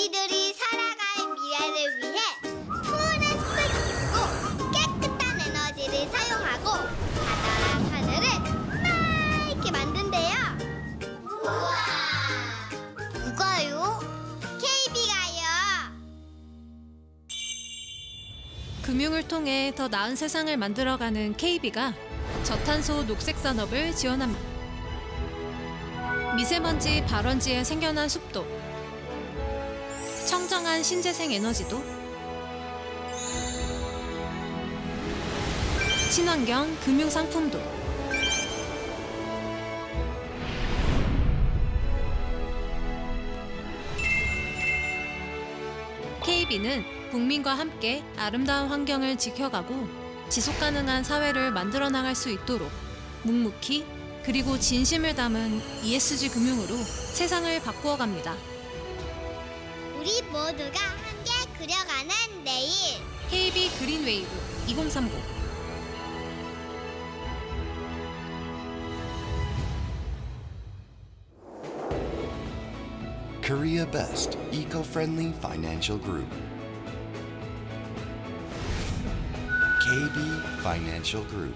우리들이 살아갈 미래를 위해 푸른 숲을 지키고 깨끗한 에너지를 사용하고 바다랑 하늘을 맑게 만든대요. 우와! 누가요? KB가요. 금융을 통해 더 나은 세상을 만들어가는 KB가 저탄소 녹색 산업을 지원합니다. 미세먼지 발원지에 생겨난 숲도, 청정한 신재생 에너지도, 친환경 금융 상품도 KB는 국민과 함께 아름다운 환경을 지켜가고 지속가능한 사회를 만들어 나갈 수 있도록 묵묵히 그리고 진심을 담은 ESG 금융으로 세상을 바꾸어 갑니다. 우리 모두가 함께 그려가는 내일. KB 그린웨이브 2030. Korea Best Eco-Friendly Financial Group. KB Financial Group.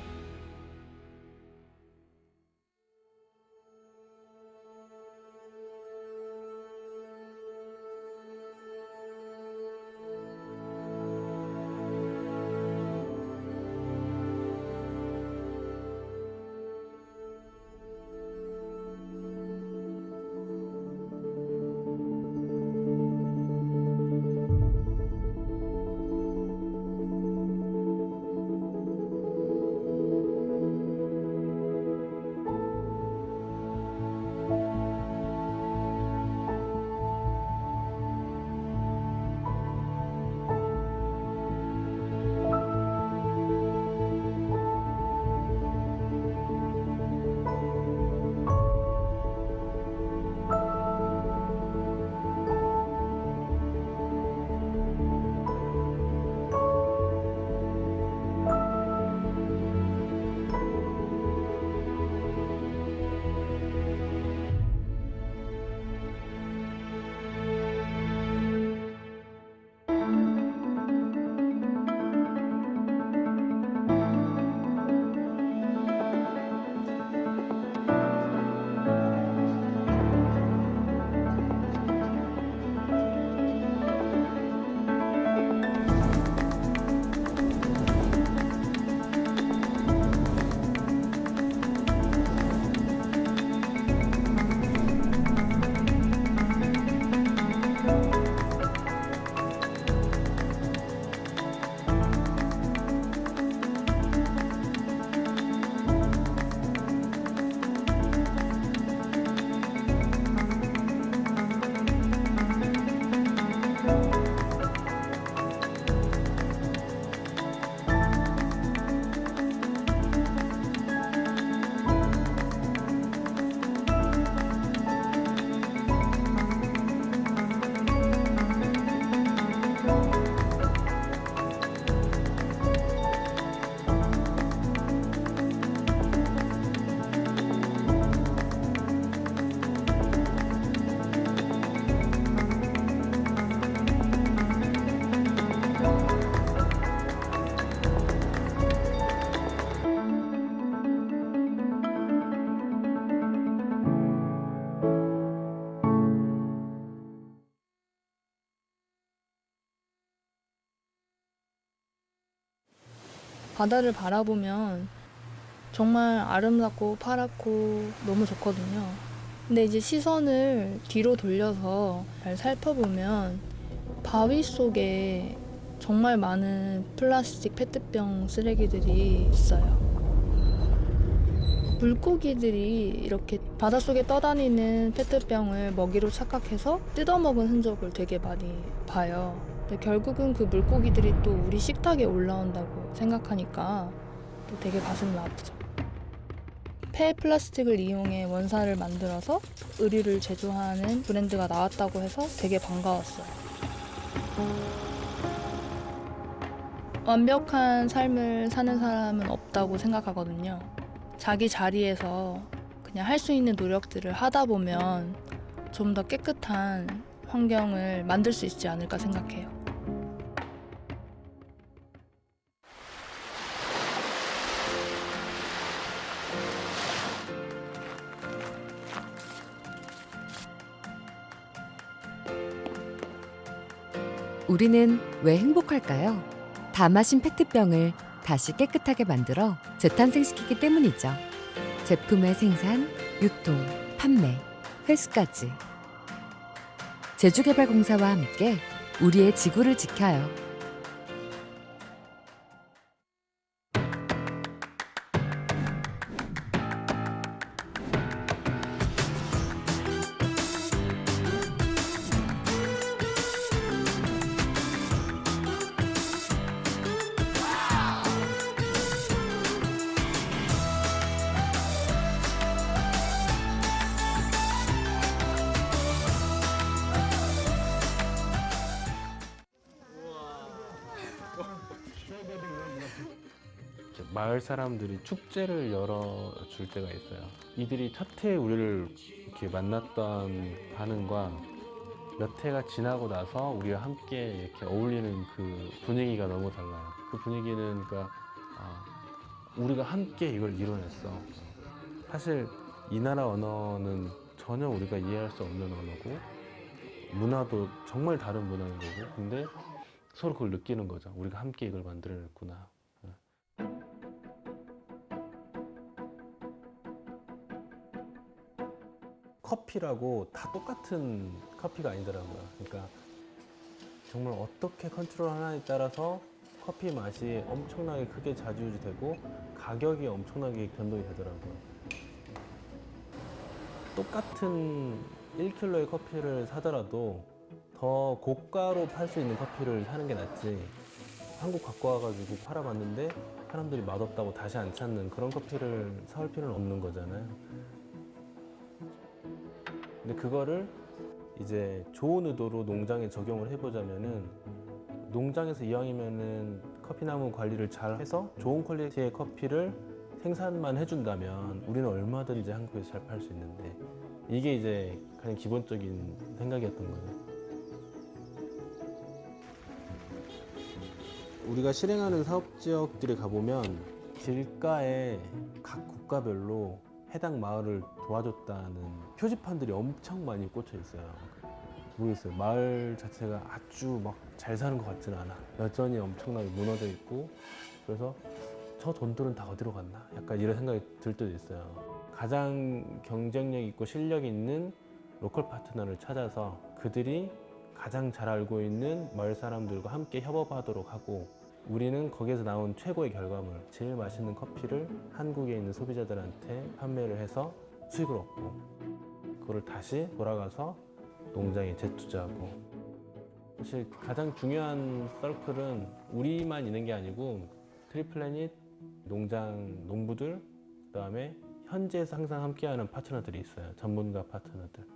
바다를 바라보면 정말 아름답고 파랗고 너무 좋거든요. 근데 이제 시선을 뒤로 돌려서 잘 살펴보면 바위 속에 정말 많은 플라스틱 페트병 쓰레기들이 있어요. 물고기들이 이렇게 바닷속에 떠다니는 페트병을 먹이로 착각해서 뜯어먹은 흔적을 되게 많이 봐요. 근데 결국은 그 물고기들이 또 우리 식탁에 올라온다고 생각하니까 또 되게 가슴이 아프죠. 폐 플라스틱을 이용해 원사를 만들어서 의류를 제조하는 브랜드가 나왔다고 해서 되게 반가웠어요. 완벽한 삶을 사는 사람은 없다고 생각하거든요. 자기 자리에서 그냥 할 수 있는 노력들을 하다 보면 좀 더 깨끗한 환경을 만들 수 있지 않을까 생각해요. 우리는 왜 행복할까요? 다 마신 페트병을 다시 깨끗하게 만들어 재탄생시키기 때문이죠. 제품의 생산, 유통, 판매, 회수까지. 제주개발공사와 함께 우리의 지구를 지켜요. 마을 사람들이 축제를 열어줄 때가 있어요. 이들이 첫 해에 우리를 이렇게 만났던 반응과 몇 해가 지나고 나서 우리와 함께 이렇게 어울리는 그 분위기가 너무 달라요. 그 분위기는 그러니까 우리가 함께 이걸 이뤄냈어. 사실 이 나라 언어는 전혀 우리가 이해할 수 없는 언어고 문화도 정말 다른 문화인 거고, 근데 서로 그걸 느끼는 거죠. 우리가 함께 이걸 만들어냈구나. 커피라고 다 똑같은 커피가 아니더라고요. 그러니까 정말 어떻게 컨트롤 하나에 따라서 커피 맛이 엄청나게 크게 좌지우지되고 가격이 엄청나게 변동이 되더라고요. 똑같은 1kg의 커피를 사더라도 더 고가로 팔 수 있는 커피를 사는 게 낫지, 한국 갖고 와가지고 팔아봤는데 사람들이 맛없다고 다시 안 찾는 그런 커피를 사올 필요는 없는 거잖아요. 근데 그거를 이제 좋은 의도로 농장에 적용을 해보자면은, 농장에서 이왕이면은 커피나무 관리를 잘 해서 좋은 퀄리티의 커피를 생산만 해준다면 우리는 얼마든지 한국에서 잘 팔 수 있는데, 이게 이제 가장 기본적인 생각이었던 거죠. 우리가 실행하는 사업 지역들에 가보면 길가에 각 국가별로 해당 마을을 도와줬다는 표지판들이 엄청 많이 꽂혀 있어요. 모르겠어요. 마을 자체가 아주 막 잘 사는 것 같지는 않아. 여전히 엄청나게 무너져 있고, 그래서 저 돈들은 다 어디로 갔나? 약간 이런 생각이 들 때도 있어요. 가장 경쟁력 있고 실력 있는 로컬 파트너를 찾아서 그들이 가장 잘 알고 있는 마을 사람들과 함께 협업하도록 하고, 우리는 거기에서 나온 최고의 결과물, 제일 맛있는 커피를 한국에 있는 소비자들한테 판매를 해서 수익을 얻고, 그걸 다시 돌아가서 농장에 재투자하고. 사실 가장 중요한 서클은 우리만 있는 게 아니고 트리플래닛, 농장, 농부들, 그다음에 현지에서 항상 함께하는 파트너들이 있어요. 전문가 파트너들.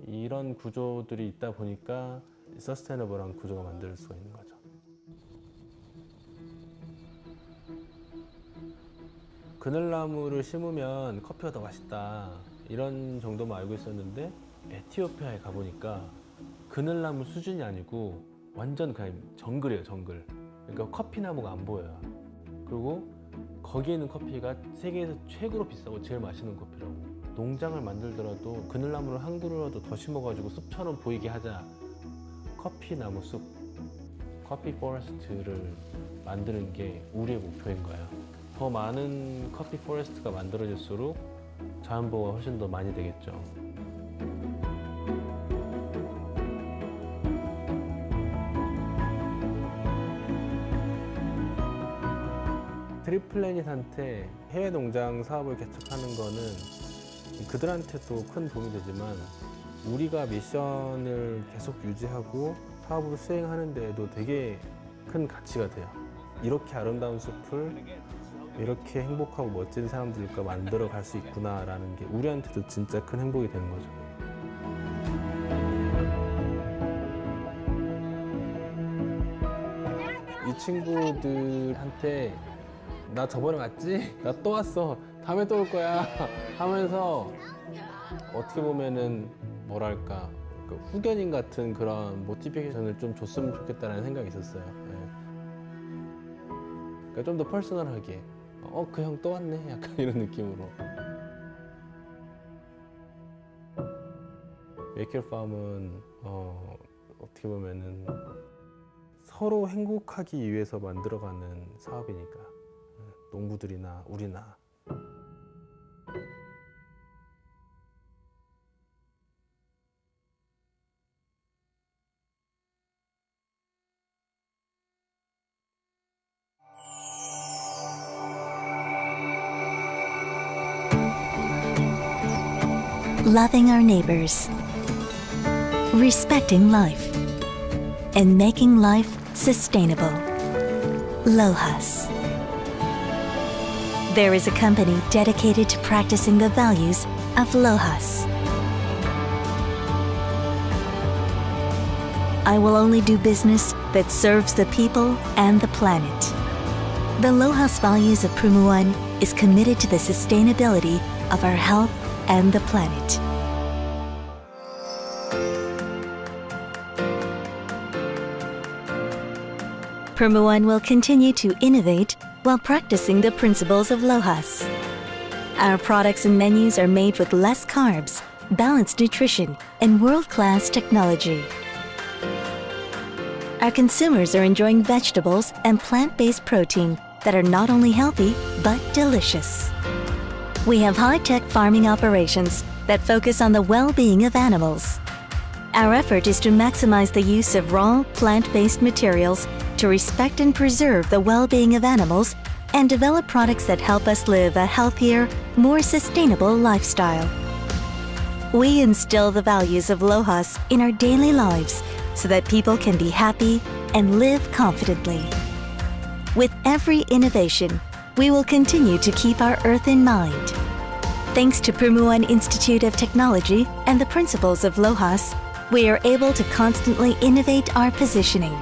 이런 구조들이 있다 보니까 서스테너블한 구조가 만들 수가 있는 거죠. 그늘나무를 심으면 커피가 더 맛있다, 이런 정도만 알고 있었는데 에티오피아에 가보니까 그늘나무 수준이 아니고 완전 그냥 정글이에요, 정글. 그러니까 커피나무가 안 보여요. 그리고 거기에 있는 커피가 세계에서 최고로 비싸고 제일 맛있는 커피라고. 농장을 만들더라도 그늘나무를 한 그루라도 더 심어가지고 숲처럼 보이게 하자. 커피나무 숲, 커피 포레스트를 만드는 게 우리의 목표인 거예요. 더 많은 커피 포레스트가 만들어질수록 자연보호가 훨씬 더 많이 되겠죠. 트리플래닛한테 해외 농장 사업을 개척하는 거는 그들한테도 큰 도움이 되지만, 우리가 미션을 계속 유지하고 사업을 수행하는 데에도 되게 큰 가치가 돼요. 이렇게 아름다운 숲을 이렇게 행복하고 멋진 사람들과 만들어 갈 수 있구나라는 게 우리한테도 진짜 큰 행복이 되는 거죠. 이 친구들한테 나 저번에 왔지? 나 또 왔어. 다음에 또 올 거야. 하면서 어떻게 보면은 뭐랄까, 그 후견인 같은 그런 모티베이션을 좀 줬으면 좋겠다는 생각이 있었어요. 그러니까 좀 더 퍼스널하게 그 형 또 왔네 약간 이런 느낌으로. 메이크업팜은 어떻게 보면은 서로 행복하기 위해서 만들어가는 사업이니까 농부들이나 우리나. Loving our neighbors, respecting life, and making life sustainable. LOHAS. There is a company dedicated to practicing the values of LOHAS. I will only do business that serves the people and the planet. The LOHAS values of Prumuan is committed to the sustainability of our health and the planet. Prumuan will continue to innovate while practicing the principles of LOHAS. Our products and menus are made with less carbs, balanced nutrition, and world-class technology. Our consumers are enjoying vegetables and plant-based protein that are not only healthy, but delicious. We have high-tech farming operations that focus on the well-being of animals. Our effort is to maximize the use of raw, plant-based materials to respect and preserve the well-being of animals and develop products that help us live a healthier, more sustainable lifestyle. We instill the values of LOHAS in our daily lives so that people can be happy and live confidently. With every innovation, we will continue to keep our Earth in mind. Thanks to Prumuan Institute of Technology and the principles of LOHAS, we are able to constantly innovate our positioning.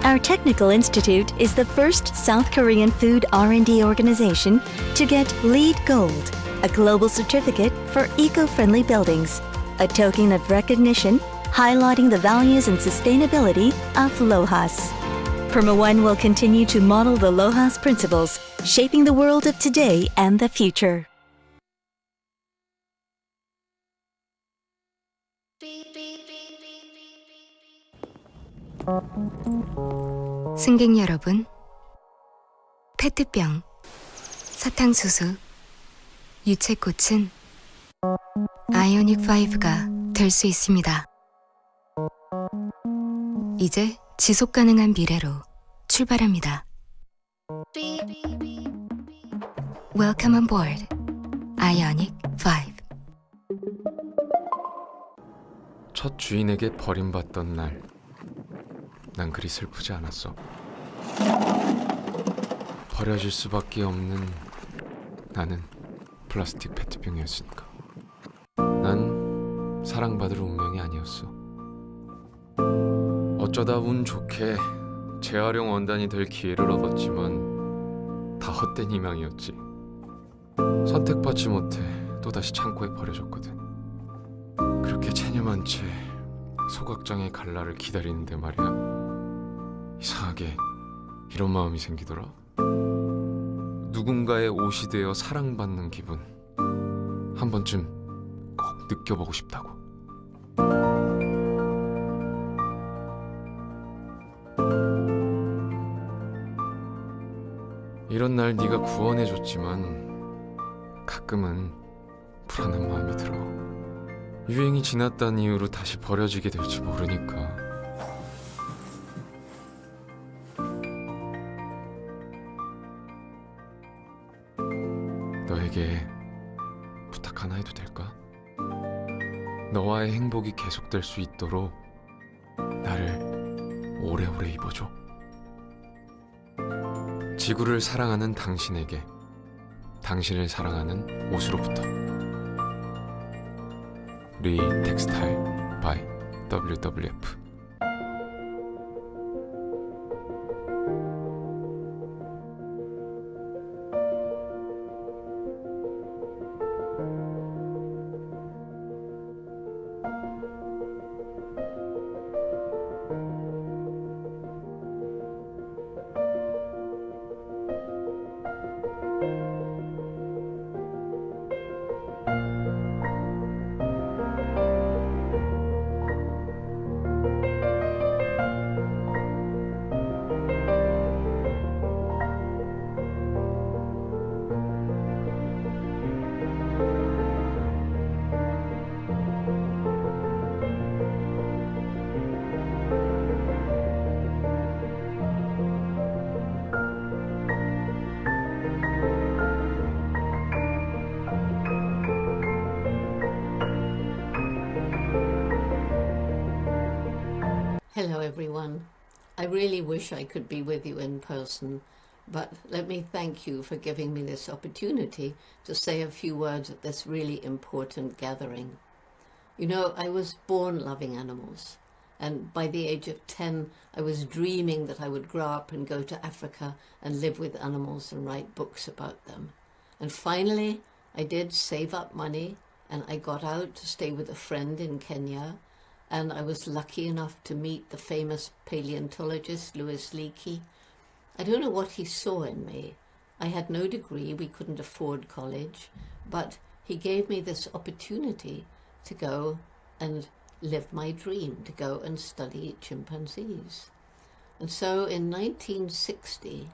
Our technical institute is the first South Korean food R&D organization to get LEED Gold, a global certificate for eco-friendly buildings, a token of recognition highlighting the values and sustainability of LOHAS. Prumuan will continue to model the LOHAS principles, shaping the world of today and the future. 승객 여러분, 페트병, 사탕수수, 유채꽃은 아이오닉 5가 될 수 있습니다. 이제 지속 가능한 미래로 출발합니다. Welcome on board, Ionic 5. 첫 주인에게 버림받던 날, 난 그리 슬프지 않았어. 버려질 수밖에 없는 나는 플라스틱 페트병이었으니까. 난 사랑받을 운명이 아니었어. 어쩌다 운 좋게 재활용 원단이 될 기회를 얻었지만 다 헛된 희망이었지. 선택받지 못해 또다시 창고에 버려졌거든. 그렇게 체념한 채 소각장의 갈라를 기다리는데 말이야. 이상하게 이런 마음이 생기더라. 누군가의 옷이 되어 사랑받는 기분 한 번쯤 꼭 느껴보고 싶다고. 이런 날 네가 구원해줬지만 가끔은 불안한 마음이 들어. 유행이 지났다는 이유로 다시 버려지게 될지 모르니까. 너에게 부탁 하나 해도 될까? 너와의 행복이 계속될 수 있도록 나를 오래오래 입어줘. 지구를 사랑하는 당신에게 당신을 사랑하는 옷으로부터. 리 텍스타일 by WWF. Hello, everyone. I really wish I could be with you in person, but let me thank you for giving me this opportunity to say a few words at this really important gathering. You know, I was born loving animals, and by the age of 10, I was dreaming that I would grow up and go to Africa and live with animals and write books about them. And finally, I did save up money, and I got out to stay with a friend in Kenya, and I was lucky enough to meet the famous paleontologist Louis Leakey. I don't know what he saw in me. I had no degree, we couldn't afford college, but he gave me this opportunity to go and live my dream, to go and study chimpanzees. And so in 1960,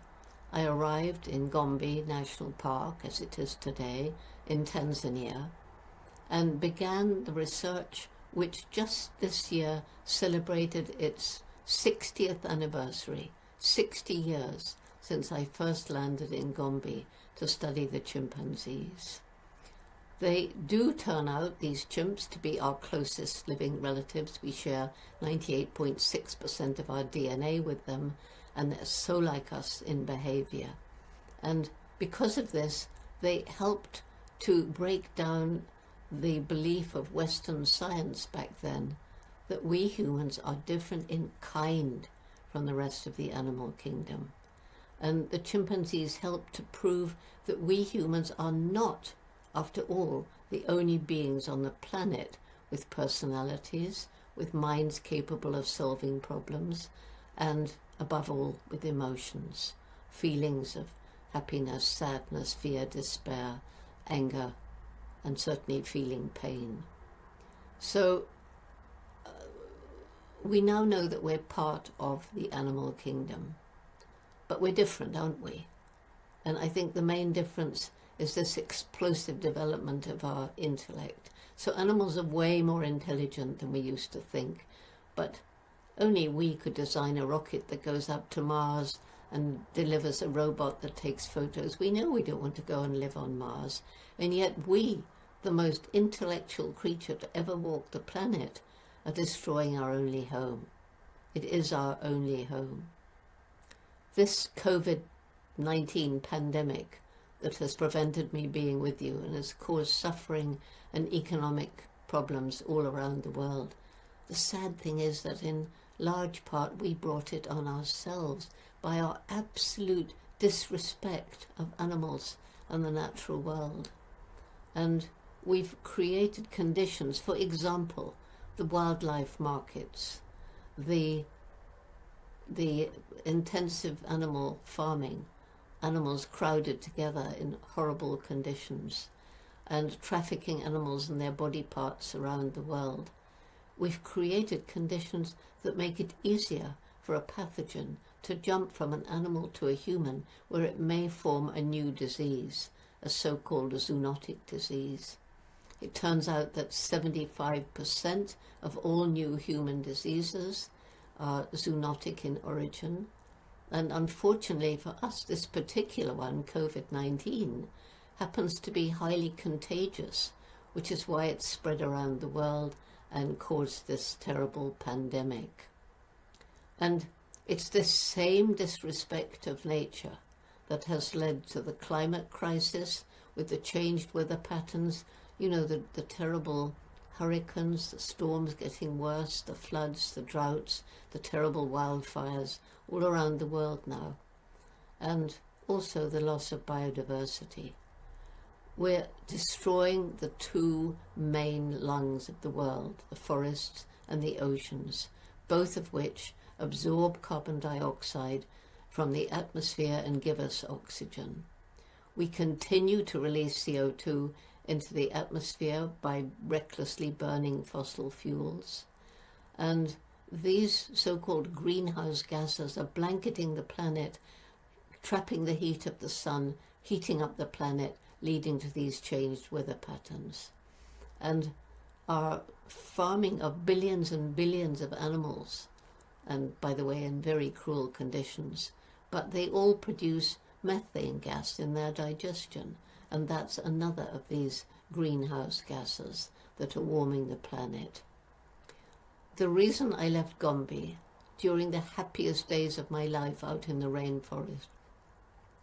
I arrived in Gombe National Park, as it is today, in Tanzania, and began the research which just this year celebrated its 60th anniversary, 60 years since I first landed in Gombe to study the chimpanzees. They do turn out, these chimps, to be our closest living relatives. We share 98.6% of our DNA with them, and they're so like us in behavior. And because of this, they helped to break down the belief of Western science back then that we humans are different in kind from the rest of the animal kingdom. And the chimpanzees helped to prove that we humans are not, after all, the only beings on the planet with personalities, with minds capable of solving problems, and above all, with emotions, feelings of happiness, sadness, fear, despair, anger, and certainly feeling pain. So we now know that we're part of the animal kingdom, but we're different, aren't we? And I think the main difference is this explosive development of our intellect. So animals are way more intelligent than we used to think, but only we could design a rocket that goes up to Mars and delivers a robot that takes photos. We know we don't want to go and live on Mars, and yet we, the most intellectual creature to ever walk the planet, are destroying our only home. It is our only home. This COVID-19 pandemic that has prevented me being with you and has caused suffering and economic problems all around the world. The sad thing is that in large part we brought it on ourselves by our absolute disrespect of animals and the natural world. And we've created conditions, for example, the wildlife markets, the intensive animal farming, animals crowded together in horrible conditions, and trafficking animals and their body parts around the world. We've created conditions that make it easier for a pathogen to jump from an animal to a human, where it may form a new disease, a so-called zoonotic disease. It turns out that 75% of all new human diseases are zoonotic in origin. And unfortunately for us, this particular one, COVID-19, happens to be highly contagious, which is why it's spread around the world and caused this terrible pandemic. And it's this same disrespect of nature that has led to the climate crisis with the changed weather patterns, you know, the terrible hurricanes, the storms getting worse, the floods, the droughts, the terrible wildfires all around the world now, and also the loss of biodiversity. We're destroying the two main lungs of the world, the forests and the oceans, both of which absorb carbon dioxide from the atmosphere and give us oxygen. We continue to release CO2 into the atmosphere by recklessly burning fossil fuels. And these so-called greenhouse gases are blanketing the planet, trapping the heat of the sun, heating up the planet, leading to these changed weather patterns. And our farming of billions and billions of animals, and by the way, in very cruel conditions, but they all produce methane gas in their digestion, and that's another of these greenhouse gases that are warming the planet. The reason I left Gombe during the happiest days of my life out in the rainforest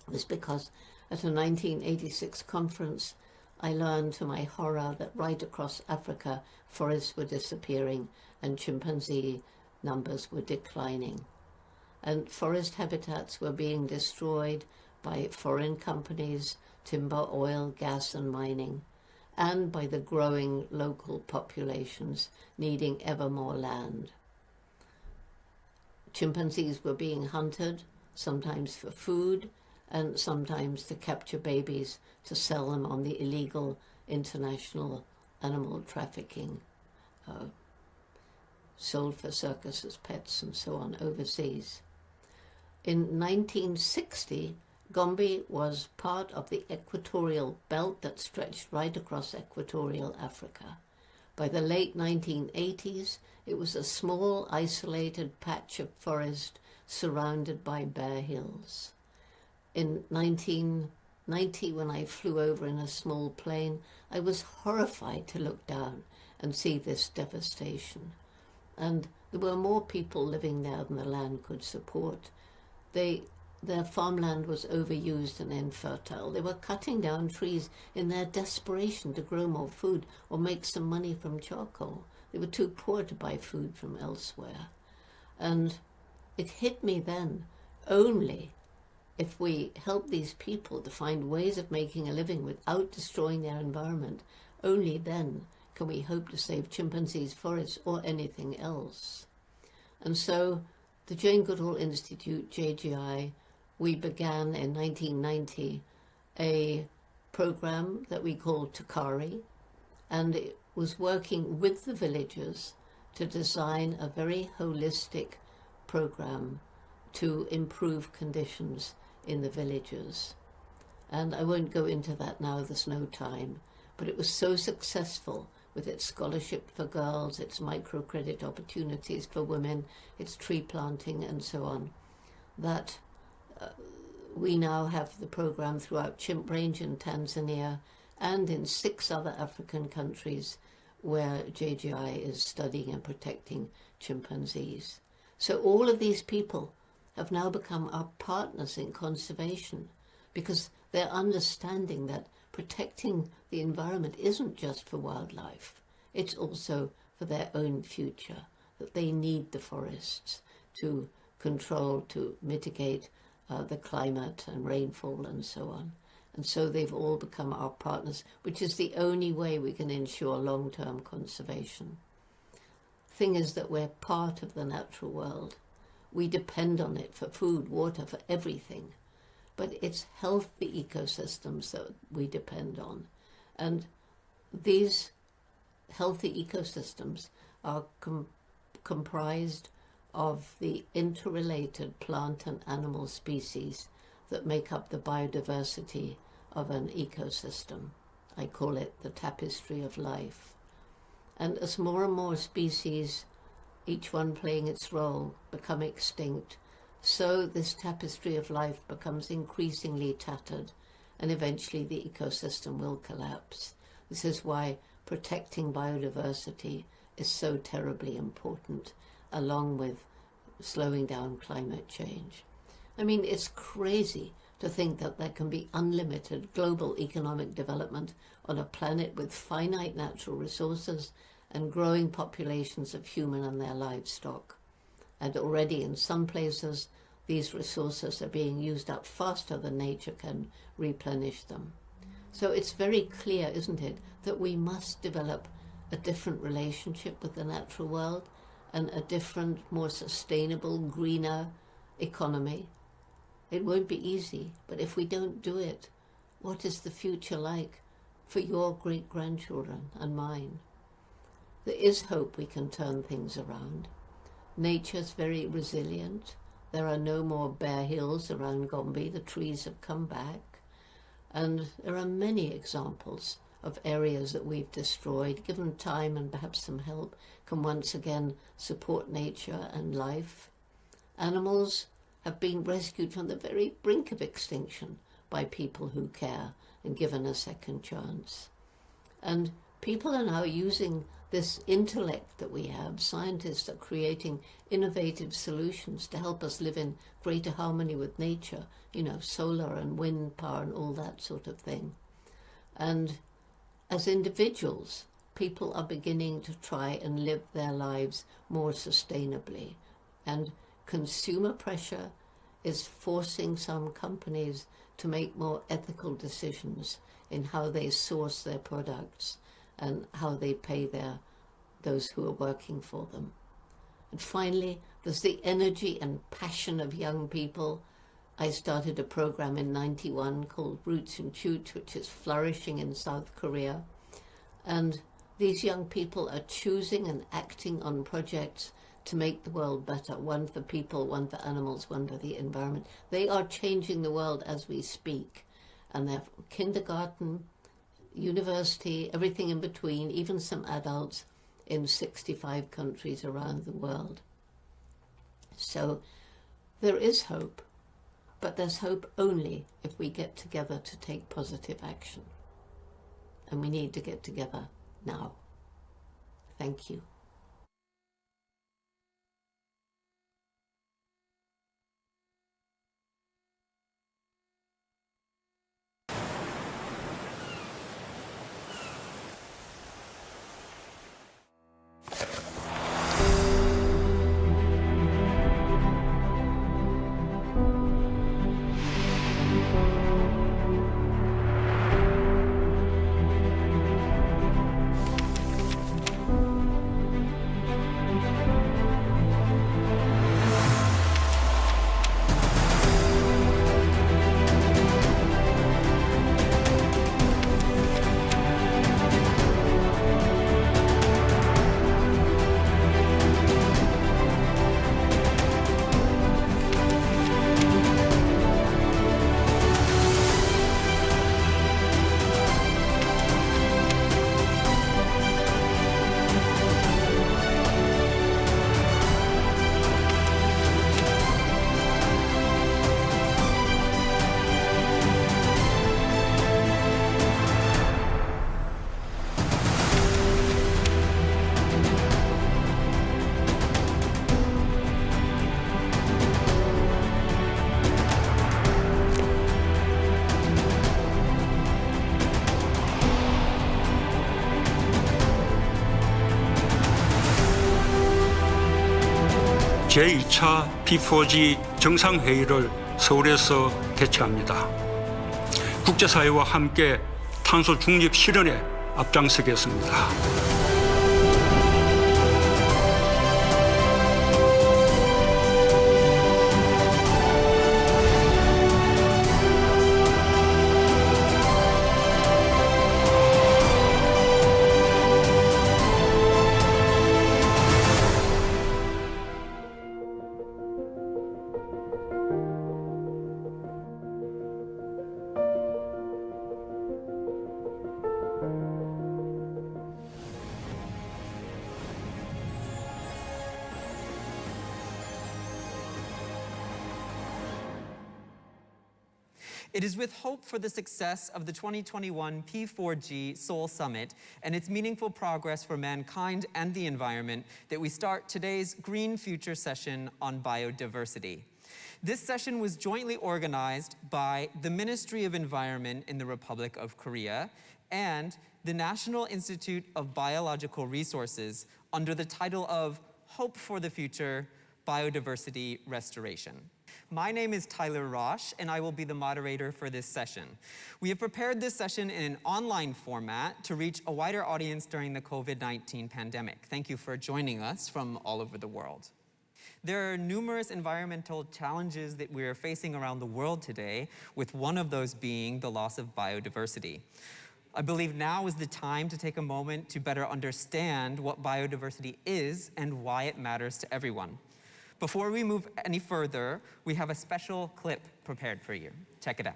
was because at a 1986 conference, I learned to my horror that right across Africa, forests were disappearing and chimpanzee numbers were declining. And forest habitats were being destroyed by foreign companies, timber, oil, gas and mining, and by the growing local populations needing ever more land. Chimpanzees were being hunted, sometimes for food, and sometimes to capture babies to sell them on the illegal international animal trafficking, sold for circuses, pets, and so on overseas. In 1960, Gombe was part of the equatorial belt that stretched right across equatorial Africa. By the late 1980s, it was a small, isolated patch of forest surrounded by bare hills. In 1990, when I flew over in a small plane, I was horrified to look down and see this devastation. And there were more people living there than the land could support. Their farmland was overused and infertile. They were cutting down trees in their desperation to grow more food or make some money from charcoal. They were too poor to buy food from elsewhere. And it hit me then, only if we help these people to find ways of making a living without destroying their environment, only then can we hope to save chimpanzees, forests, or anything else. And so the Jane Goodall Institute, JGI, we began in 1990 a program that we called Takari, and it was working with the villagers to design a very holistic program to improve conditions in the villages. And I won't go into that now, there's no time, but it was so successful with its scholarship for girls, its microcredit opportunities for women, its tree planting and so on, that we now have the program throughout Chimp Range in Tanzania and in 6 other African countries where JGI is studying and protecting chimpanzees. So all of these people have now become our partners in conservation because they're understanding that protecting the environment isn't just for wildlife, it's also for their own future, that they need the forests to control, to mitigate the climate and rainfall and so on. And so they've all become our partners, which is the only way we can ensure long-term conservation. Thing is that we're part of the natural world. We depend on it for food, water, for everything. But it's healthy ecosystems that we depend on. And these healthy ecosystems are comprised of the interrelated plant and animal species that make up the biodiversity of an ecosystem. I call it the tapestry of life. And as more and more species, each one playing its role, become extinct, so this tapestry of life becomes increasingly tattered, and eventually the ecosystem will collapse. This is why protecting biodiversity is so terribly important, along with slowing down climate change. I mean, it's crazy to think that there can be unlimited global economic development on a planet with finite natural resources and growing populations of human and their livestock. And already in some places, these resources are being used up faster than nature can replenish them. So it's very clear, isn't it, that we must develop a different relationship with the natural world and a different, more sustainable, greener economy. It won't be easy, but if we don't do it, what is the future like for your great-grandchildren and mine? There is hope we can turn things around. Nature's very resilient. There are no more bare hills around Gombe. The trees have come back. And there are many examples of areas that we've destroyed, given time and perhaps some help, can once again support nature and life. Animals have been rescued from the very brink of extinction by people who care and given a second chance. And people are now using this intellect that we have, scientists are creating innovative solutions to help us live in greater harmony with nature, you know, solar and wind power and all that sort of thing. And as individuals, people are beginning to try and live their lives more sustainably. And consumer pressure is forcing some companies to make more ethical decisions in how they source their products and how they pay those who are working for them. And finally, there's the energy and passion of young people. I started a program in '91 called Roots and Shoot, which is flourishing in South Korea. And these young people are choosing and acting on projects to make the world better, one for people, one for animals, one for the environment. They are changing the world as we speak. And they're from kindergarten, university, everything in between, even some adults in 65 countries around the world. So there is hope, but there's hope only if we get together to take positive action. And we need to get together now. Thank you. 제2차 P4G 정상회의를 서울에서 개최합니다. 국제사회와 함께 탄소 중립 실현에 앞장서겠습니다. It is with hope for the success of the 2021 P4G Seoul Summit and its meaningful progress for mankind and the environment that we start today's Green Future session on biodiversity. This session was jointly organized by the Ministry of Environment in the Republic of Korea and the National Institute of Biological Resources under the title of Hope for the Future, Biodiversity Restoration. My name is Tyler Roche, and I will be the moderator for this session. We have prepared this session in an online format to reach a wider audience during the COVID-19 pandemic. Thank you for joining us from all over the world. There are numerous environmental challenges that we are facing around the world today, with one of those being the loss of biodiversity. I believe now is the time to take a moment to better understand what biodiversity is and why it matters to everyone. Before we move any further, we have a special clip prepared for you. Check it out.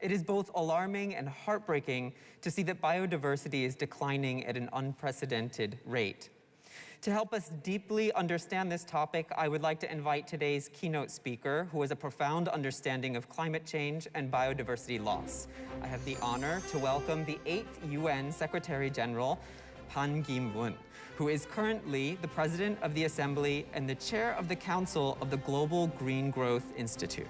It is both alarming and heartbreaking to see that biodiversity is declining at an unprecedented rate. To help us deeply understand this topic, I would like to invite today's keynote speaker, who has a profound understanding of climate change and biodiversity loss. I have the honor to welcome the 8th UN Secretary General, Ban Ki-moon, who is currently the President of the Assembly and the Chair of the Council of the Global Green Growth Institute.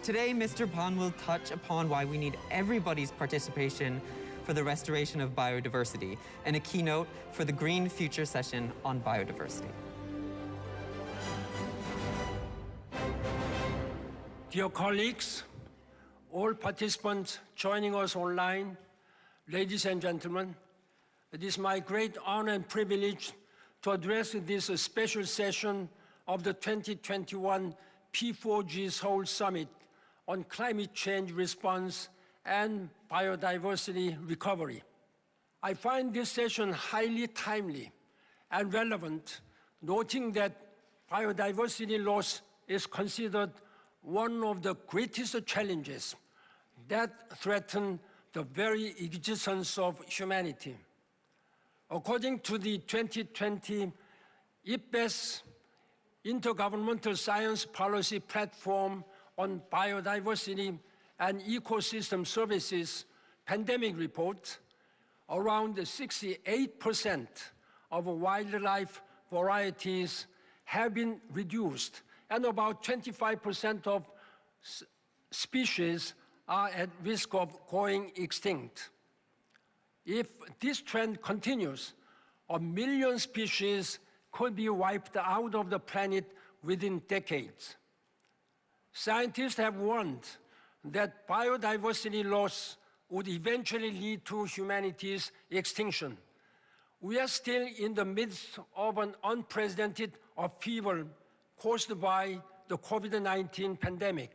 Today, Mr. Ban will touch upon why we need everybody's participation for the restoration of biodiversity and a keynote for the Green Future session on biodiversity. Dear colleagues, all participants joining us online, ladies and gentlemen, it is my great honor and privilege to address this special session of the 2021 P4G Seoul Summit on climate change response and biodiversity recovery. I find this session highly timely and relevant, noting that biodiversity loss is considered one of the greatest challenges that threaten the very existence of humanity. According to the 2020 IPBES Intergovernmental Science Policy Platform on Biodiversity and Ecosystem Services pandemic report, around 68% of wildlife varieties have been reduced, and about 25% of species are at risk of going extinct. If this trend continues, 1 million species could be wiped out of the planet within decades. Scientists have warned that biodiversity loss would eventually lead to humanity's extinction. We are still in the midst of an unprecedented upheaval caused by the COVID-19 pandemic.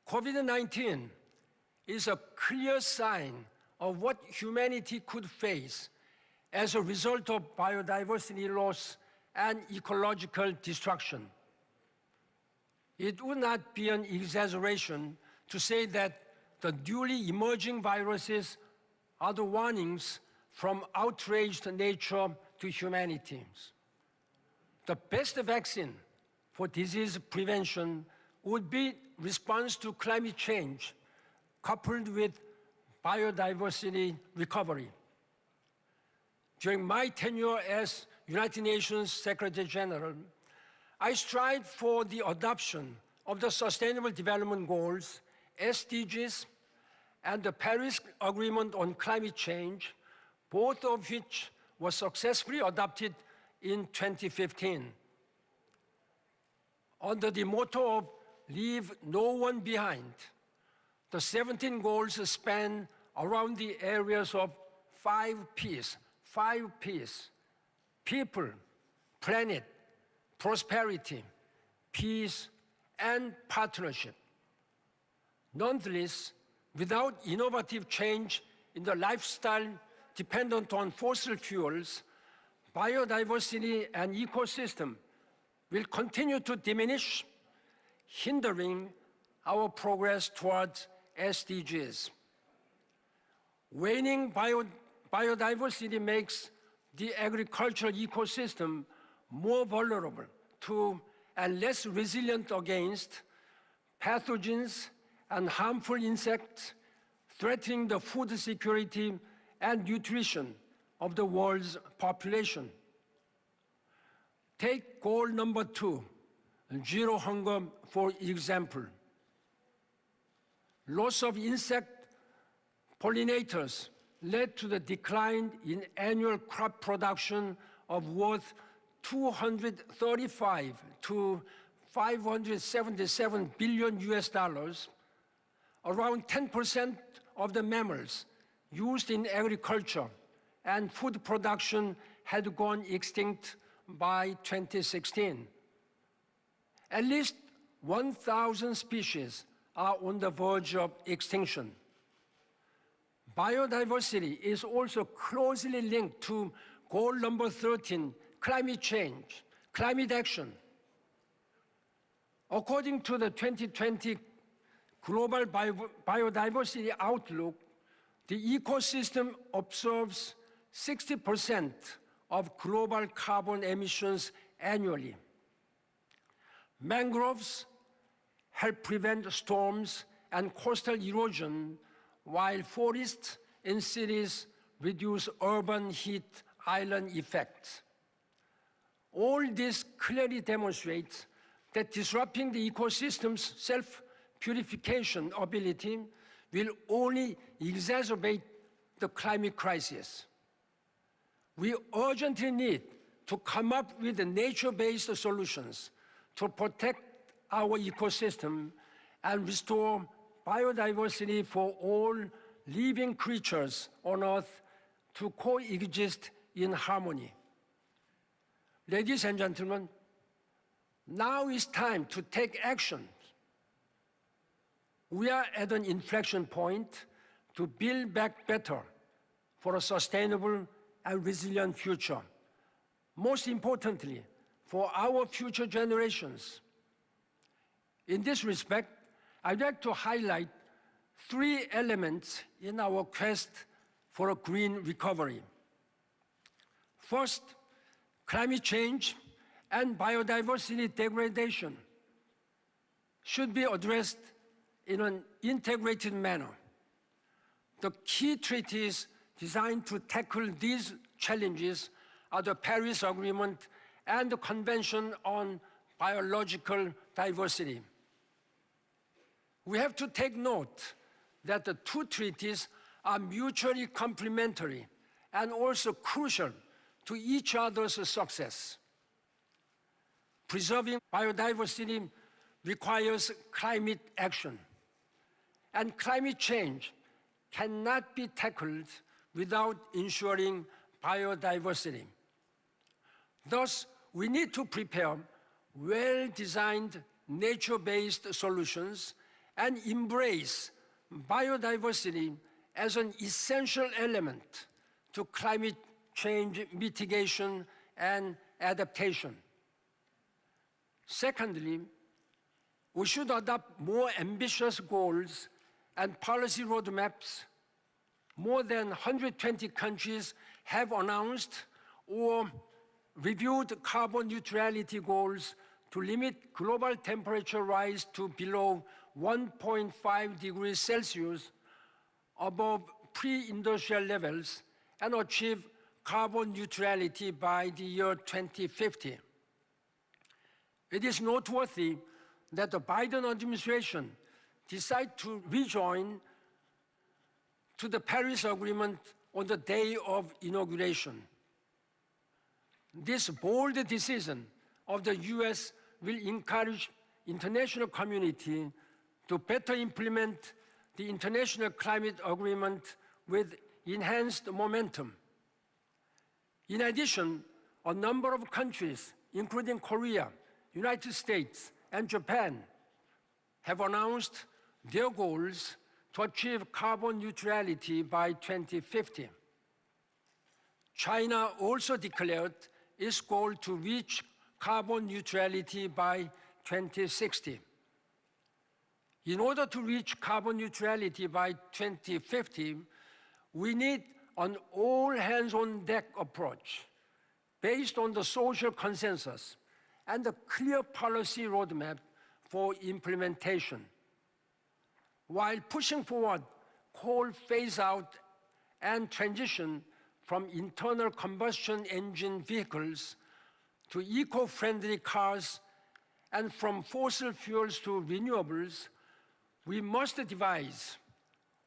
COVID-19 is a clear sign of what humanity could face as a result of biodiversity loss and ecological destruction. It would not be an exaggeration to say that the newly emerging viruses are the warnings from outraged nature to humanity. The best vaccine for disease prevention would be response to climate change coupled with biodiversity recovery. During my tenure as United Nations Secretary General, I strive for the adoption of the Sustainable Development Goals, SDGs, and the Paris Agreement on Climate Change, both of which were successfully adopted in 2015. Under the motto of "Leave no one behind," the 17 goals span around the areas of 5 Ps, people, planet, prosperity, peace, and partnership. Nonetheless, without innovative change in the lifestyle dependent on fossil fuels, biodiversity and ecosystem will continue to diminish, hindering our progress towards SDGs. Waning biodiversity makes the agricultural ecosystem more vulnerable to and less resilient against pathogens and harmful insects threatening the food security and nutrition of the world's population. Take goal number 2, zero hunger, for example. Loss of insect pollinators led to the decline in annual crop production of worth $235 to $577 billion US. Around 10% of the mammals used in agriculture and food production had gone extinct by 2016. At least 1,000 species are on the verge of extinction. Biodiversity is also closely linked to goal number 13, climate change, climate action. According to the 2020 global biodiversity outlook, the ecosystem absorbs 60% of global carbon emissions annually. Mangroves help prevent storms and coastal erosion, while forests in cities reduce urban heat island effects. All this clearly demonstrates that disrupting the ecosystem's self-purification ability will only exacerbate the climate crisis. We urgently need to come up with nature-based solutions to protect our ecosystem and restore biodiversity for all living creatures on Earth to coexist in harmony. Ladies and gentlemen, now is time to take action. We are at an inflection point to build back better for a sustainable and resilient future. Most importantly, for our future generations. In this respect, I'd like to highlight 3 elements in our quest for a green recovery. First, climate change and biodiversity degradation should be addressed in an integrated manner. The key treaties designed to tackle these challenges are the Paris Agreement and the Convention on Biological Diversity. We have to take note that the 2 treaties are mutually complementary and also crucial to each other's success. Preserving biodiversity requires climate action, and climate change cannot be tackled without ensuring biodiversity. Thus, we need to prepare well-designed nature-based solutions and embrace biodiversity as an essential element to climate change mitigation and adaptation. Secondly, we should adopt more ambitious goals and policy roadmaps. More than 120 countries have announced or reviewed carbon neutrality goals to limit global temperature rise to below 1.5 degrees Celsius above pre-industrial levels and achieve carbon neutrality by the year 2050. It is noteworthy that the Biden administration decided to rejoin to the Paris Agreement on the day of inauguration. This bold decision of the US will encourage international community to better implement the International Climate Agreement with enhanced momentum. In addition, a number of countries, including Korea, United States, and Japan, have announced their goals to achieve carbon neutrality by 2050. China also declared its goal to reach carbon neutrality by 2060. In order to reach carbon neutrality by 2050, we need an all-hands-on-deck approach based on the social consensus and a clear policy roadmap for implementation. While pushing forward coal phase-out and transition from internal combustion engine vehicles to eco-friendly cars and from fossil fuels to renewables, we must devise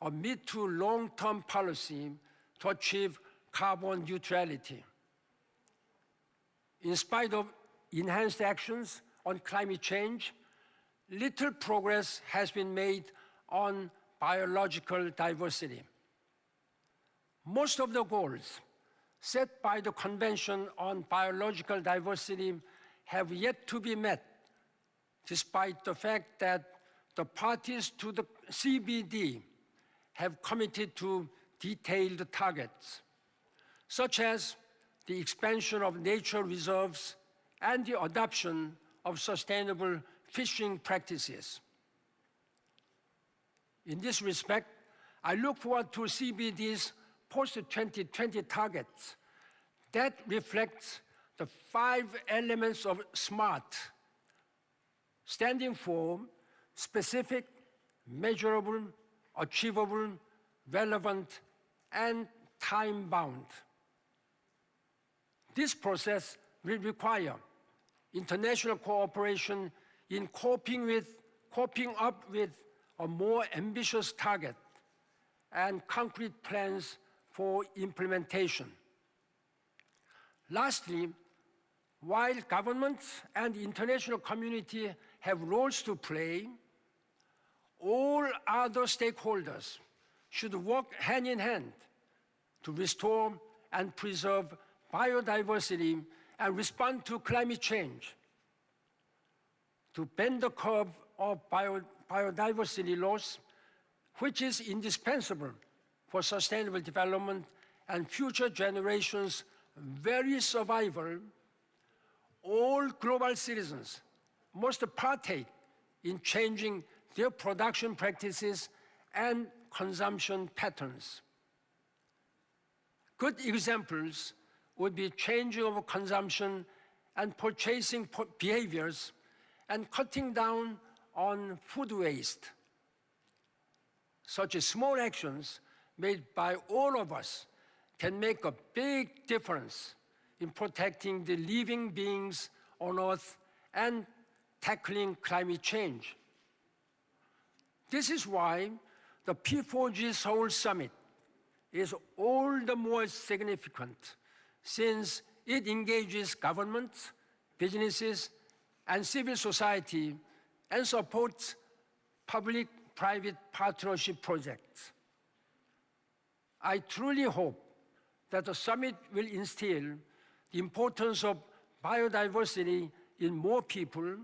a mid to long-term policy to achieve carbon neutrality. In spite of enhanced actions on climate change, little progress has been made on biological diversity. Most of the goals set by the Convention on Biological Diversity have yet to be met, despite the fact that the parties to the CBD have committed to detailed targets, such as the expansion of nature reserves and the adoption of sustainable fishing practices. In this respect, I look forward to CBD's post-2020 targets that reflects the 5 elements of SMART, standing for specific, measurable, achievable, relevant, and time-bound. This process will require international cooperation in coping up with a more ambitious target and concrete plans for implementation. Lastly, while governments and the international community have roles to play, all other stakeholders should work hand in hand to restore and preserve biodiversity and respond to climate change. To bend the curve of biodiversity loss, which is indispensable for sustainable development and future generations' very survival, all global citizens must partake in changing their production practices and consumption patterns. Good examples would be changing of consumption and purchasing behaviors and cutting down on food waste. Such small actions made by all of us can make a big difference in protecting the living beings on Earth and tackling climate change. This is why the P4G Seoul Summit is all the more significant, since it engages governments, businesses, and civil society and supports public-private partnership projects. I truly hope that the summit will instill the importance of biodiversity in more people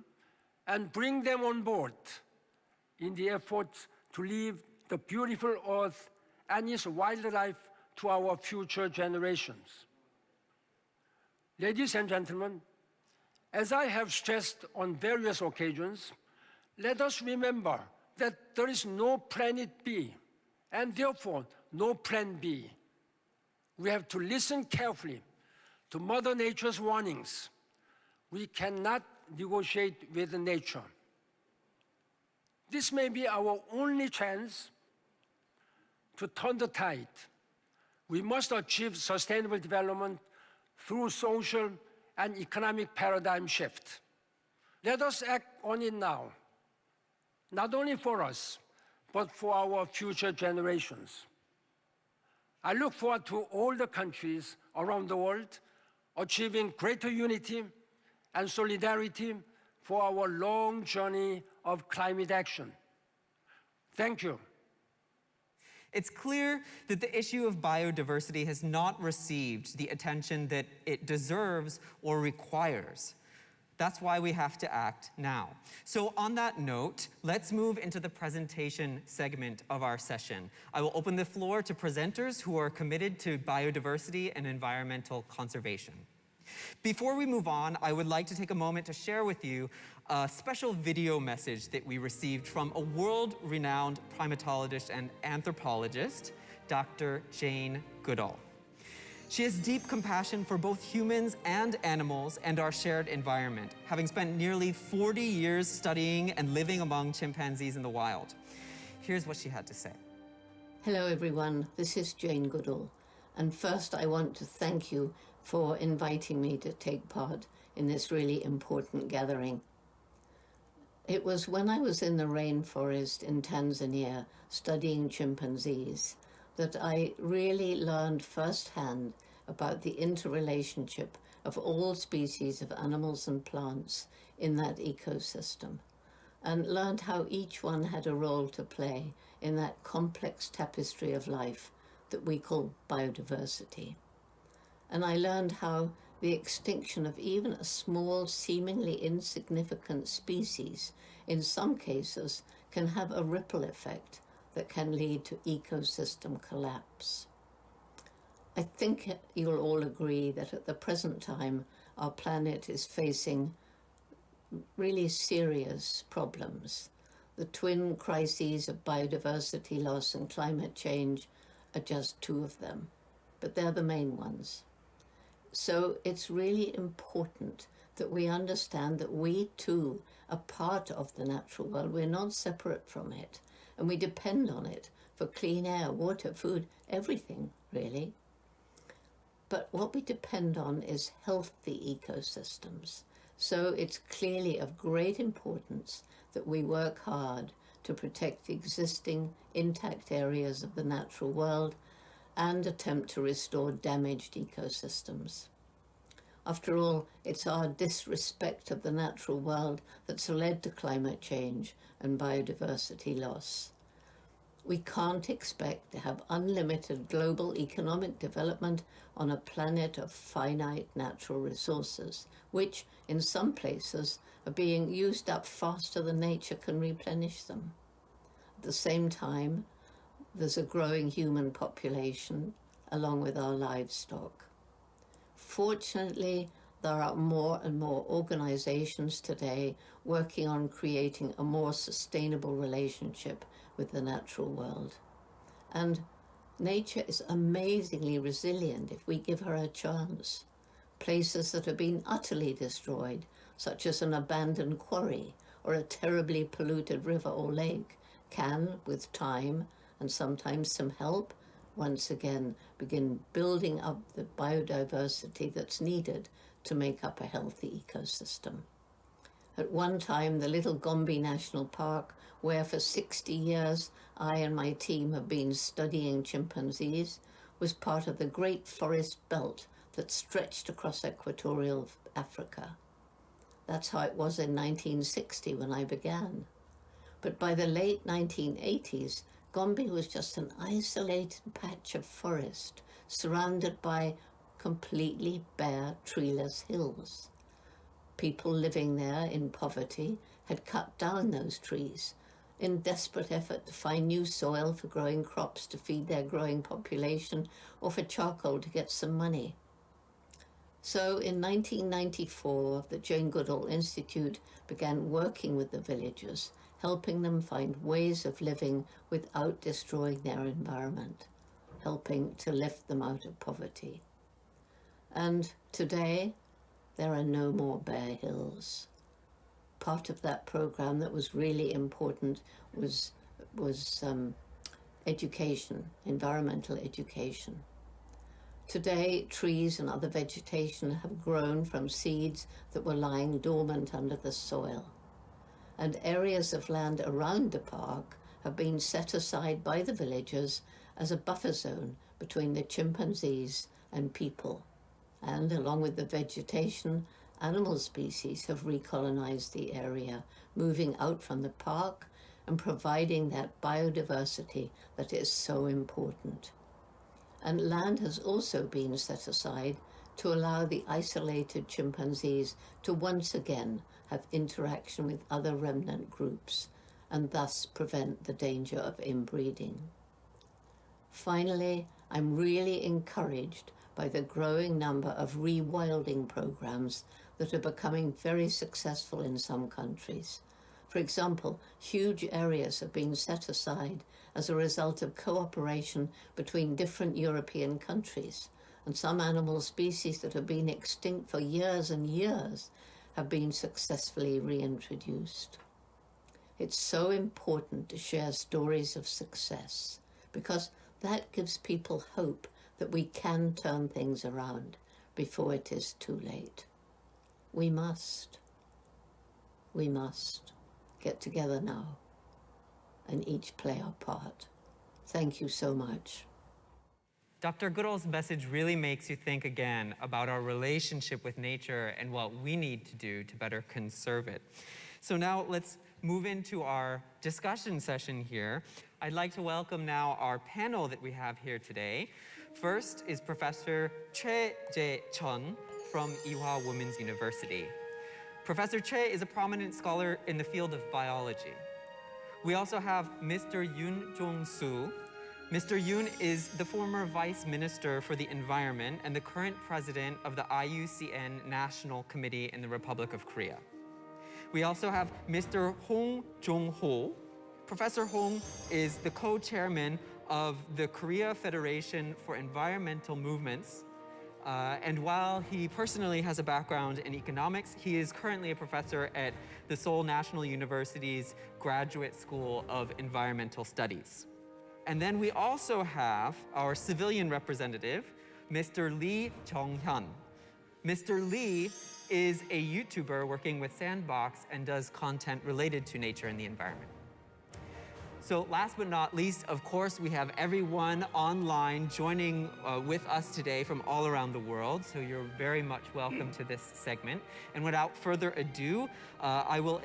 and bring them on board in the efforts to leave the beautiful Earth and its wildlife to our future generations. Ladies and gentlemen, as I have stressed on various occasions, let us remember that there is no planet B and therefore no plan B. We have to listen carefully to Mother Nature's warnings. We cannot negotiate with nature. This may be our only chance to turn the tide. We must achieve sustainable development through social and economic paradigm shift. Let us act on it now, not only for us, but for our future generations. I look forward to all the countries around the world achieving greater unity and solidarity for our long journey of climate action. Thank you. It's clear that the issue of biodiversity has not received the attention that it deserves or requires. That's why we have to act now. So on that note, let's move into the presentation segment of our session. I will open the floor to presenters who are committed to biodiversity and environmental conservation. Before we move on, I would like to take a moment to share with you a special video message that we received from a world-renowned primatologist and anthropologist, Dr. Jeingu달. She has deep compassion for both humans and animals and our shared environment, having spent nearly 40 years studying and living among chimpanzees in the wild. Here's what she had to say. Hello, everyone. This is Jeingu달. And first, I want to thank you for inviting me to take part in this really important gathering. It was when I was in the rainforest in Tanzania studying chimpanzees that I really learned firsthand about the interrelationship of all species of animals and plants in that ecosystem, and learned how each one had a role to play in that complex tapestry of life that we call biodiversity. And I learned how the extinction of even a small, seemingly insignificant species, in some cases, can have a ripple effect that can lead to ecosystem collapse. I think you'll all agree that at the present time, our planet is facing really serious problems. The twin crises of biodiversity loss and climate change are just two of them, but they're the main ones. So it's really important that we understand that we too are part of the natural world. We're not separate from it, and we depend on it for clean air, water, food, everything, really. But what we depend on is healthy ecosystems. So it's clearly of great importance that we work hard to protect existing intact areas of the natural world and attempt to restore damaged ecosystems. After all, it's our disrespect of the natural world that's led to climate change and biodiversity loss. We can't expect to have unlimited global economic development on a planet of finite natural resources, which in some places are being used up faster than nature can replenish them. At the same time, there's a growing human population along with our livestock. Fortunately, there are more and more organizations today working on creating a more sustainable relationship with the natural world. And nature is amazingly resilient if we give her a chance. Places that have been utterly destroyed, such as an abandoned quarry or a terribly polluted river or lake, can, with time and sometimes some help, once again begin building up the biodiversity that's needed to make up a healthy ecosystem. At one time, the Little Gombe National Park, where for 60 years I and my team have been studying chimpanzees, was part of the great forest belt that stretched across equatorial Africa. That's how it was in 1960 when I began. But by the late 1980s, Gombe was just an isolated patch of forest surrounded by completely bare, treeless hills. People living there in poverty had cut down those trees in desperate effort to find new soil for growing crops to feed their growing population or for charcoal to get some money. So in 1994, the Jane Goodall Institute began working with the villagers, helping them find ways of living without destroying their environment, helping to lift them out of poverty. And today, there are no more bare hills. Part of that program that was really important was education, environmental education. Today, trees and other vegetation have grown from seeds that were lying dormant under the soil. And areas of land around the park have been set aside by the villagers as a buffer zone between the chimpanzees and people. And along with the vegetation, animal species have recolonized the area, moving out from the park and providing that biodiversity that is so important. And land has also been set aside to allow the isolated chimpanzees to once again have interaction with other remnant groups and thus prevent the danger of inbreeding. Finally, I'm really encouraged by the growing number of rewilding programs that are becoming very successful in some countries. For example, huge areas have been set aside as a result of cooperation between different European countries, and some animal species that have been extinct for years and years have been successfully reintroduced. It's so important to share stories of success because that gives people hope that we can turn things around before it is too late. We must get together now and each play our part. Thank you so much. Dr. Goodall's message really makes you think again about our relationship with nature and what we need to do to better conserve it. So now let's move into our discussion session here. I'd like to welcome now our panel that we have here today. First is Professor Choi Jae-chun from Ewha Women's University. Professor Choi is a prominent scholar in the field of biology. We also have Mr. Yoon Jong-soo. Mr. Yoon is the former Vice Minister for the Environment and the current President of the IUCN National Committee in the Republic of Korea. We also have Mr. Hong Jong-ho. Professor Hong is the co-chairman of the Korea Federation for Environmental Movements. And while he personally has a background in economics, he is currently a professor at the Seoul National University's Graduate School of Environmental Studies. And then we also have our civilian representative, Mr. Lee Jong-hyun. Mr. Lee is a YouTuber working with Sandbox and does content related to nature and the environment. So last but not least, of course, we have everyone online joining with us today from all around the world. So you're very much welcome to this segment. And without further ado, I will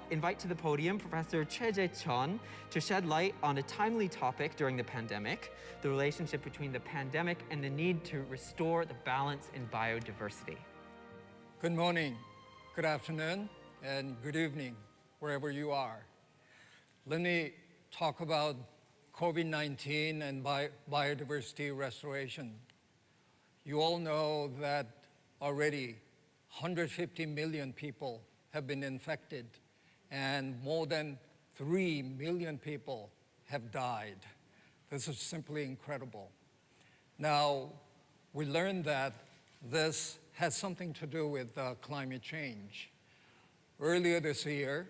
invite to the podium Professor Choi Jae-chun to shed light on a timely topic during the pandemic, the relationship between the pandemic and the need to restore the balance in biodiversity. Good morning, good afternoon, and good evening, wherever you are. Let me talk about COVID-19 and biodiversity restoration. You all know that already 150 million people have been infected and more than 3 million people have died. This is simply incredible. Now, we learned that this has something to do with climate change. Earlier this year,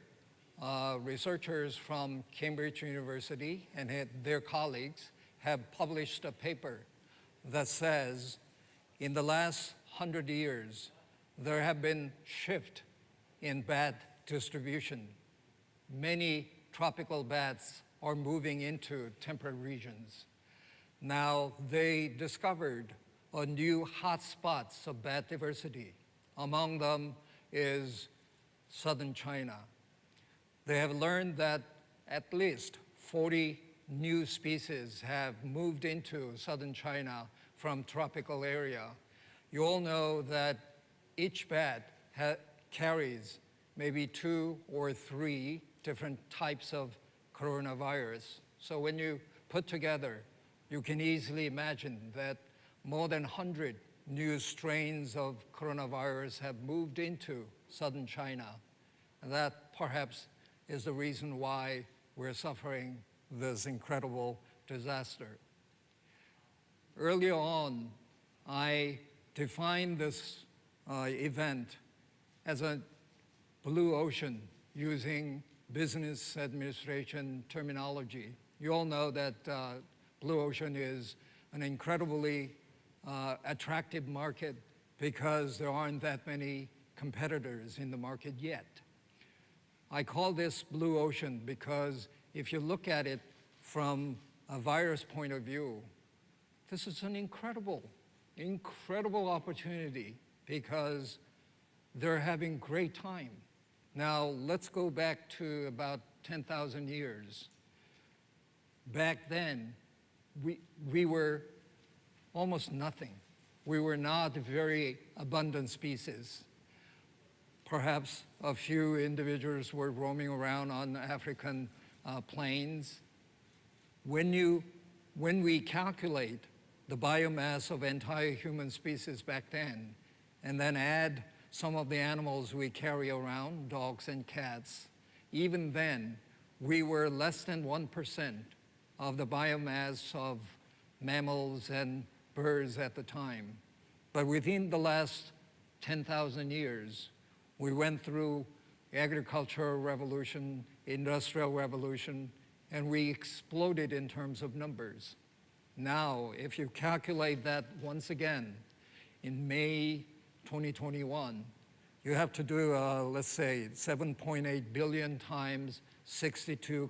researchers from Cambridge University and their colleagues have published a paper that says in the last 100 years, there have been shift in bat distribution. Many tropical bats are moving into temperate regions. Now, they discovered a new hotspots of bat diversity. Among them is southern China. They have learned that at least 40 new species have moved into southern China from tropical area. You all know that each bat carries maybe 2 or 3 different types of coronavirus. So when you put together, you can easily imagine that more than 100 new strains of coronavirus have moved into southern China. And that perhaps is the reason why we're suffering this incredible disaster. Earlier on, I defined this event as a blue ocean using business administration terminology. You all know that blue ocean is an incredibly attractive market because there aren't that many competitors in the market yet. I call this blue ocean because if you look at it from a virus point of view, this is an incredible opportunity because they're having great time. Now, let's go back to about 10,000 years. Back then, we were almost nothing. We were not a very abundant species. Perhaps a few individuals were roaming around on African plains. When we calculate the biomass of entire human species back then, and then add some of the animals we carry around, dogs and cats, even then, we were less than 1% of the biomass of mammals and birds at the time. But within the last 10,000 years, we went through agricultural revolution, industrial revolution, and we exploded in terms of numbers. Now, if you calculate that once again, in May 2021, you have to do, let's say, 7.8 billion times 62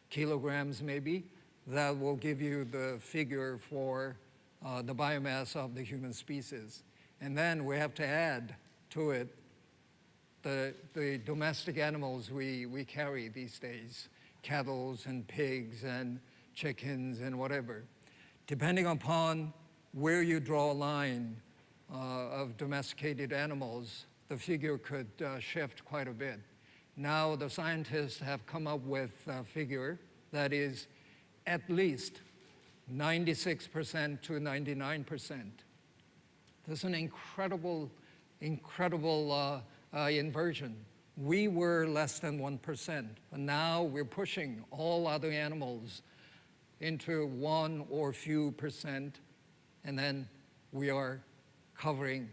kilograms maybe. That will give you the figure for the biomass of the human species. And then we have to add to it the domestic animals we carry these days, cattle and pigs and chickens and whatever. Depending upon where you draw a line of domesticated animals, the figure could shift quite a bit. Now the scientists have come up with a figure that is at least 96% to 99%. This is an incredible inversion. we were less than 1%, but now we're pushing all other animals into 1 or few percent, and then we are covering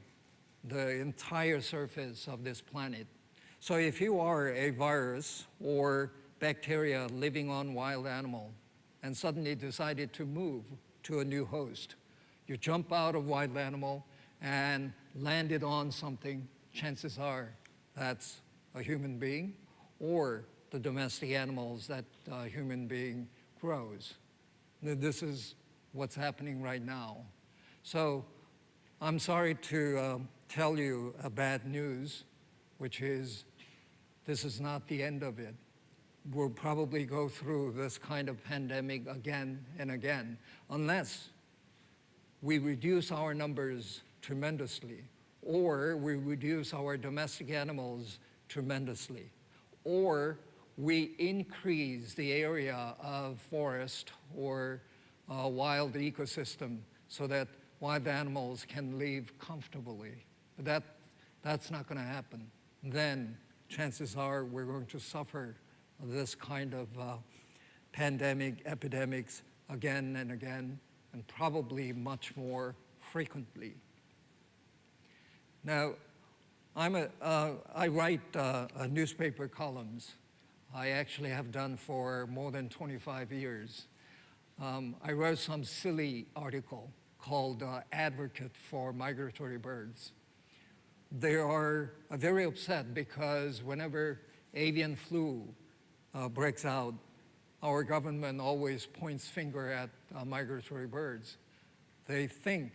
the entire surface of this planet. So if you are a virus or bacteria living on wild animal and suddenly decided to move to a new host, you jump out of wild animal and landed on something, chances are that's a human being or the domestic animals that a human being grows. This is what's happening right now. So I'm sorry to tell you a bad news, which is this is not the end of it. We'll probably go through this kind of pandemic again and again, unless we reduce our numbers tremendously, or we reduce our domestic animals tremendously, or we increase the area of forest or wild ecosystem so that wild animals can live comfortably. But that's not going to happen. Then chances are we're going to suffer this kind of pandemic, epidemics again and again, and probably much more frequently. Now, I write newspaper columns. I actually have done for more than 25 years. I wrote some silly article called Advocate for Migratory Birds. They are very upset because whenever avian flu breaks out, our government always points finger at migratory birds. They think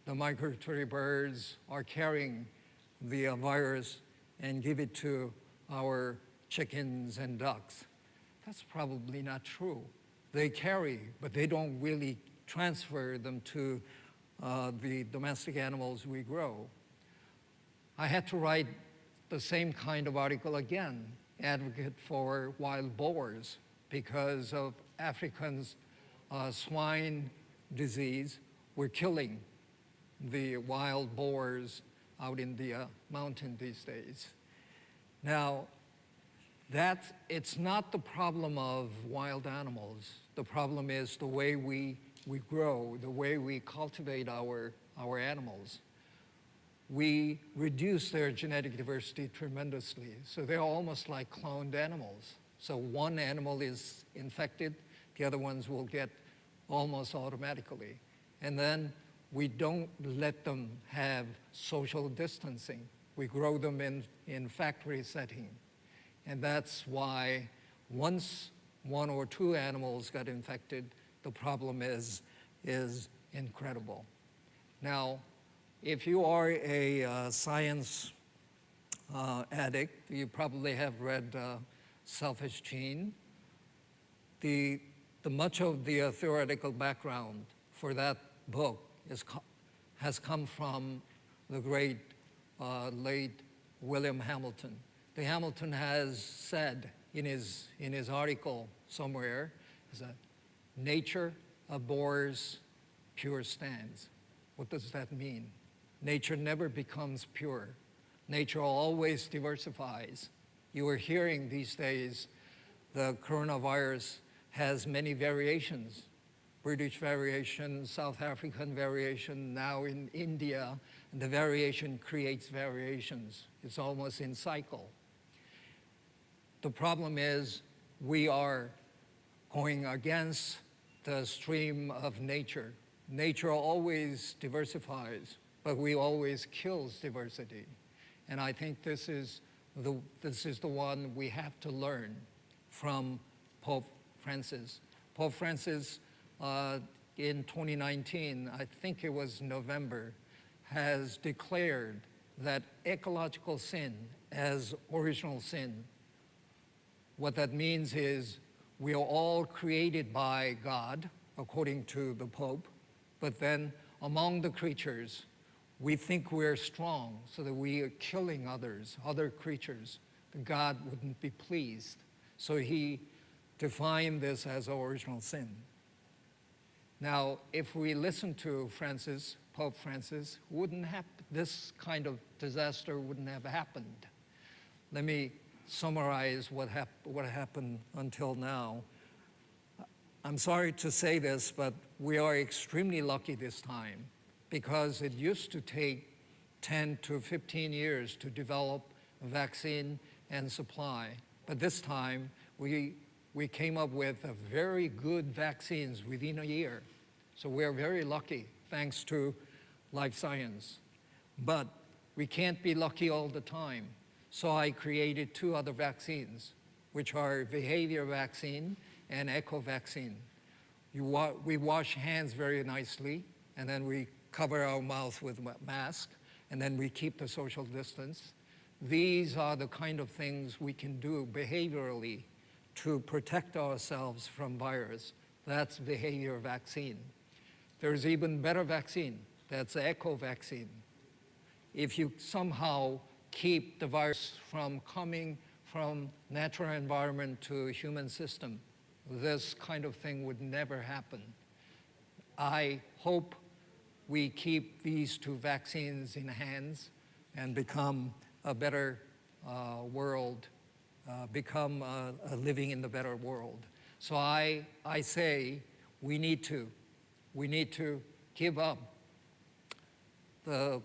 the migratory birds are carrying the virus and give it to our chickens and ducks. That's probably not true. They carry, but they don't really transfer them to the domestic animals we grow. I had to write the same kind of article again, advocate for wild boars, because of African swine disease. We're killing the wild boars out in the mountain these days. Now, it's not the problem of wild animals. The problem is the way we grow, the way we cultivate our animals. We reduce their genetic diversity tremendously. So they're almost like cloned animals. So one animal is infected, the other ones will get almost automatically. And then we don't let them have social distancing. We grow them in factory setting. And that's why once 1 or 2 animals got infected, the problem is incredible. Now, if you are a science addict, you probably have read Selfish Gene. The much of the theoretical background for that book has come from the great late William Hamilton. The Hamilton has said in his article somewhere that nature abhors pure stands. What does that mean? Nature never becomes pure. Nature always diversifies. You are hearing these days the coronavirus has many variations. British variation, South African variation, now in India, and the variation creates variations. It's almost in cycle. The problem is we are going against the stream of nature. Nature always diversifies, but we always kills diversity. And I think this is the one we have to learn from Pope Francis. Pope Francis, in 2019, I think it was November, has declared that ecological sin as original sin. What that means is we are all created by God, according to the Pope, but then among the creatures, we think we're strong so that we are killing others, other creatures. God wouldn't be pleased. So he defined this as original sin. Now, if we listen to Francis, Pope Francis, this kind of disaster wouldn't have happened. Let me summarize what happened until now. I'm sorry to say this, but we are extremely lucky this time because it used to take 10 to 15 years to develop a vaccine and supply. But this time, we came up with a very good vaccines within a year. So we're very lucky, thanks to life science. But we can't be lucky all the time. So I created 2 other vaccines, which are behavior vaccine and eco vaccine. We wash hands very nicely, and then we cover our mouth with a mask, and then we keep the social distance. These are the kind of things we can do behaviorally to protect ourselves from virus. That's behavior vaccine. There's even better vaccine. That's eco vaccine. If you somehow keep the virus from coming from natural environment to human system, this kind of thing would never happen. I hope we keep these 2 vaccines in hands and become a better world, become living in the better world. So I say we need to give up the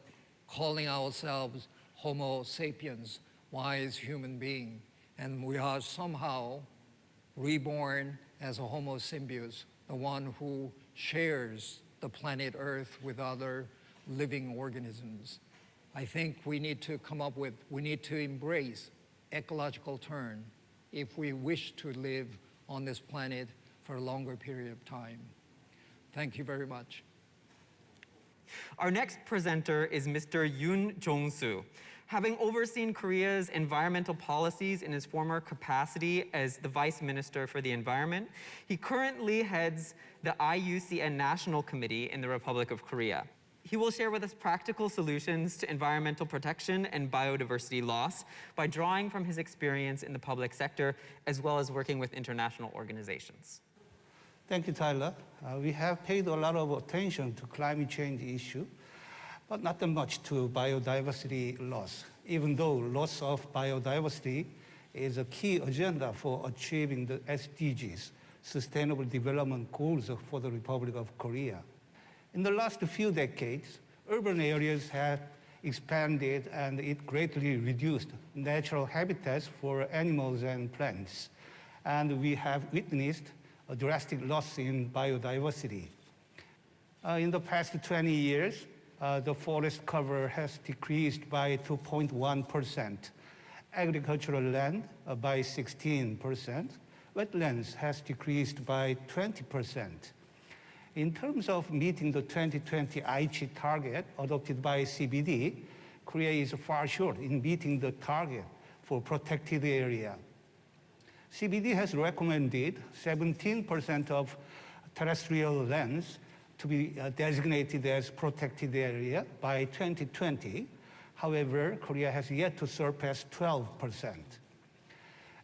calling ourselves Homo sapiens, wise human being, and we are somehow reborn as a Homo symbios, the one who shares the planet Earth with other living organisms. I think we need to embrace ecological turn if we wish to live on this planet for a longer period of time. Thank you very much. Our next presenter is Mr. Yoon Jong-soo. Having overseen Korea's environmental policies in his former capacity as the Vice Minister for the Environment, he currently heads the IUCN National Committee in the Republic of Korea. He will share with us practical solutions to environmental protection and biodiversity loss by drawing from his experience in the public sector, as well as working with international organizations. Thank you, Tyler. We have paid a lot of attention to climate change issue, but not that much to biodiversity loss, even though loss of biodiversity is a key agenda for achieving the SDGs, Sustainable Development Goals for the Republic of Korea. In the last few decades, urban areas have expanded and it greatly reduced natural habitats for animals and plants. And we have witnessed a drastic loss in biodiversity. In the past 20 years, the forest cover has decreased by 2.1%, agricultural land by 16%, wetlands has decreased by 20%. In terms of meeting the 2020 Aichi target adopted by CBD, Korea is far short in meeting the target for protected area. CBD has recommended 17% of terrestrial lands to be designated as protected area by 2020. However, Korea has yet to surpass 12%.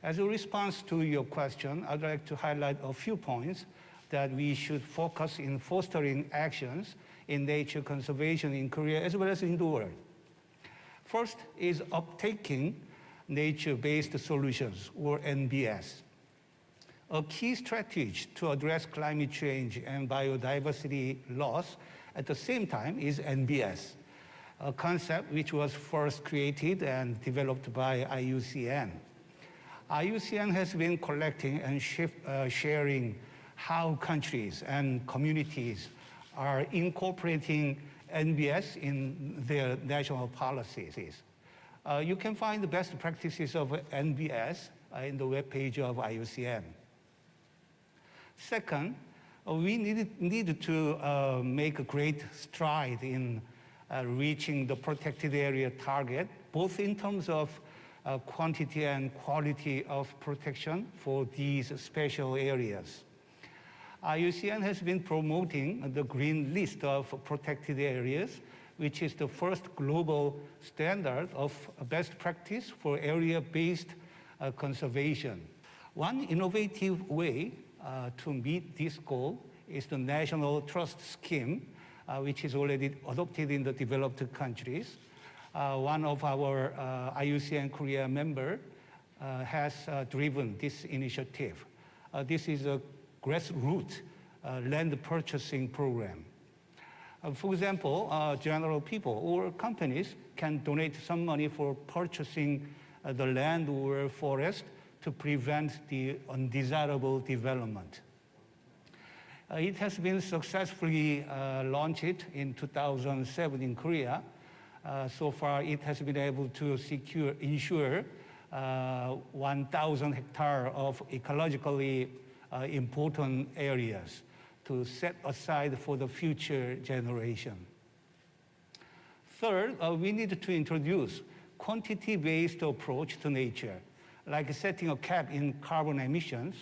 As a response to your question, I'd like to highlight a few points that we should focus in fostering actions in nature conservation in Korea as well as in the world. First is uptaking nature-based solutions, or NBS. A key strategy to address climate change and biodiversity loss at the same time is NBS, a concept which was first created and developed by IUCN. IUCN has been collecting and sharing how countries and communities are incorporating NBS in their national policies. You can find the best practices of NBS in the webpage of IUCN. Second, we need to make a great stride in reaching the protected area target, both in terms of quantity and quality of protection for these special areas. IUCN has been promoting the green list of protected areas, which is the first global standard of best practice for area-based conservation. One innovative way to meet this goal is the National Trust Scheme, which is already adopted in the developed countries. One of our IUCN Korea member has driven this initiative. This is a grassroots land purchasing program. For example, general people or companies can donate some money for purchasing the land or forest to prevent the undesirable development. It has been successfully launched in 2007 in Korea. So far, it has been able to ensure 1,000 hectares of ecologically important areas to set aside for the future generation. Third, we need to introduce quantity-based approach to nature, like setting a cap in carbon emissions.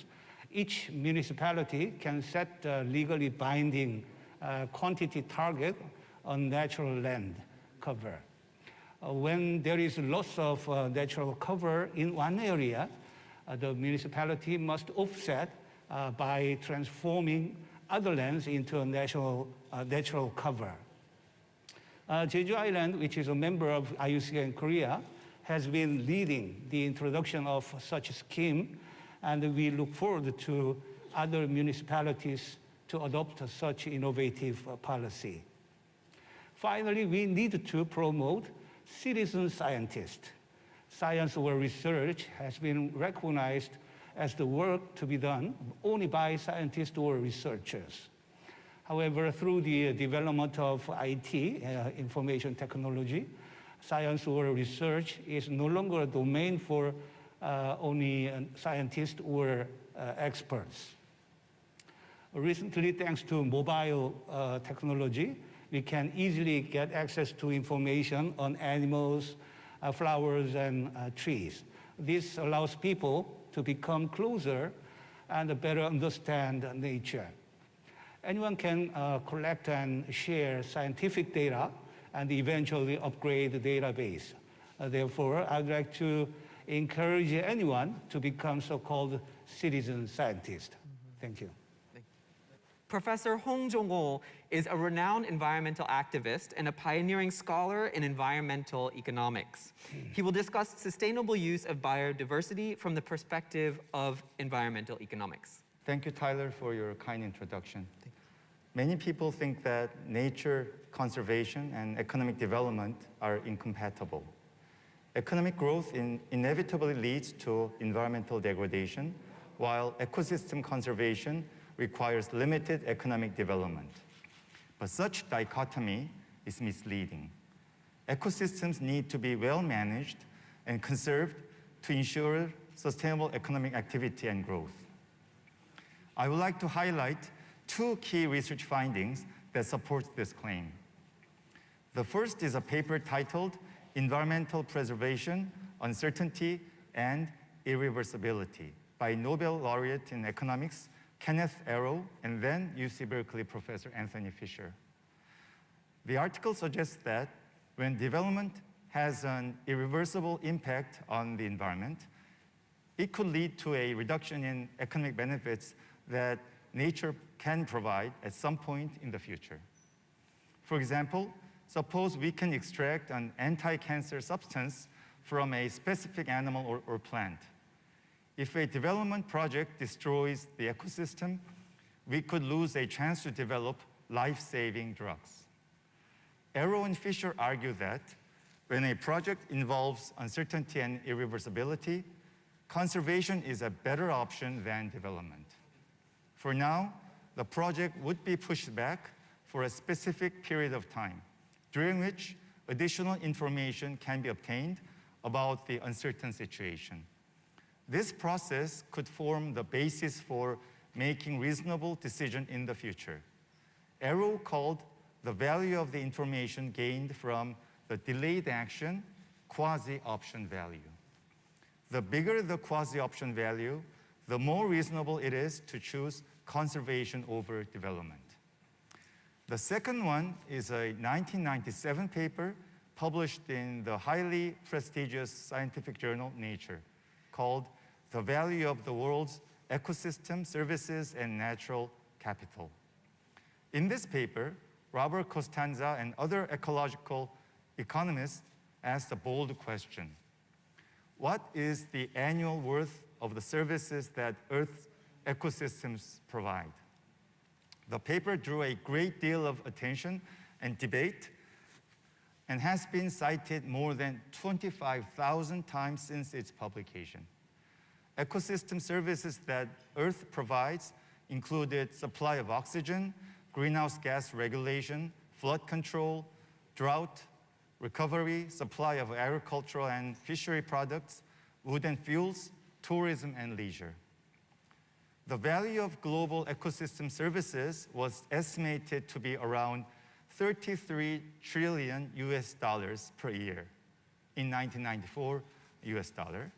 Each municipality can set a legally binding quantity target on natural land cover. When there is loss of natural cover in one area, the municipality must offset by transforming other lands into a natural cover. Jeju Island, which is a member of IUCN Korea, has been leading the introduction of such a scheme, and we look forward to other municipalities to adopt such innovative policy. Finally, we need to promote citizen scientists. Science or research has been recognized as the work to be done only by scientists or researchers. However, through the development of IT, information technology, science or research is no longer a domain for only scientists or experts. Recently, thanks to mobile technology, we can easily get access to information on animals, flowers, and trees. This allows people to become closer and better understand nature. Anyone can collect and share scientific data and eventually upgrade the database. Therefore, I'd like to encourage anyone to become so-called citizen scientist. Thank you. Professor Hong Jong-ho is a renowned environmental activist and a pioneering scholar in environmental economics. He will discuss sustainable use of biodiversity from the perspective of environmental economics. Thank you, Tyler, for your kind introduction. Many people think that nature conservation and economic development are incompatible. Economic growth inevitably leads to environmental degradation, while ecosystem conservation requires limited economic development. But such dichotomy is misleading. Ecosystems need to be well managed and conserved to ensure sustainable economic activity and growth. I would like to highlight two key research findings that support this claim. The first is a paper titled Environmental Preservation, Uncertainty, and Irreversibility by Nobel laureate in economics Kenneth Arrow and then UC Berkeley professor Anthony Fisher. The article suggests that when development has an irreversible impact on the environment, it could lead to a reduction in economic benefits that nature can provide at some point in the future. For example, suppose we can extract an anti-cancer substance from a specific animal or plant. If a development project destroys the ecosystem, we could lose a chance to develop life-saving drugs. Arrow and Fisher argue that when a project involves uncertainty and irreversibility, conservation is a better option than development. For now, the project would be pushed back for a specific period of time, during which additional information can be obtained about the uncertain situation. This process could form the basis for making reasonable decisions in the future. Arrow called the value of the information gained from the delayed action quasi-option value. The bigger the quasi-option value, the more reasonable it is to choose conservation over development. The second one is a 1997 paper published in the highly prestigious scientific journal Nature called The Value of the World's Ecosystem, Services, and Natural Capital. In this paper, Robert Costanza and other ecological economists asked a bold question. what is the annual worth of the services that Earth's ecosystems provide? The paper drew a great deal of attention and debate and has been cited more than 25,000 times since its publication. Ecosystem services that Earth provides included supply of oxygen, greenhouse gas regulation, flood control, drought, recovery, supply of agricultural and fishery products, wood and fuels, tourism and leisure. The value of global ecosystem services was estimated to be around 33 trillion US dollars per year in 1994 US dollar,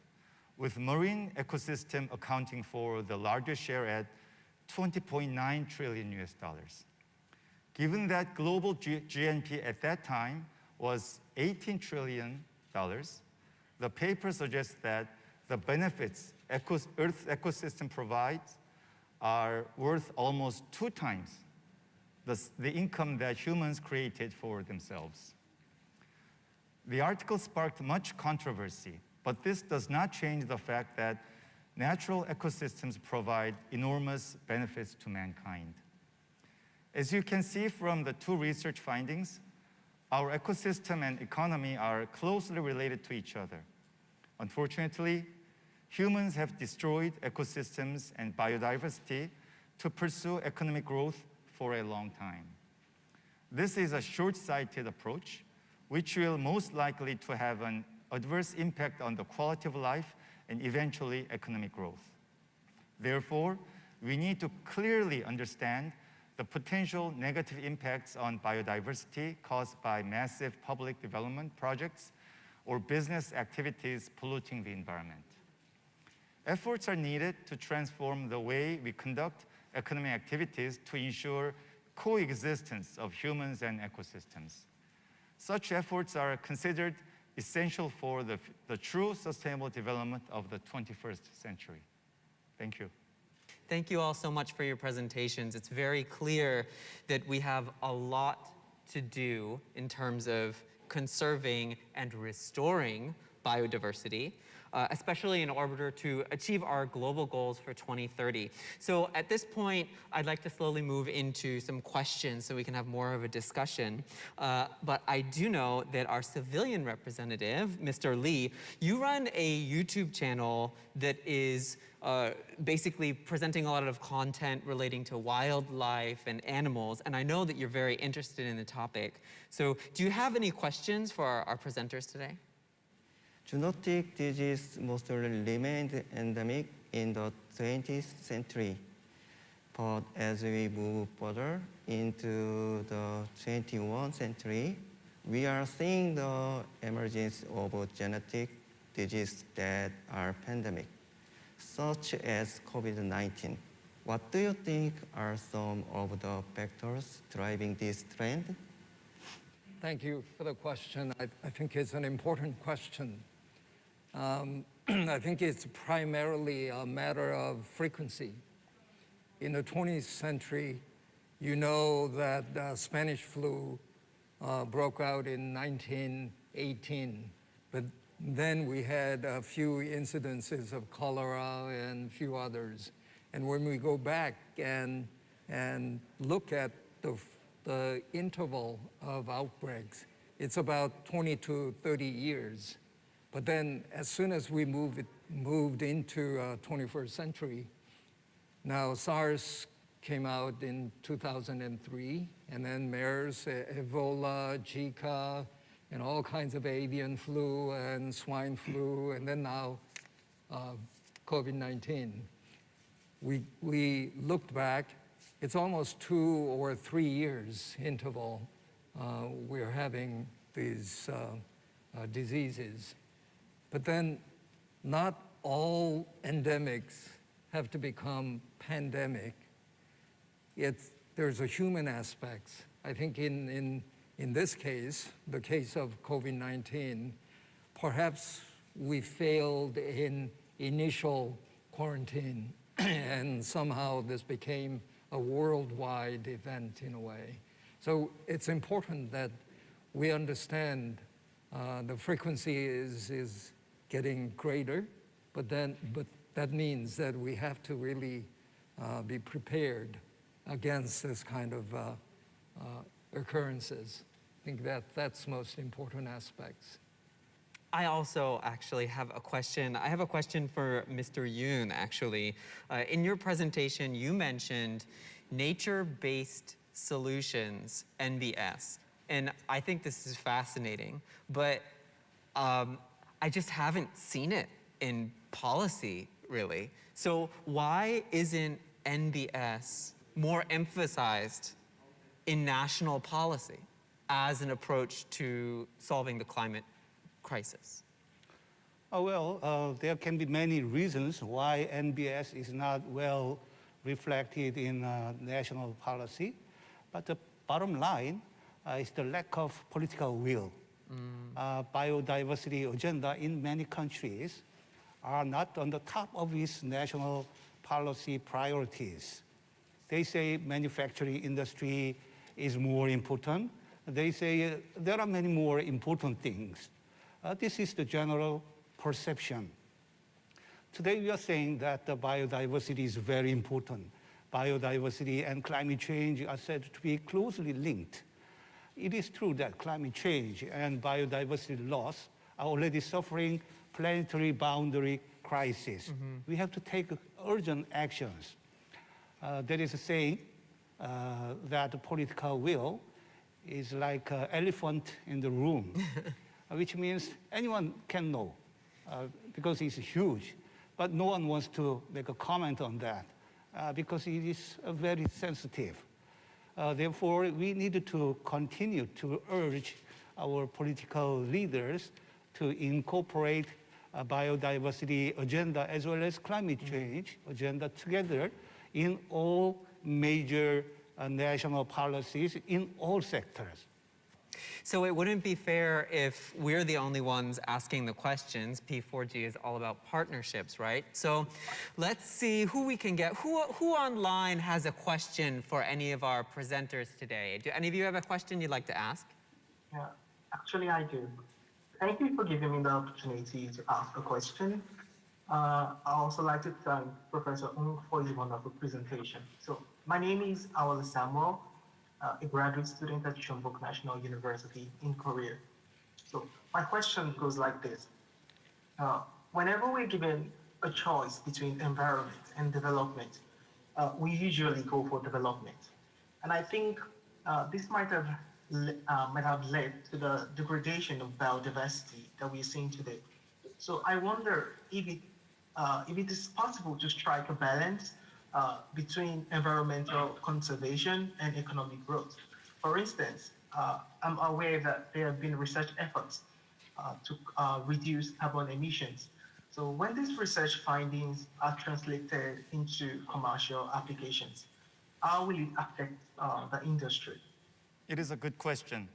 with marine ecosystem accounting for the largest share at 20.9 trillion US dollars. Given that global GNP at that time was $18 trillion, the paper suggests that the benefits Earth's ecosystem provides are worth almost 2 times the income that humans created for themselves. The article sparked much controversy, but this does not change the fact that natural ecosystems provide enormous benefits to mankind. As you can see from the 2 research findings, our ecosystem and economy are closely related to each other. Unfortunately, humans have destroyed ecosystems and biodiversity to pursue economic growth for a long time. This is a short-sighted approach, which will most likely to have an adverse impact on the quality of life and eventually economic growth. Therefore, we need to clearly understand the potential negative impacts on biodiversity caused by massive public development projects or business activities polluting the environment. Efforts are needed to transform the way we conduct economic activities to ensure coexistence of humans and ecosystems. Such efforts are considered essential for the true sustainable development of the 21st century. Thank you. Thank you all so much for your presentations. It's very clear that we have a lot to do in terms of conserving and restoring biodiversity, especially in order to achieve our global goals for 2030. So at this point, I'd like to slowly move into some questions so we can have more of a discussion. But I do know that our civilian representative, Mr. Lee, you run a YouTube channel that is basically presenting a lot of content relating to wildlife and animals, and I know that you're very interested in the topic. So do you have any questions for our presenters today? Zoonotic disease mostly remained endemic in the 20th century, but as we move further into the 21st century, we are seeing the emergence of genetic diseases that are pandemic, such as COVID-19. What do you think are some of the factors driving this trend? Thank you for the question. I think it's an important question. I think it's primarily a matter of frequency. In the 20th century, you know that Spanish flu broke out in 1918, but then we had a few incidences of cholera and a few others. And when we go back and look at the interval of outbreaks, it's about 20 to 30 years. But then as soon as we moved into 21st century, now SARS came out in 2003, and then MERS, Ebola, Zika, and all kinds of avian flu and swine flu, and then now COVID-19. We looked back, it's almost 2 or 3 years interval we're having these diseases. But then not all endemics have to become pandemic. There's a human aspect. I think in this case, the case of COVID-19, perhaps we failed in initial quarantine and somehow this became a worldwide event in a way. So it's important that we understand the frequency getting greater, but that means that we have to really be prepared against this kind of occurrences. I think that's most important aspects. I also actually have a question. I have a question for Mr. Yoon, actually. In your presentation, you mentioned nature-based solutions, NBS. And I think this is fascinating, but I just haven't seen it in policy, really. So why isn't NBS more emphasized in national policy as an approach to solving the climate crisis? There can be many reasons why NBS is not well reflected in national policy, but the bottom line is the lack of political will. Biodiversity agenda in many countries are not on the top of its national policy priorities. They say manufacturing industry is more important. They say there are many more important things. This is the general perception. Today we are saying that the biodiversity is very important. Biodiversity and climate change are said to be closely linked. It is true that climate change and biodiversity loss are already suffering planetary boundary crisis. We have to take urgent actions. There is a saying that the political will is like an elephant in the room, which means anyone can know because it's huge, but no one wants to make a comment on that because it is very sensitive. Therefore, we need to continue to urge our political leaders to incorporate a biodiversity agenda as well as climate change agenda together in all major national policies in all sectors. So it wouldn't be fair if we're the only ones asking the questions. P4G is all about partnerships, right? So let's see who we can get. Who online has a question for any of our presenters today? Do any of you have a question you'd like to ask? Yeah, actually I do. Thank you for giving me the opportunity to ask a question. I also like to thank Professor Ng for his wonderful presentation. So my name is Awal Samuel, a graduate student at Chungbuk National University in Korea. So my question goes like this. Whenever we're given a choice between environment and development, we usually go for development. And I think this might have led to the degradation of biodiversity that we're seeing today. So I wonder if it is possible to strike a balance between environmental conservation and economic growth. For instance, I'm aware that there have been research efforts to reduce carbon emissions. So when these research findings are translated into commercial applications, how will it affect the industry? It is a good question.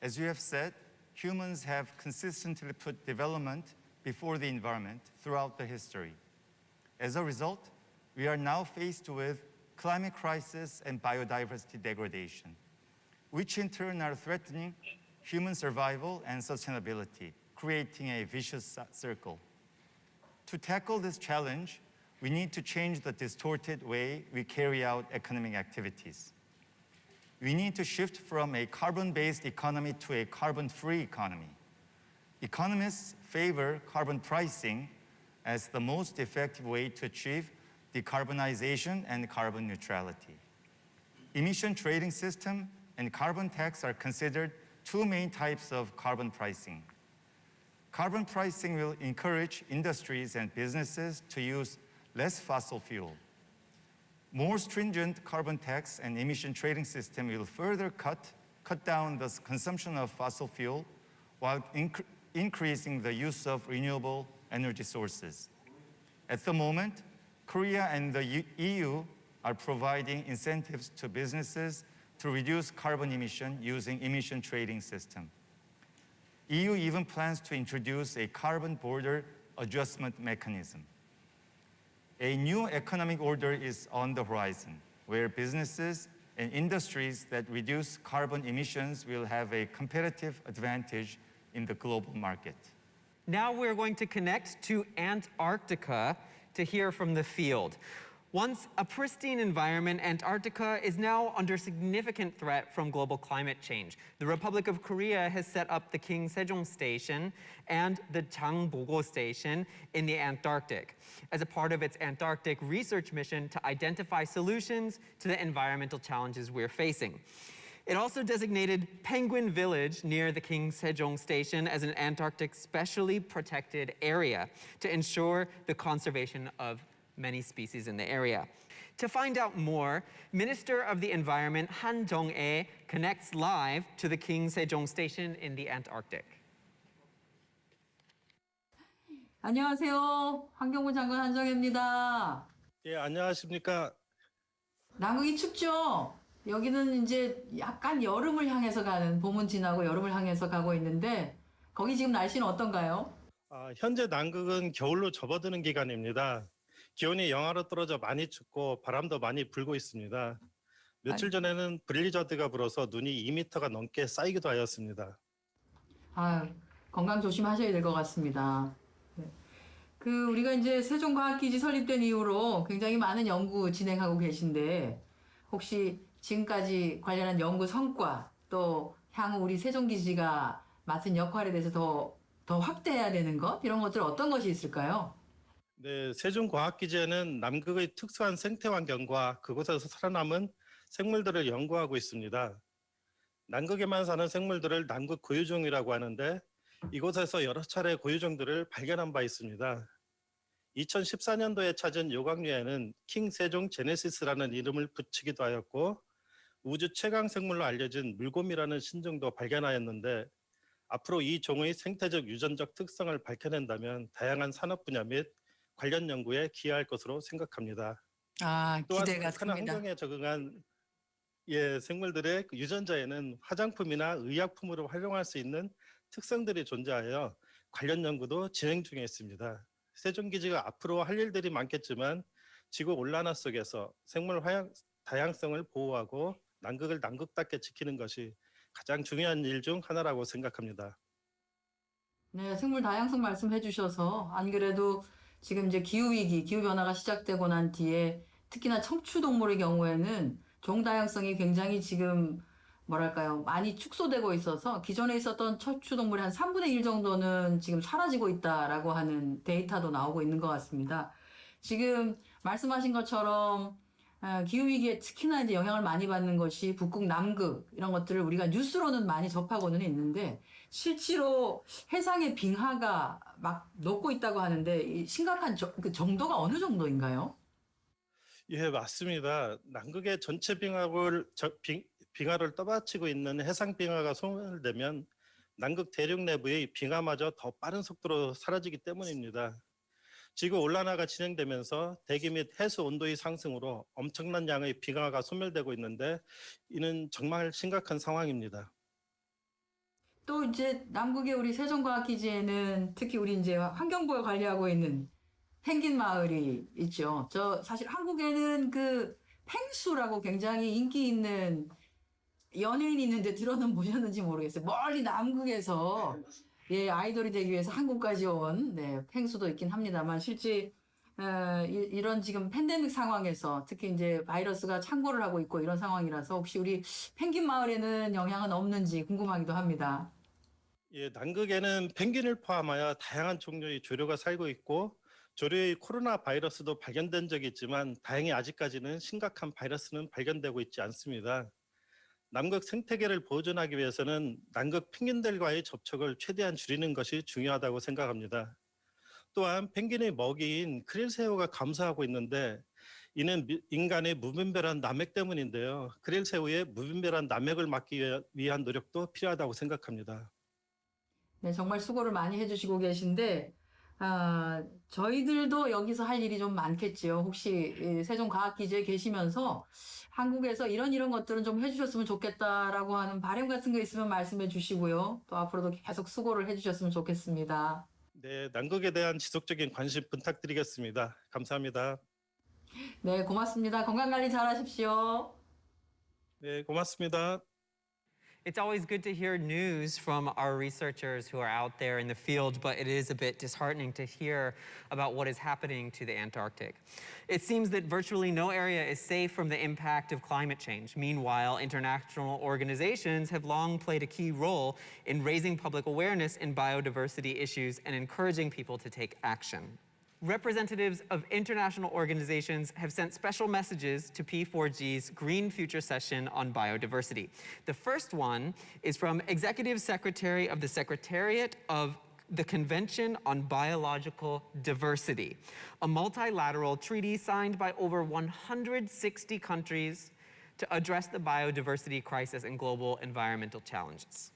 As you have said, humans have consistently put development before the environment throughout the history. As a result, we are now faced with climate crisis and biodiversity degradation, which in turn are threatening human survival and sustainability, creating a vicious circle. To tackle this challenge, we need to change the distorted way we carry out economic activities. We need to shift from a carbon-based economy to a carbon-free economy. Economists favor carbon pricing as the most effective way to achieve decarbonization and carbon neutrality. Emission trading system and carbon tax are considered two main types of carbon pricing. Carbon pricing will encourage industries and businesses to use less fossil fuel. More stringent carbon tax and emission trading system will further cut down the consumption of fossil fuel while increasing the use of renewable energy sources. At the moment, Korea and the EU are providing incentives to businesses to reduce carbon emission using emission trading system. EU even plans to introduce a carbon border adjustment mechanism. A new economic order is on the horizon, where businesses and industries that reduce carbon emissions will have a competitive advantage in the global market. Now we're going to connect to Antarctica to hear from the field. Once a pristine environment, Antarctica is now under significant threat from global climate change. The Republic of Korea has set up the King Sejong Station and the Changbogo Station in the Antarctic as a part of its Antarctic research mission to identify solutions to the environmental challenges we're facing. It also designated Penguin Village near the King Sejong Station as an Antarctic specially protected area to ensure the conservation of many species in the area. To find out more, Minister of the Environment Han Jong-ae connects live to the King Sejong Station in the Antarctic. 안녕하세요. 환경부 장관 한정혜입니다. 예, 안녕하십니까? 남극이 춥죠? 여기는 이제 약간 여름을 향해서 가는, 봄은 지나고 여름을 향해서 가고 있는데 거기 지금 날씨는 어떤가요? 현재 남극은 겨울로 접어드는 기간입니다. 기온이 영하로 떨어져 많이 춥고 바람도 많이 불고 있습니다. 며칠 전에는 블리저드가 불어서 눈이 2m가 넘게 쌓이기도 하였습니다. 건강 조심하셔야 될 것 같습니다. 네. 우리가 이제 세종과학기지 설립된 이후로 굉장히 많은 연구 진행하고 계신데 혹시 지금까지 관련한 연구 성과 또 향후 우리 세종기지가 맡은 역할에 대해서 더 확대해야 되는 것 이런 것들 어떤 것이 있을까요? 네, 세종과학기지에는 남극의 특수한 생태 환경과 그곳에서 살아남은 생물들을 연구하고 있습니다. 남극에만 사는 생물들을 남극 고유종이라고 하는데 이곳에서 여러 차례 고유종들을 발견한 바 있습니다. 2014년도에 찾은 요강류에는 킹 세종 제네시스라는 이름을 붙이기도 하였고 우주 최강 생물로 알려진 물곰이라는 신종도 발견하였는데 앞으로 이 종의 생태적 유전적 특성을 밝혀낸다면 다양한 산업 분야 및 관련 연구에 기여할 것으로 생각합니다. 기대가 또한 큽니다. 환경에 적응한 생물들의 유전자에는 화장품이나 의약품으로 활용할 수 있는 특성들이 존재하여 관련 연구도 진행 중에 있습니다. 세종기지가 앞으로 할 일들이 많겠지만 지구 온난화 속에서 생물 다양성을 보호하고 남극을 남극답게 지키는 것이 가장 중요한 일 중 하나라고 생각합니다. 네, 생물 다양성 말씀해 주셔서 안 그래도 지금 이제 기후위기, 기후변화가 시작되고 난 뒤에 특히나 척추동물의 경우에는 종 다양성이 굉장히 지금 많이 축소되고 있어서 기존에 있었던 척추동물의 한 3분의 1 정도는 지금 사라지고 있다라고 하는 데이터도 나오고 있는 것 같습니다. 지금 말씀하신 것처럼 기후위기에 특히나 이제 영향을 많이 받는 것이 북극, 남극 이런 것들을 우리가 뉴스로는 많이 접하고는 있는데 실제로 해상의 빙하가 막 녹고 있다고 하는데 이 심각한 그 정도가 어느 정도인가요? 예, 맞습니다. 남극의 전체 빙하를 떠받치고 있는 해상 빙하가 소멸되면 남극 대륙 내부의 빙하마저 더 빠른 속도로 사라지기 때문입니다. 지구 온난화가 진행되면서 대기 및 해수 온도의 상승으로 엄청난 양의 빙하가 소멸되고 있는데 이는 정말 심각한 상황입니다. 또 이제 남극의 우리 세종과학기지에는 특히 우리 이제 환경부가 관리하고 있는 펭귄 마을이 있죠. 사실 한국에는 그 펭수라고 굉장히 인기 있는 연예인이 있는데 들어는 보셨는지 모르겠어요. 멀리 남극에서 아이돌이 되기 위해서 한국까지 온 펭수도 있긴 합니다만 실제 이런 지금 팬데믹 상황에서 특히 이제 바이러스가 창궐을 하고 있고 이런 상황이라서 혹시 우리 펭귄 마을에는 영향은 없는지 궁금하기도 합니다. 예, 남극에는 펭귄을 포함하여 다양한 종류의 조류가 살고 있고 조류의 코로나 바이러스도 발견된 적이 있지만 다행히 아직까지는 심각한 바이러스는 발견되고 있지 않습니다. 남극 생태계를 보존하기 위해서는 남극 펭귄들과의 접촉을 최대한 줄이는 것이 중요하다고 생각합니다. 또한 펭귄의 먹이인 크릴새우가 감소하고 있는데 이는 인간의 무분별한 남획 때문인데요. 크릴새우의 무분별한 남획을 막기 위한 노력도 필요하다고 생각합니다. 네, 정말 수고를 많이 해주시고 계신데 저희들도 여기서 할 일이 좀 많겠지요. 혹시 세종과학기지에 계시면서 한국에서 이런 것들은 좀 해주셨으면 좋겠다라고 하는 바람 같은 거 있으면 말씀해 주시고요. 또 앞으로도 계속 수고를 해주셨으면 좋겠습니다. 네, 남극에 대한 지속적인 관심 부탁드리겠습니다. 감사합니다. 네, 고맙습니다. 건강관리 잘 하십시오. 네, 고맙습니다. It's always good to hear news from our researchers who are out there in the field, but it is a bit disheartening to hear about what is happening to the Antarctic. It seems that virtually no area is safe from the impact of climate change. Meanwhile, international organizations have long played a key role in raising public awareness in biodiversity issues and encouraging people to take action. Representatives of international organizations have sent special messages to P4G's Green Future session on biodiversity. The first one is from Executive Secretary of the Secretariat of the Convention on Biological Diversity, a multilateral treaty signed by over 160 countries to address the biodiversity crisis and global environmental challenges.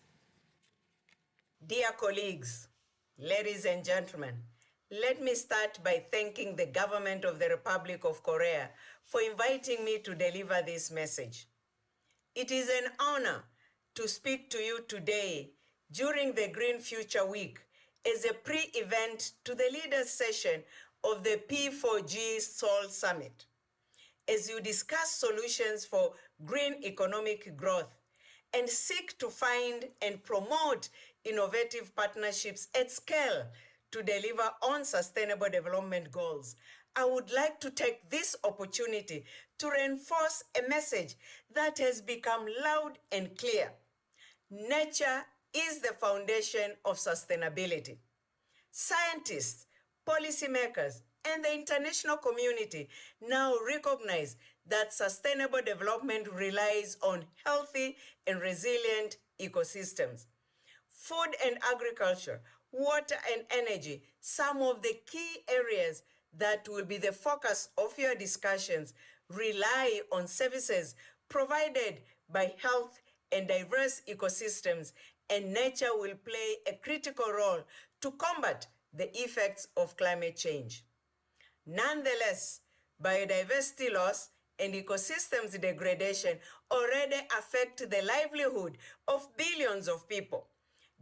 Dear colleagues, ladies and gentlemen, let me start by thanking the government of the Republic of Korea for inviting me to deliver this message. It is an honor to speak to you today during the Green Future Week as a pre-event to the leaders' session of the P4G Seoul Summit. As you discuss solutions for green economic growth and seek to find and promote innovative partnerships at scale to deliver on sustainable development goals, I would like to take this opportunity to reinforce a message that has become loud and clear. Nature is the foundation of sustainability. Scientists, policymakers, and the international community now recognize that sustainable development relies on healthy and resilient ecosystems. Food and agriculture, water and energy, some of the key areas that will be the focus of your discussions, rely on services provided by health and diverse ecosystems, and nature will play a critical role to combat the effects of climate change. Nonetheless, biodiversity loss and ecosystems degradation already affect the livelihood of billions of people.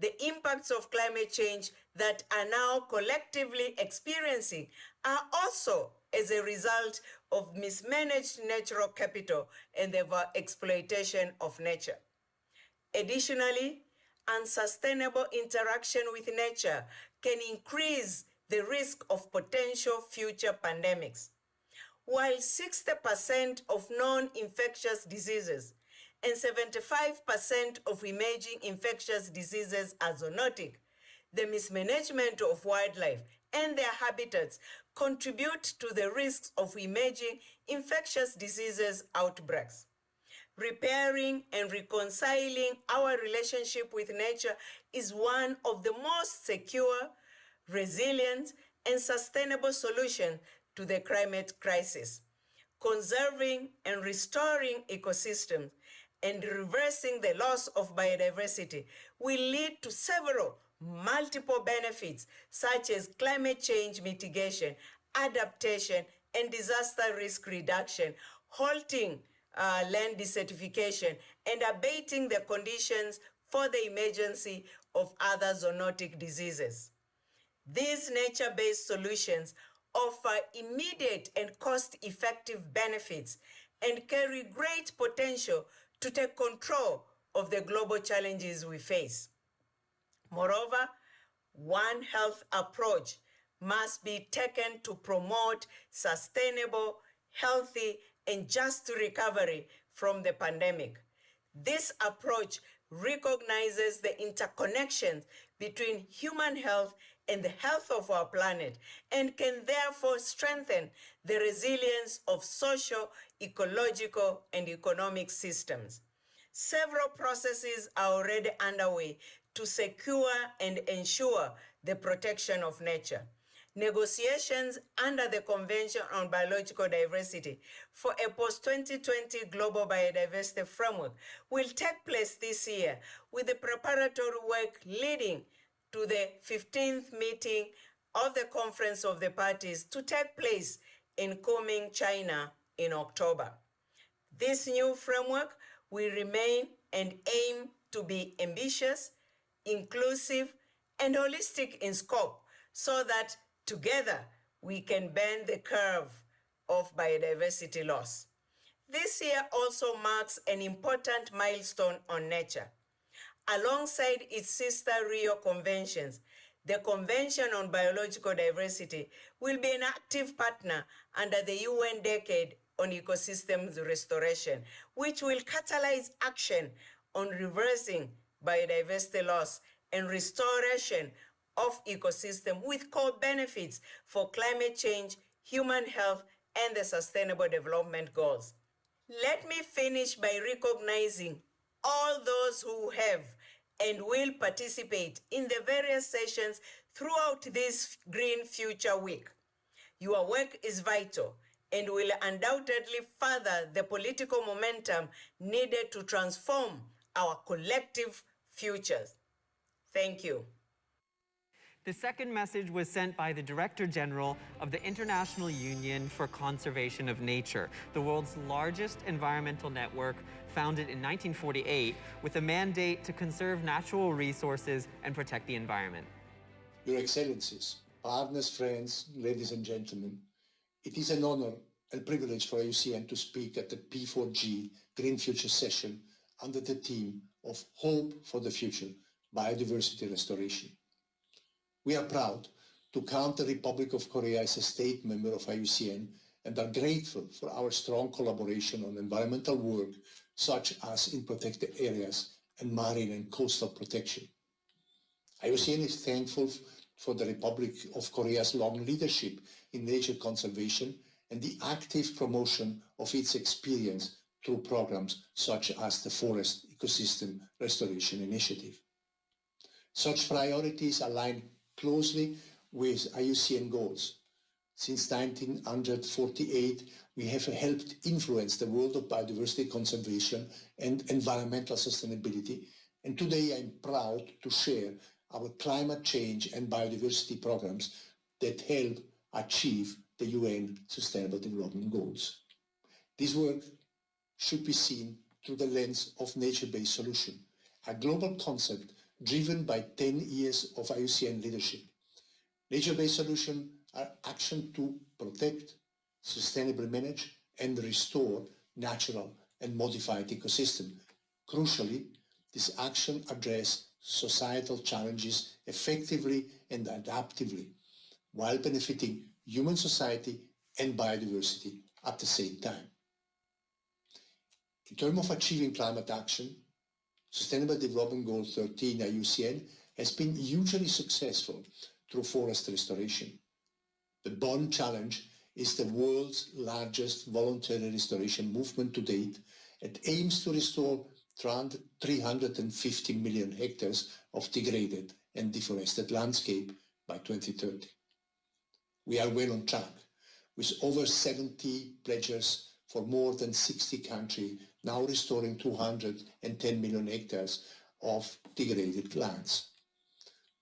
The impacts of climate change that are now collectively experiencing are also as a result of mismanaged natural capital and the exploitation of nature. Additionally, unsustainable interaction with nature can increase the risk of potential future pandemics. While 60% of non-infectious diseases and 75% of emerging infectious diseases are zoonotic, the mismanagement of wildlife and their habitats contribute to the risks of emerging infectious diseases outbreaks. Repairing and reconciling our relationship with nature is one of the most secure, resilient, and sustainable solutions to the climate crisis. Conserving and restoring ecosystems and reversing the loss of biodiversity will lead to several multiple benefits, such as climate change mitigation, adaptation, and disaster risk reduction, halting land desertification, and abating the conditions for the emergence of other zoonotic diseases. These nature-based solutions offer immediate and cost-effective benefits and carry great potential to take control of the global challenges we face. Moreover, One Health approach must be taken to promote sustainable, healthy, and just recovery from the pandemic. This approach recognizes the interconnections between human health and the health of our planet and can therefore strengthen the resilience of social, ecological, and economic systems. Several processes are already underway to secure and ensure the protection of nature. Negotiations under the Convention on Biological Diversity for a post-2020 global biodiversity framework will take place this year, with the preparatory work leading to the 15th meeting of the Conference of the Parties to take place in Kunming, China in October. This new framework will remain and aim to be ambitious, inclusive, and holistic in scope so that together we can bend the curve of biodiversity loss. This year also marks an important milestone on nature. alongside its sister Rio conventions. The Convention on Biological Diversity will be an active partner under the UN Decade on Ecosystems Restoration, which will catalyze action on reversing biodiversity loss and restoration of ecosystem with core benefits for climate change, human health, and the Sustainable Development Goals. Let me finish by recognizing all those who have and will participate in the various sessions throughout this Green Future Week. Your work is vital and will undoubtedly further the political momentum needed to transform our collective futures. Thank you. The second message was sent by the Director General of the International Union for Conservation of Nature, the world's largest environmental network founded in 1948 with a mandate to conserve natural resources and protect the environment. Your Excellencies, partners, friends, ladies and gentlemen, it is an honor and privilege for IUCN to speak at the P4G Green Future session under the theme of Hope for the Future, Biodiversity Restoration. We are proud to count the Republic of Korea as a state member of IUCN and are grateful for our strong collaboration on environmental work such as in protected areas and marine and coastal protection. IUCN is thankful for the Republic of Korea's long leadership in nature conservation and the active promotion of its experience through programs such as the Forest Ecosystem Restoration Initiative. Such priorities align closely with IUCN goals. Since 1948, we have helped influence the world of biodiversity conservation and environmental sustainability, and today I'm proud to share our climate change and biodiversity programs that help achieve the UN Sustainable Development Goals. This work should be seen through the lens of nature-based solution, a global concept driven by 10 years of IUCN leadership. Nature-based solutions are action to protect, sustainably manage, and restore natural and modified ecosystems. Crucially, this action addresses societal challenges effectively and adaptively, while benefiting human society and biodiversity at the same time. In terms of achieving climate action, Sustainable Development Goal 13 IUCN has been hugely successful through forest restoration. The Bonn Challenge is the world's largest voluntary restoration movement to date and aims to restore 350 million hectares of degraded and deforested landscape by 2030. We are well on track, with over 70 pledges for more than 60 countries now restoring 210 million hectares of degraded lands.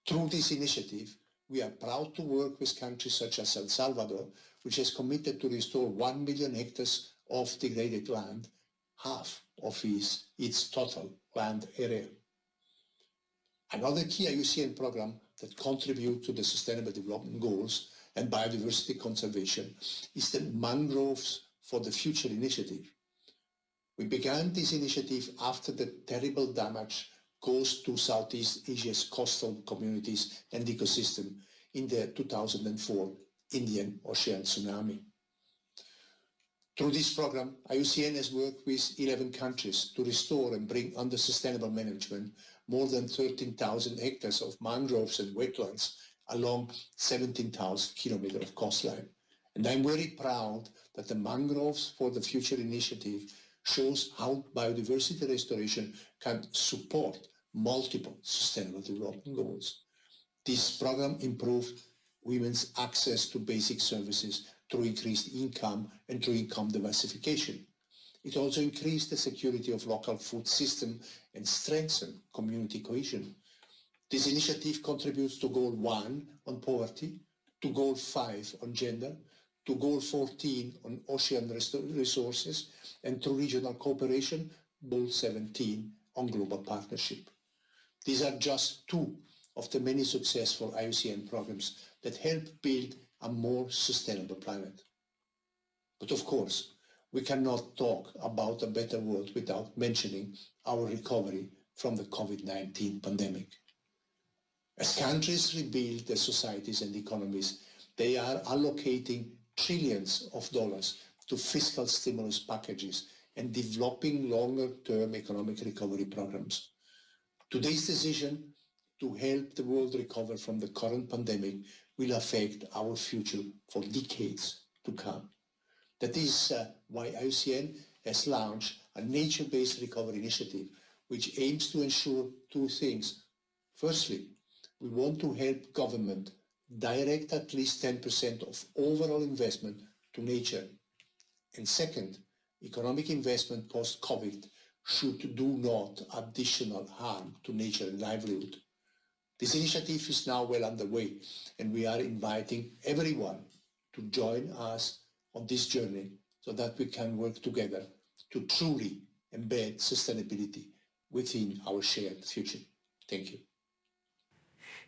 Through this initiative, we are proud to work with countries such as El Salvador, which has committed to restore 1 million hectares of degraded land, half of its total land area. Another key IUCN program that contributes to the Sustainable Development Goals and biodiversity conservation is the Mangroves for the Future initiative. We began this initiative after the terrible damage caused to Southeast Asia's coastal communities and ecosystem in the 2004 Indian Ocean tsunami. Through this program, IUCN has worked with 11 countries to restore and bring under sustainable management more than 13,000 hectares of mangroves and wetlands along 17,000 kilometers of coastline. And I'm very proud that the Mangroves for the Future initiative shows how biodiversity restoration can support multiple sustainable development goals. This program improved women's access to basic services through increased income and through income diversification. It also increased the security of local food system and strengthened community cohesion. This initiative contributes to Goal 1 on poverty, to Goal 5 on gender, to Goal 14 on ocean resources, and through regional cooperation, Goal 17 on global partnership. These are just two of the many successful IUCN programs that help build a more sustainable planet. But of course, we cannot talk about a better world without mentioning our recovery from the COVID-19 pandemic. As countries rebuild their societies and economies, they are allocating trillions of dollars to fiscal stimulus packages and developing longer-term economic recovery programs. Today's decision to help the world recover from the current pandemic will affect our future for decades to come. That is why IUCN has launched a nature-based recovery initiative, which aims to ensure two things. Firstly, we want to help government direct at least 10% of overall investment to nature. And second, economic investment post-COVID should do not additional harm to nature and livelihood. This initiative is now well underway, and we are inviting everyone to join us on this journey so that we can work together to truly embed sustainability within our shared future. Thank you.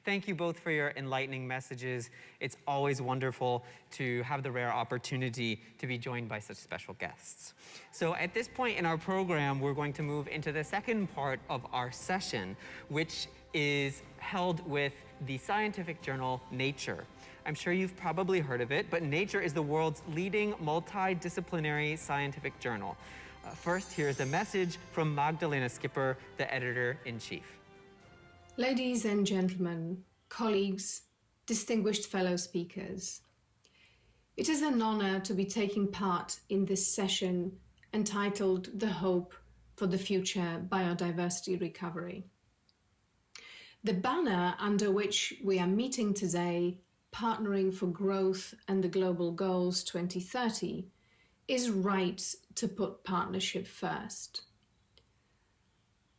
Thank you both for your enlightening messages. It's always wonderful to have the rare opportunity to be joined by such special guests. So at this point in our program, we're going to move into the second part of our session, which is held with the scientific journal Nature. I'm sure you've probably heard of it, but Nature is the world's leading multidisciplinary scientific journal. First, here's a message from Magdalena Skipper, the editor-in-chief. Ladies and gentlemen, colleagues, distinguished fellow speakers, it is an honor to be taking part in this session entitled The Hope for the Future Biodiversity Recovery. The banner under which we are meeting today, Partnering for Growth and the Global Goals 2030, is right to put partnership first.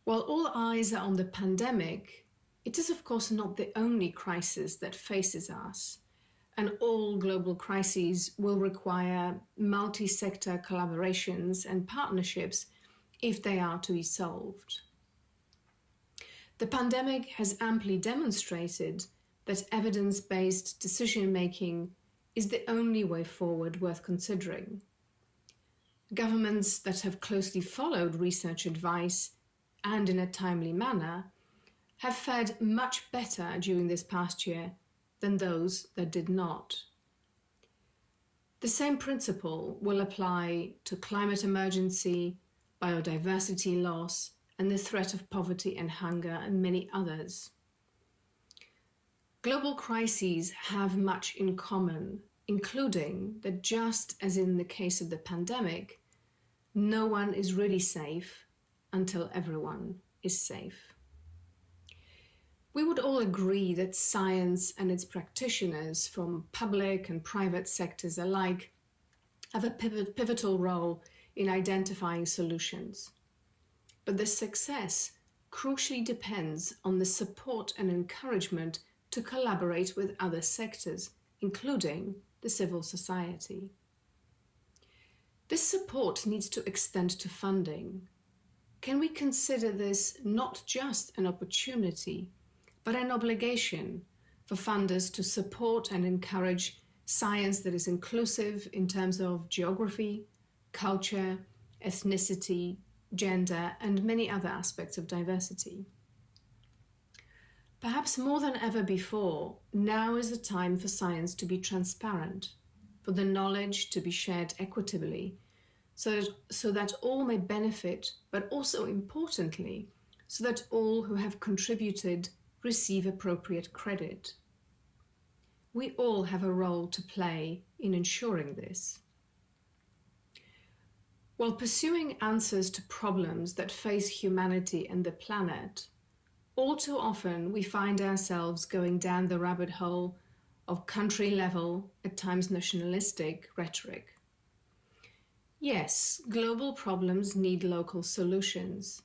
While all eyes are on the pandemic, it is of course not the only crisis that faces us, and all global crises will require multi-sector collaborations and partnerships if they are to be solved. The pandemic has amply demonstrated that evidence-based decision-making is the only way forward worth considering. Governments that have closely followed research advice and in a timely manner have fared much better during this past year than those that did not. The same principle will apply to climate emergency, biodiversity loss, and the threat of poverty and hunger, and many others. Global crises have much in common, including that just as in the case of the pandemic, no one is really safe until everyone is safe. We would all agree that science and its practitioners from public and private sectors alike have a pivotal role in identifying solutions. But the success crucially depends on the support and encouragement to collaborate with other sectors, including the civil society. This support needs to extend to funding. Can we consider this not just an opportunity, but an obligation for funders to support and encourage science that is inclusive in terms of geography, culture, ethnicity, gender, and many other aspects of diversity? Perhaps more than ever before, now is the time for science to be transparent, for the knowledge to be shared equitably, so that all may benefit, but also importantly, so that all who have contributed receive appropriate credit. We all have a role to play in ensuring this. While pursuing answers to problems that face humanity and the planet, all too often we find ourselves going down the rabbit hole of country-level, at times nationalistic, rhetoric. Yes, global problems need local solutions,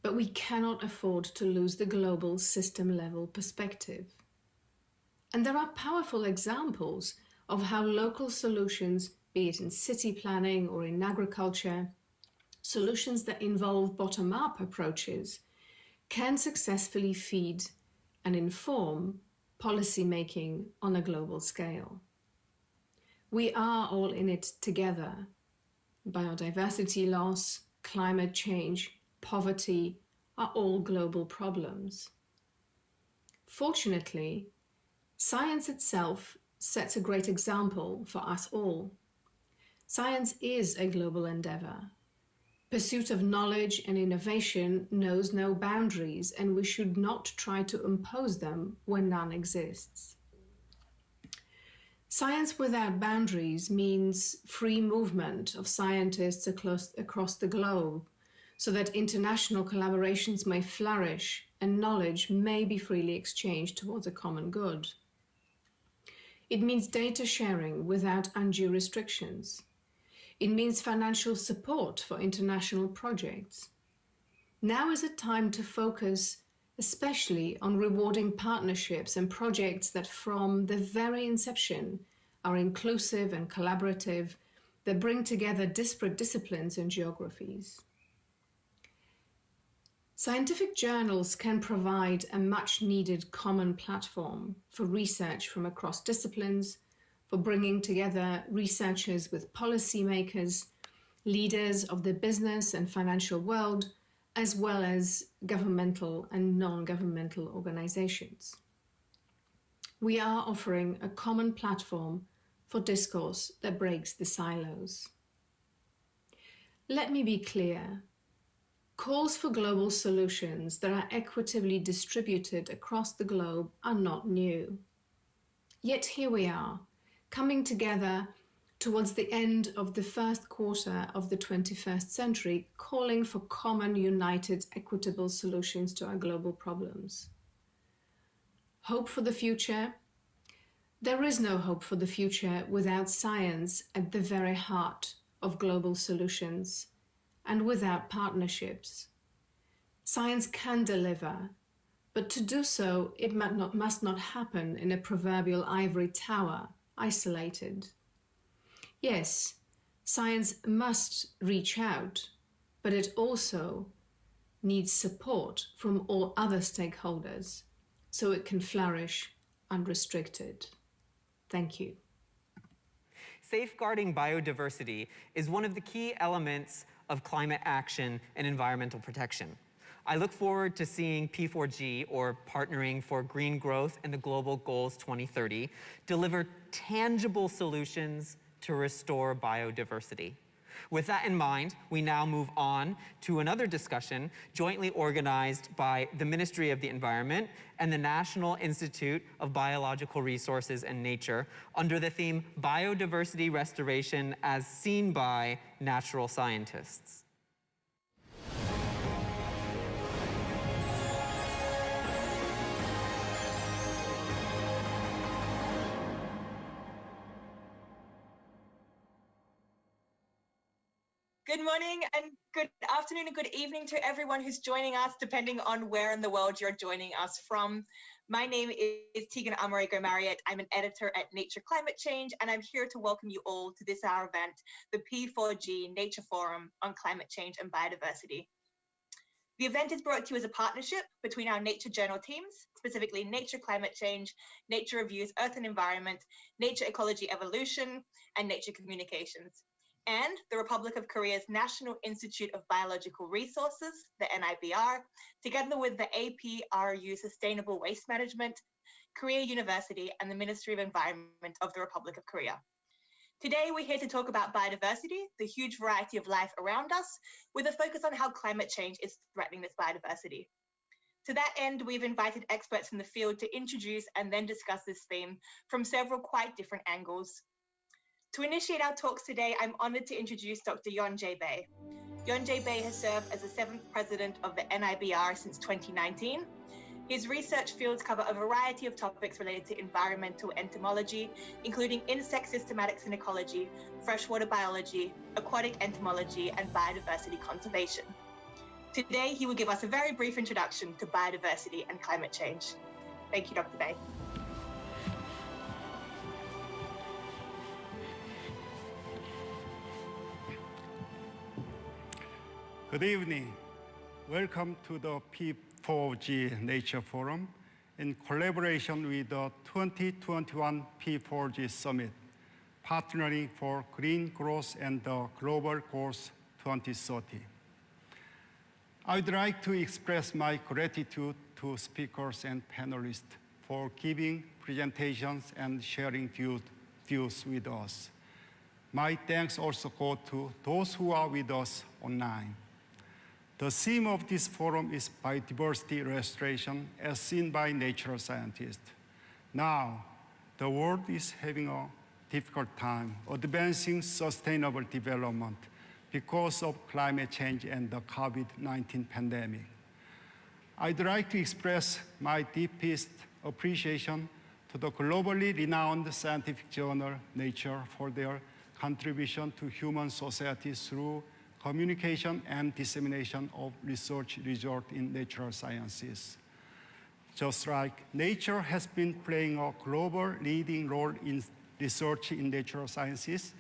but we cannot afford to lose the global system-level perspective. And there are powerful examples of how local solutions, be it in city planning or in agriculture, solutions that involve bottom-up approaches, can successfully feed and inform policy making on a global scale. We are all in it together. Biodiversity loss, climate change, poverty are all global problems. Fortunately, science itself sets a great example for us all. Science is a global endeavor. Pursuit of knowledge and innovation knows no boundaries, and we should not try to impose them where none exists. Science without boundaries means free movement of scientists across the globe, so that international collaborations may flourish and knowledge may be freely exchanged towards a common good. It means data sharing without undue restrictions. It means financial support for international projects. Now is a time to focus especially on rewarding partnerships and projects that from the very inception are inclusive and collaborative, that bring together disparate disciplines and geographies. Scientific journals can provide a much-needed common platform for research from across disciplines, for bringing together researchers with policymakers, leaders of the business and financial world, as well as governmental and non-governmental organizations. We are offering a common platform for discourse that breaks the silos. Let me be clear. Calls for global solutions that are equitably distributed across the globe are not new. Yet here we are, coming together towards the end of the first quarter of the 21st century, calling for common, united, equitable solutions to our global problems. Hope for the future? There is no hope for the future without science at the very heart of global solutions and without partnerships. Science can deliver, but to do so, it must not happen in a proverbial ivory tower, isolated. Yes, science must reach out, but it also needs support from all other stakeholders so it can flourish unrestricted. Thank you. Safeguarding biodiversity is one of the key elements of climate action and environmental protection. I look forward to seeing P4G, or Partnering for Green Growth and the Global Goals 2030, deliver tangible solutions to restore biodiversity. With that in mind, we now move on to another discussion jointly organized by the Ministry of the Environment and the National Institute of Biological Resources and Nature under the theme Biodiversity Restoration as Seen by Natural Scientists. Good morning and good afternoon and good evening to everyone who's joining us, depending on where in the world you're joining us from. My name is Tegan Amory-Gomariet. I'm an editor at Nature Climate Change, and I'm here to welcome you all to this our event, the P4G Nature Forum on Climate Change and Biodiversity. The event is brought to you as a partnership between our Nature Journal teams, specifically Nature Climate Change, Nature Reviews Earth and Environment, Nature Ecology Evolution, and Nature Communications, and the Republic of Korea's National Institute of Biological Resources, the NIBR, together with the APRU Sustainable Waste Management, Korea University, and the Ministry of Environment of the Republic of Korea. Today, we're here to talk about biodiversity, the huge variety of life around us, with a focus on how climate change is threatening this biodiversity. To that end, we've invited experts in the field to introduce and then discuss this theme from several quite different angles. To initiate our talks today, I'm honored to introduce Dr. Yeon-jae Bae. Yeon-jae Bae has served as the 7th president of the NIBR since 2019. His research fields cover a variety of topics related to environmental entomology, including insect systematics and ecology, freshwater biology, aquatic entomology, and biodiversity conservation. Today, he will give us a very brief introduction to biodiversity and climate change. Thank you, Dr. Bae. Good evening. Welcome to the P4G Nature Forum in collaboration with the 2021 P4G Summit, Partnering for Green Growth and the Global Goals 2030. I'd like to express my gratitude to speakers and panelists for giving presentations and sharing views with us. My thanks also go to those who are with us online. The theme of this forum is biodiversity restoration as seen by natural scientists. Now, the world is having a difficult time advancing sustainable development because of climate change and the COVID-19 pandemic. I'd like to express my deepest appreciation to the globally renowned scientific journal Nature for their contribution to human society through communication and dissemination of research results in natural sciences. Just like Nature has been playing a global leading role in research in natural sciences,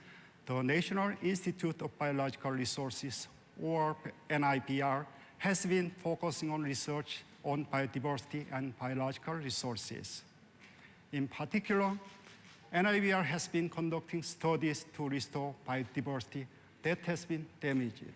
the National Institute of Biological Resources, or NIBR, has been focusing on research on biodiversity and biological resources. In particular, NIBR has been conducting studies to restore biodiversity that has been damaged.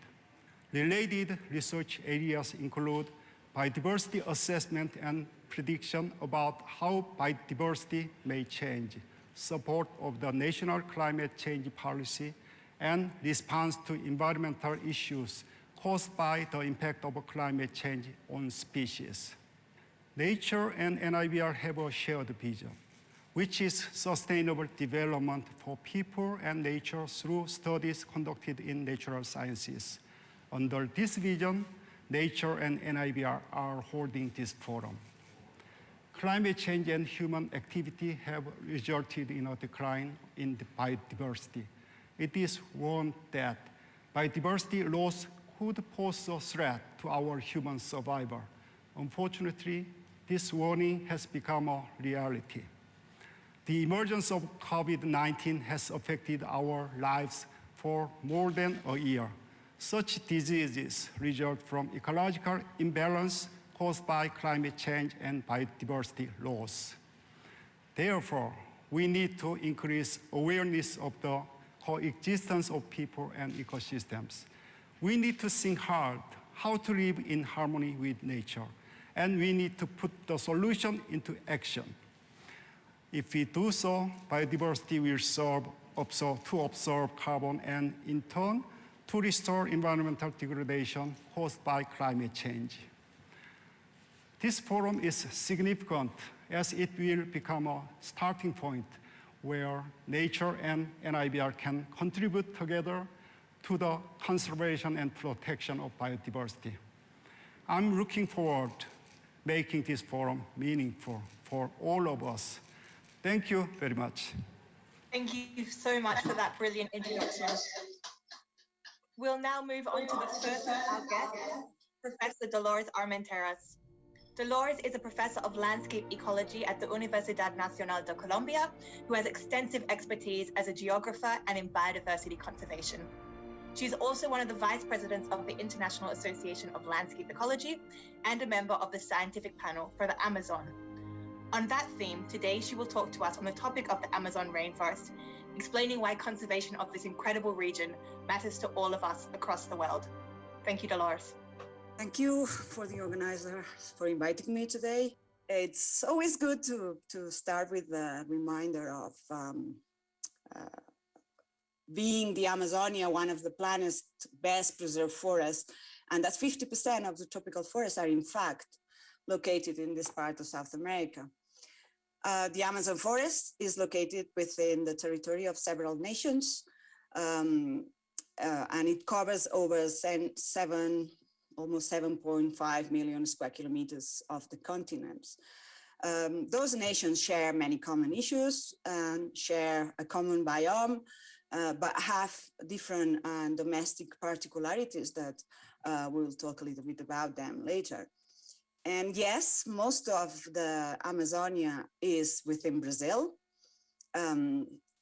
Related research areas include biodiversity assessment and prediction about how biodiversity may change, support of the national climate change policy, and response to environmental issues caused by the impact of climate change on species. Nature and NIBR have a shared vision, which is sustainable development for people and nature through studies conducted in natural sciences. Under this vision, Nature and NIBR are holding this forum. Climate change and human activity have resulted in a decline in the biodiversity. It is warned that biodiversity loss could pose a threat to our human survival. Unfortunately, this warning has become a reality. The emergence of COVID-19 has affected our lives for more than a year. Such diseases result from ecological imbalance caused by climate change and biodiversity loss. Therefore, we need to increase awareness of the coexistence of people and ecosystems. We need to think hard how to live in harmony with nature, and we need to put the solution into action. If we do so, biodiversity will absorb carbon and, in turn, to restore environmental degradation caused by climate change. This forum is significant as it will become a starting point where nature and NIBR can contribute together to the conservation and protection of biodiversity. I'm looking forward to making this forum meaningful for all of us. Thank you very much. Thank you so much for that brilliant introduction. We'll now move on to the first of our guests, Professor Dolores Armenteras. Dolores is a professor of landscape ecology at the Universidad Nacional de Colombia, who has extensive expertise as a geographer and in biodiversity conservation. She's also one of the vice presidents of the International Association of Landscape Ecology and a member of the scientific panel for the Amazon. On that theme, today she will talk to us on the topic of the Amazon rainforest, explaining why conservation of this incredible region matters to all of us across the world. Thank you, Dolores. Thank you for the organizers for inviting me today. It's always good to start with a reminder of being the Amazonia, one of the planet's best preserved forests, and that 50% of the tropical forests are in fact located in this part of South America. The Amazon forest is located within the territory of several nations, and it covers over almost 7.5 million square kilometers of the continents. Those nations share many common issues and share a common biome, but have different domestic particularities that we'll talk a little bit about them later. And yes, most of the Amazonia is within Brazil,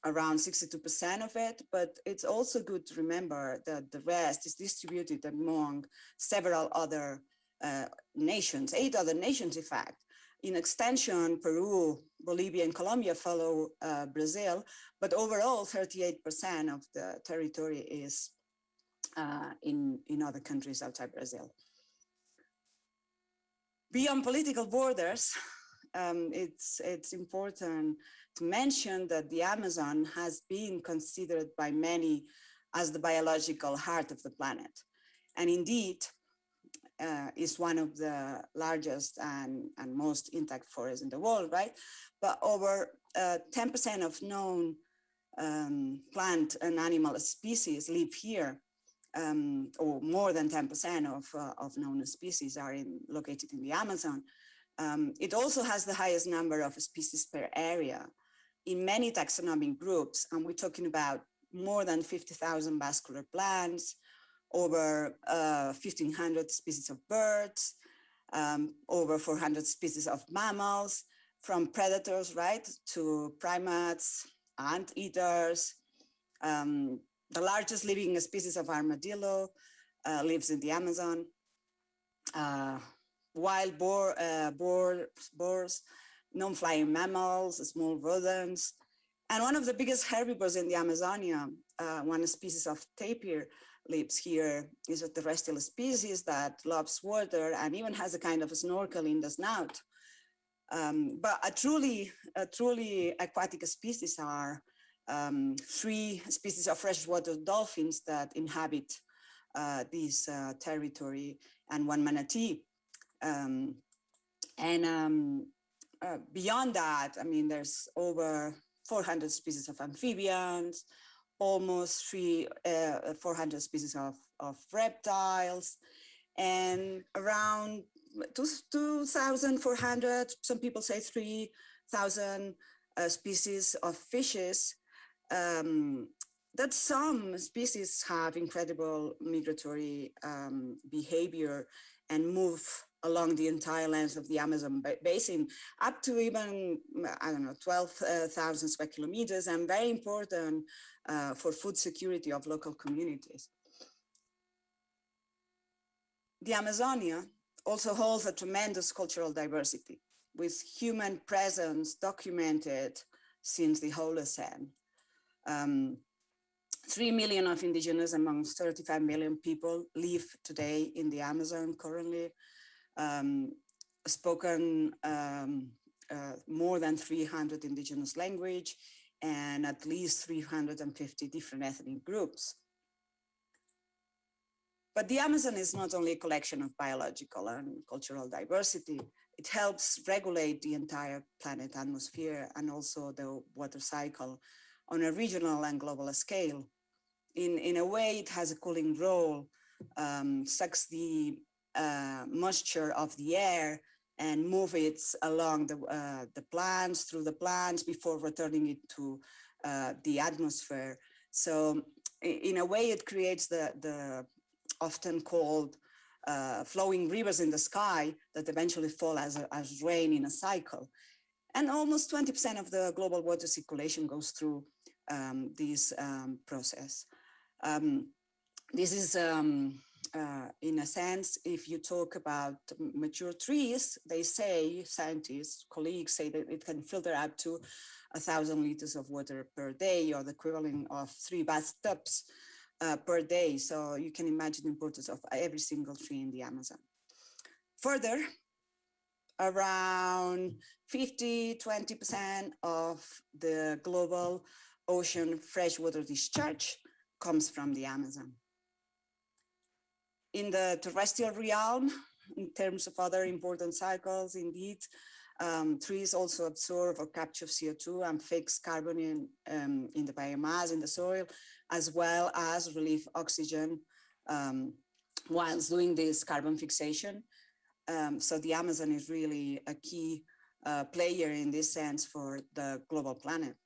around 62% of it, but it's also good to remember that the rest is distributed among several other nations, 8 other nations, in fact. In extension, Peru, Bolivia, and Colombia follow Brazil, but overall 38% of the territory is in other countries outside Brazil. Beyond political borders, it's important to mention that the Amazon has been considered by many as the biological heart of the planet. And indeed, is one of the largest and most intact forests in the world, right? But over 10% of known plant and animal species live here, or more than 10% of known species are located in the Amazon. It also has the highest number of species per area in many taxonomic groups, and we're talking about more than 50,000 vascular plants, over 1,500 species of birds, over 400 species of mammals, from predators, right, to primates, anteaters. The largest living species of armadillo lives in the Amazon. Wild boars, non-flying mammals, small rodents. And one of the biggest herbivores in the Amazonia, one species of tapir, lives here, is a terrestrial species that loves water and even has a kind of a snorkel in the snout. But a truly aquatic species are 3 species of freshwater dolphins that inhabit this territory, and 1 manatee. Beyond that, I mean, there's over 400 species of amphibians, almost 400 species of reptiles, and around 2,400, some people say 3,000 species of fishes. That some species have incredible migratory behavior and move along the entire length of the Amazon basin, up to even, I don't know, 12,000 square kilometers, and very important for food security of local communities. The Amazonia also holds a tremendous cultural diversity, with human presence documented since the Holocene. 3 million of indigenous amongst 35 million people live today in the Amazon currently. Spoken more than 300 indigenous language and at least 350 different ethnic groups. But the Amazon is not only a collection of biological and cultural diversity, it helps regulate the entire planet atmosphere and also the water cycle on a regional and global scale. In a way, it has a cooling role, sucks the moisture of the air and move it along the plants, through the plants before returning it to the atmosphere. So in a way, it creates the often called flowing rivers in the sky that eventually fall as rain in a cycle. And almost 20% of the global water circulation goes through this process. This is, in a sense, if you talk about mature trees, they say, scientists, colleagues say that it can filter up to 1,000 liters of water per day, or the equivalent of 3 bathtubs per day. So you can imagine the importance of every single tree in the Amazon. Further, around 20% of the global ocean freshwater discharge comes from the Amazon. In the terrestrial realm, in terms of other important cycles, indeed, trees also absorb or capture CO2 and fix carbon in the biomass, in the soil, as well as relieve oxygen whilst doing this carbon fixation. So the Amazon is really a key player in this sense for the global planet.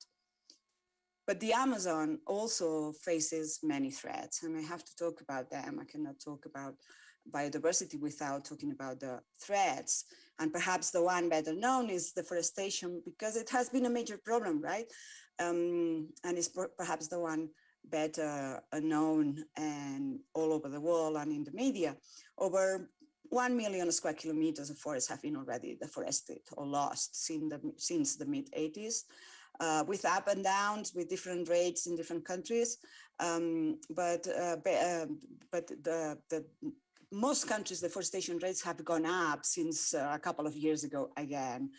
But the Amazon also faces many threats, and I have to talk about them. I cannot talk about biodiversity without talking about the threats. And perhaps the one better known is deforestation, because it has been a major problem, right? And it's perhaps the one better known and all over the world and in the media. Over 1 million square kilometers of forests have been already deforested or lost since the mid-80s. With up and downs, with different rates in different countries, but the most countries, deforestation rates have gone up since a couple of years ago again.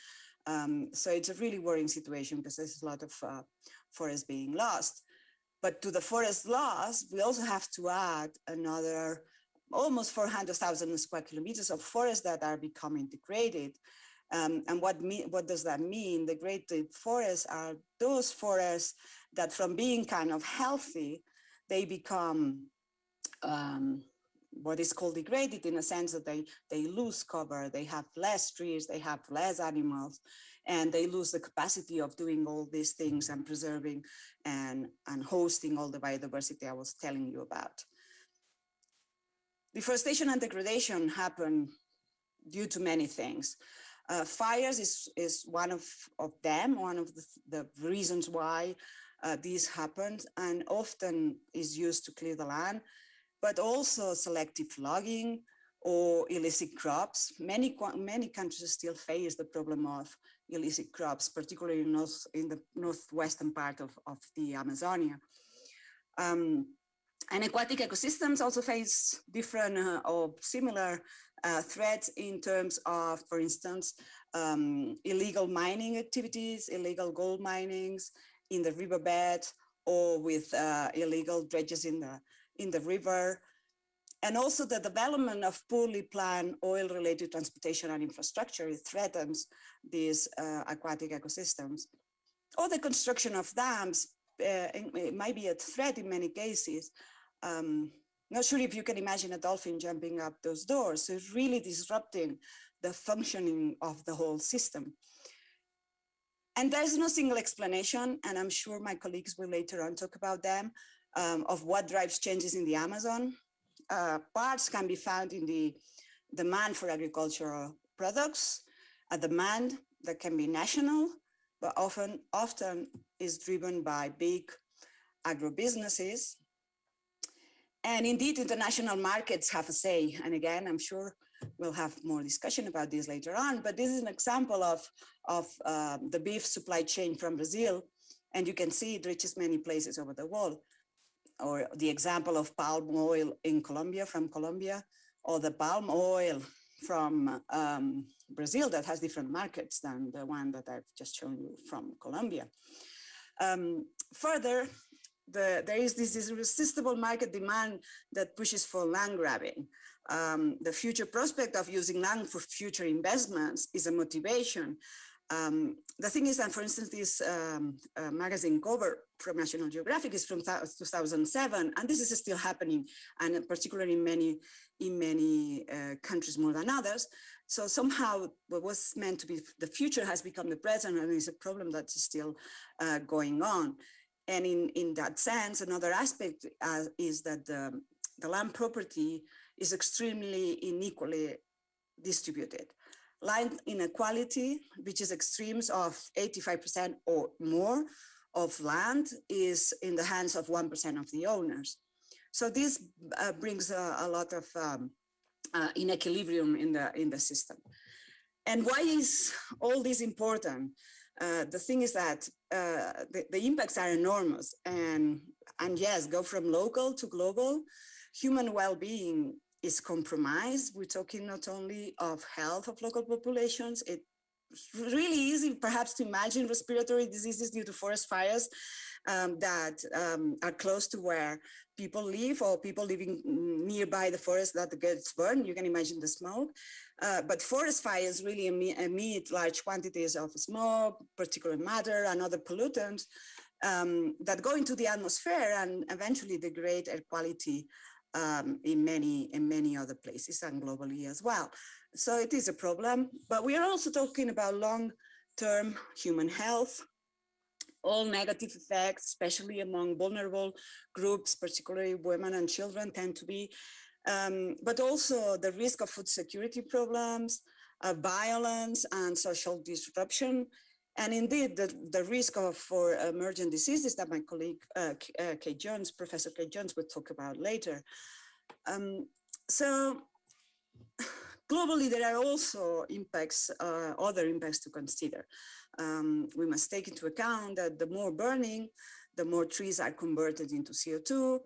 So it's a really worrying situation because there's a lot of forests being lost. But to the forest loss, we also have to add another almost 400,000 square kilometers of forests that are becoming degraded. And what does that mean? The degraded forests are those forests that from being kind of healthy, they become what is called degraded in a sense that they lose cover, they have less trees, they have less animals, and they lose the capacity of doing all these things and preserving and hosting all the biodiversity I was telling you about. Deforestation and degradation happen due to many things. Fires is one of them, one of the reasons why this happens, and often is used to clear the land, but also selective logging or illicit crops. Many countries still face the problem of illicit crops, particularly in the northwestern part of the Amazonia. And aquatic ecosystems also face different or similar threats in terms of, for instance, illegal mining activities, illegal gold minings in the riverbed, or with illegal dredges in the river, and also the development of poorly planned oil-related transportation and infrastructure. It threatens these aquatic ecosystems. Or the construction of dams, it might be a threat in many cases. Not sure if you can imagine a dolphin jumping up those doors. So it's really disrupting the functioning of the whole system. And there's no single explanation, and I'm sure my colleagues will later on talk about them, of what drives changes in the Amazon. Parts can be found in the demand for agricultural products, a demand that can be national, but often is driven by big agribusinesses. And indeed, international markets have a say. And again, I'm sure we'll have more discussion about this later on, but this is an example of the beef supply chain from Brazil. And you can see it reaches many places over the world. Or the example of palm oil in Colombia, from Colombia, or the palm oil from Brazil that has different markets than the one that I've just shown you from Colombia. Further, there is this irresistible market demand that pushes for land grabbing. The future prospect of using land for future investments is a motivation. The thing is that, for instance, this magazine cover from National Geographic is from 2007, and this is still happening, and particularly in many countries more than others. So somehow what was meant to be the future has become the present, and it's a problem that's still going on. And in that sense, another aspect is that the land property is extremely unequally distributed. Land inequality, which is extremes of 85% or more of land, is in the hands of 1% of the owners. So this brings a lot of inequilibrium in the system. And why is all this important? The thing is that the impacts are enormous, and yes, go from local to global. Human well-being is compromised. We're talking not only of health of local populations. It's really easy perhaps to imagine respiratory diseases due to forest fires that are close to where people live, or people living nearby the forest that gets burned. You can imagine the smoke. But forest fires really emit large quantities of smoke, particulate matter, and other pollutants that go into the atmosphere and eventually degrade air quality in many other places and globally as well. So it is a problem, but we are also talking about long-term human health, all negative effects, especially among vulnerable groups, particularly women and children tend to be, but also the risk of food security problems, violence and social disruption. And indeed, the risk for emergent diseases that my colleague Kate Jones, Professor Kate Jones, will talk about later. So globally, there are also impacts, other impacts to consider. We must take into account that the more burning, the more trees are converted into CO2,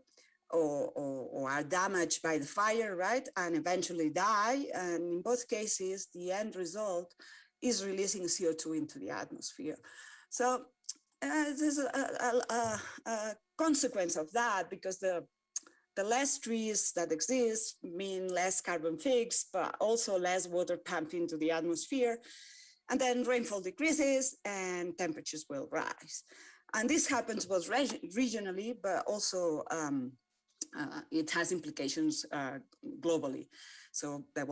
or are damaged by the fire, right? And eventually die. And in both cases, the end result is releasing CO2 into the atmosphere. So there's a consequence of that, because the less trees that exist mean less carbon fixed, but also less water pumped into the atmosphere. And then rainfall decreases and temperatures will rise. And this happens both regionally, but also it has implications globally. So there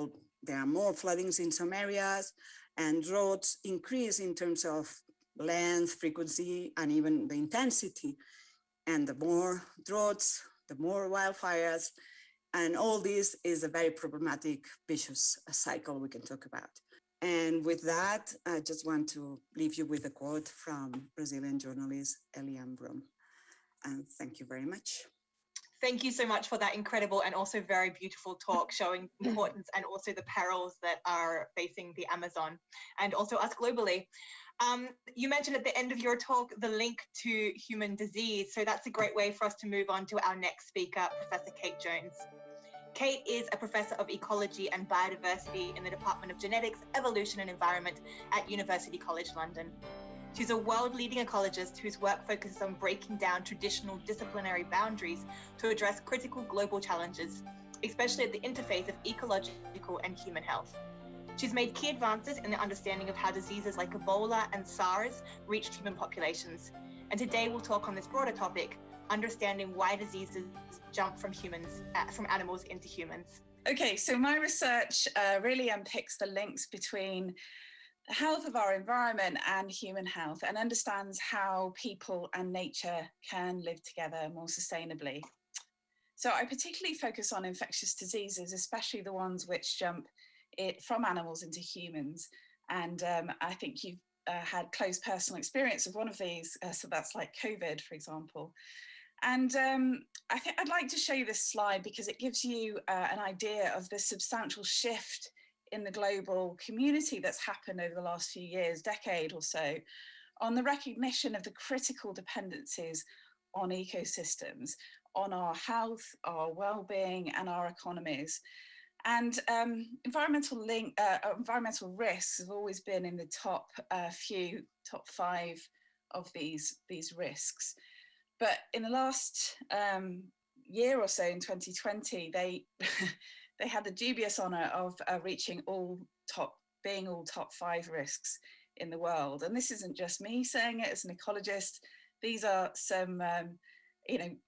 are more floodings in some areas, and droughts increase in terms of length, frequency, and even the intensity. And the more droughts, the more wildfires, and all this is a very problematic, vicious cycle we can talk about. And with that, I just want to leave you with a quote from Brazilian journalist Eliane Brum. And thank you very much. Thank you so much for that incredible and also very beautiful talk, showing importance and also the perils that are facing the Amazon and also us globally. You mentioned at the end of your talk the link to human disease, so that's a great way for us to move on to our next speaker, Professor Kate Jones. Kate is a professor of ecology and biodiversity in the Department of Genetics, Evolution and Environment at University College London. She's a world-leading ecologist whose work focuses on breaking down traditional disciplinary boundaries to address critical global challenges, especially at the interface of ecological and human health. She's made key advances in the understanding of how diseases like Ebola and SARS reached human populations. And today we'll talk on this broader topic, understanding why diseases jump from animals into humans. Okay, so my research really unpicks the links between the health of our environment and human health, and understands how people and nature can live together more sustainably. So I particularly focus on infectious diseases, especially the ones which jump from animals into humans. And I think you've had close personal experience of one of these, so that's like COVID, for example. And I think I'd like to show you this slide because it gives you an idea of the substantial shift in the global community that's happened over the last few years, decade or so, on the recognition of the critical dependencies on ecosystems, on our health, our well-being, and our economies. And environmental risks have always been in the top 5 of these risks. But in the last year or so, in 2020, they had the dubious honor of reaching being all top 5 risks in the world. And this isn't just me saying it as an ecologist. These are some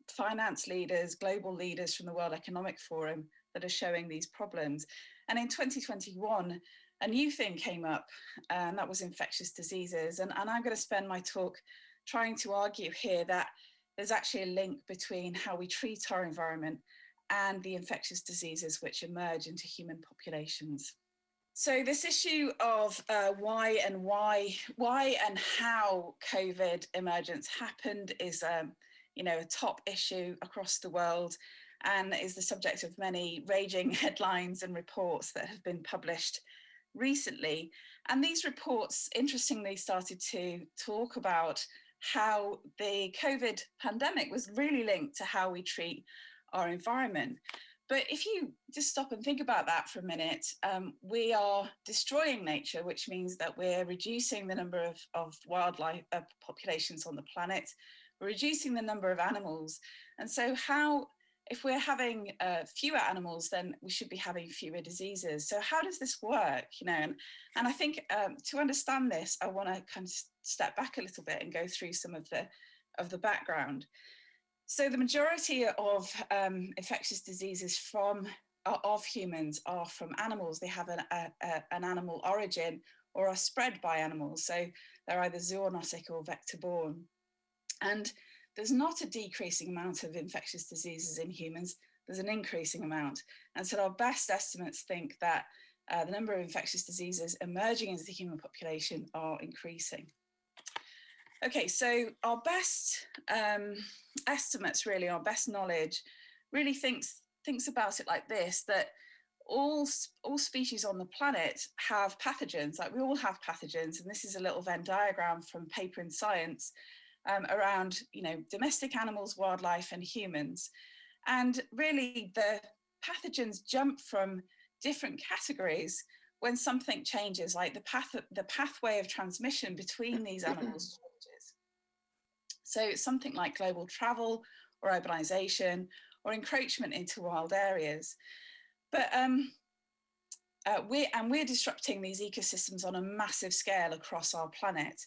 finance leaders, global leaders from the World Economic Forum that are showing these problems. And in 2021, a new thing came up, and that was infectious diseases. And I'm going to spend my talk trying to argue here that there's actually a link between how we treat our environment and the infectious diseases which emerge into human populations. So this issue of why and how COVID emergence happened is a top issue across the world, and is the subject of many raging headlines and reports that have been published recently. And these reports, interestingly, started to talk about how the COVID pandemic was really linked to how we treat our environment. But if you just stop and think about that for a minute, we are destroying nature, which means that we're reducing the number of wildlife populations on the planet. We're reducing the number of animals. And so if we're having fewer animals, then we should be having fewer diseases. So how does this work? And I think to understand this, I want to kind of step back a little bit and go through some of the background. So the majority of infectious diseases of humans are from animals. They have an animal origin or are spread by animals. So they're either zoonotic or vector-borne. And there's not a decreasing amount of infectious diseases in humans, there's an increasing amount. And so our best estimates think that the number of infectious diseases emerging into the human population are increasing. Okay, so our best estimates, really, our best knowledge, really thinks about it like this, that all species on the planet have pathogens, like we all have pathogens. And this is a little Venn diagram from paper in Science around domestic animals, wildlife, and humans. And really the pathogens jump from different categories when something changes, like the pathway of transmission between these animals changes. So something like global travel or urbanization or encroachment into wild areas. But we're disrupting these ecosystems on a massive scale across our planet.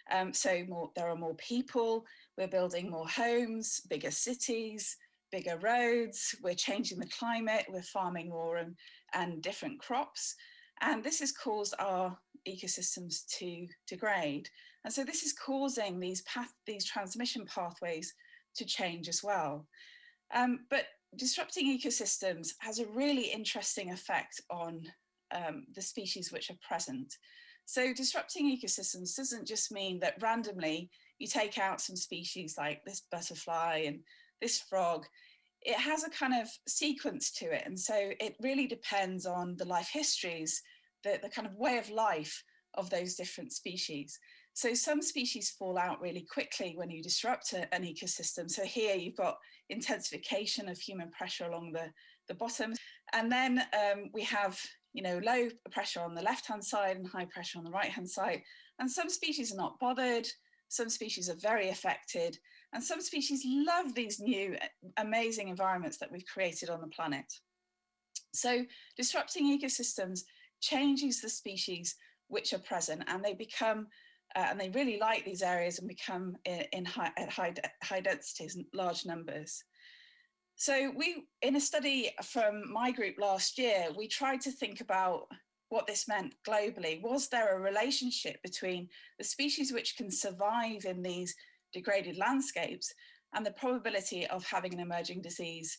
There are more people, we're building more homes, bigger cities, bigger roads, we're changing the climate, we're farming more and different crops. And this has caused our ecosystems to degrade. And so this is causing these transmission pathways to change as well. But disrupting ecosystems has a really interesting effect on the species which are present. So disrupting ecosystems doesn't just mean that randomly you take out some species like this butterfly and this frog. It has a kind of sequence to it. And so it really depends on the life histories, the kind of way of life of those different species. So some species fall out really quickly when you disrupt an ecosystem. So here you've got intensification of human pressure along the bottom. And then we have low pressure on the left-hand side and high pressure on the right-hand side. And some species are not bothered. Some species are very affected. And some species love these new amazing environments that we've created on the planet. So disrupting ecosystems changes the species which are present, and they become, and they really like these areas and become at high densities and large numbers. So in a study from my group last year, we tried to think about what this meant globally. Was there a relationship between the species which can survive in these degraded landscapes and the probability of having an emerging disease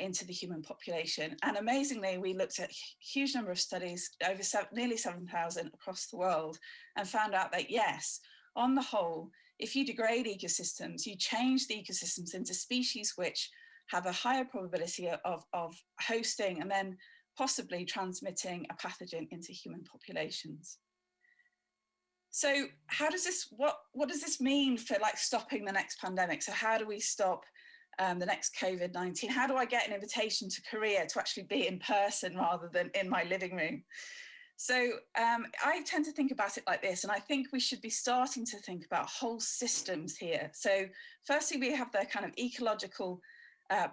into the human population? And amazingly, we looked at a huge number of studies, over nearly 7,000 across the world, and found out that yes, on the whole, if you degrade ecosystems, you change the ecosystems into species which have a higher probability of hosting and then possibly transmitting a pathogen into human populations. So how does this, what does this mean for like stopping the next pandemic? So how do we stop the next COVID-19? How do I get an invitation to Korea to actually be in person rather than in my living room? So I tend to think about it like this, and I think we should be starting to think about whole systems here. So firstly, we have the kind of ecological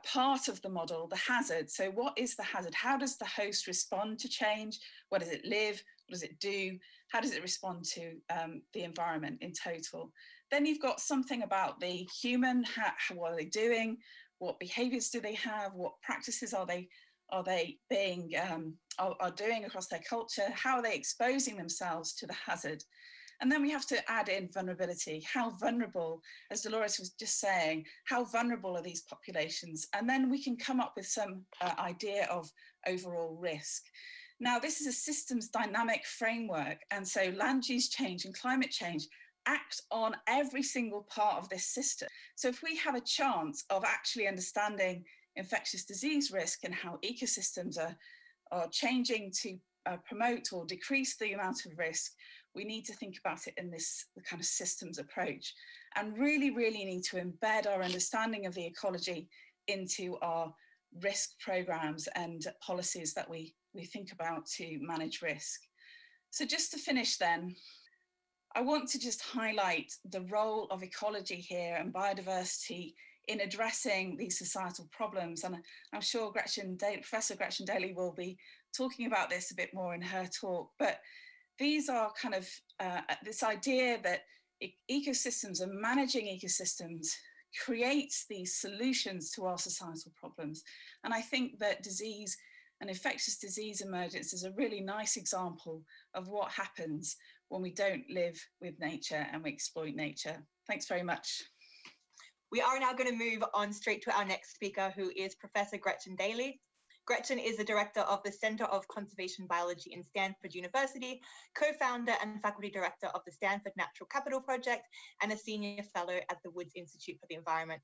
part of the model, the hazard. So what is the hazard? How does the host respond to change? Where does it live? What does it do? How does it respond to the environment in total? Then you've got something about the human, what are they doing? What behaviors do they have? What practices are they doing across their culture? How are they exposing themselves to the hazard? And then we have to add in vulnerability. How vulnerable, as Dolores was just saying, how vulnerable are these populations? And then we can come up with some idea of overall risk. Now, this is a systems dynamic framework. And so land use change and climate change act on every single part of this system. So if we have a chance of actually understanding infectious disease risk and how ecosystems are changing to promote or decrease the amount of risk, we need to think about it in this kind of systems approach and really, really need to embed our understanding of the ecology into our risk programs and policies that we think about to manage risk. So just to finish then, I want to just highlight the role of ecology here and biodiversity in addressing these societal problems. And I'm sure Professor Gretchen Daly will be talking about this a bit more in her talk, but these are kind of this idea that ecosystems and managing ecosystems creates these solutions to our societal problems. And I think that disease and infectious disease emergence is a really nice example of what happens when we don't live with nature and we exploit nature. Thanks very much. We are now going to move on straight to our next speaker, who is Professor Gretchen Daly. Gretchen is the director of the Center of Conservation Biology in Stanford University, co-founder and faculty director of the Stanford Natural Capital Project, and a senior fellow at the Woods Institute for the Environment.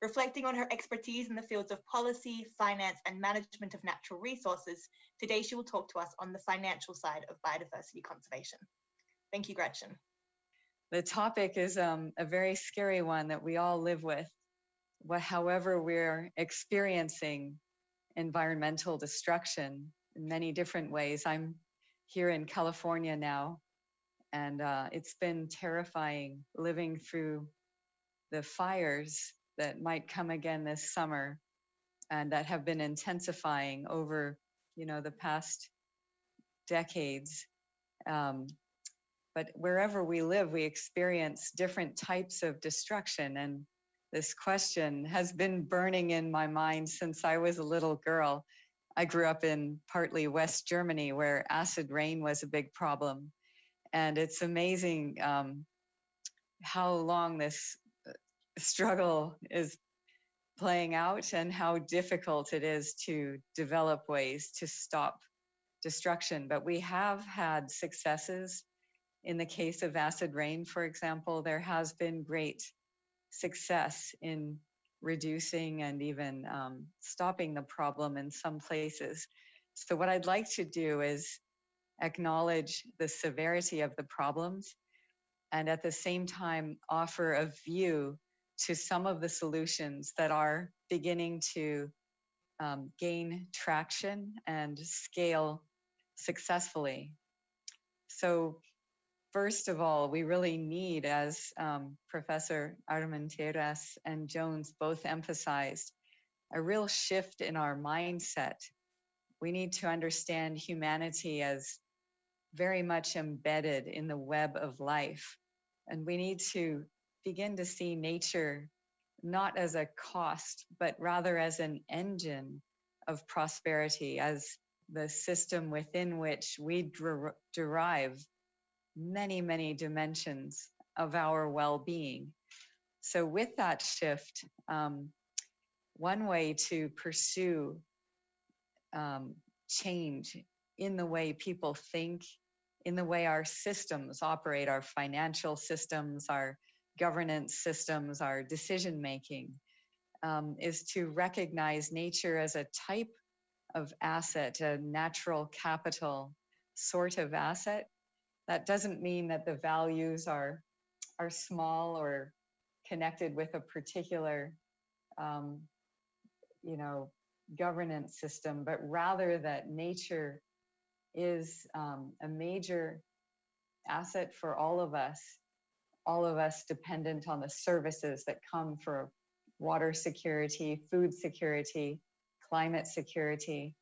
Reflecting on her expertise in the fields of policy, finance, and management of natural resources, today she will talk to us on the financial side of biodiversity conservation. Thank you, Gretchen. The topic is a very scary one that we all live with. however we're experiencing environmental destruction in many different ways. I'm here in California now, and it's been terrifying living through the fires that might come again this summer and that have been intensifying over, the past decades. But wherever we live, we experience different types of destruction. And this question has been burning in my mind since I was a little girl. I grew up in partly West Germany, where acid rain was a big problem. And it's amazing how long this struggle is playing out and how difficult it is to develop ways to stop destruction. But we have had successes. In the case of acid rain, for example, there has been great success in reducing and even stopping the problem in some places. So what I'd like to do is acknowledge the severity of the problems and at the same time offer a view to some of the solutions that are beginning to gain traction and scale successfully. So first of all, we really need, as Professor Armenteras and Jones both emphasized, a real shift in our mindset. We need to understand humanity as very much embedded in the web of life. And we need to begin to see nature not as a cost, but rather as an engine of prosperity, as the system within which we derive many, many dimensions of our well-being. So with that shift, one way to pursue change in the way people think, in the way our systems operate, our financial systems, our governance systems, our decision-making, is to recognize nature as a type of asset, a natural capital sort of asset. That doesn't mean that the values are small or connected with a particular, governance system, but rather that nature is a major asset for all of us dependent on the services that come for water security, food security, climate security,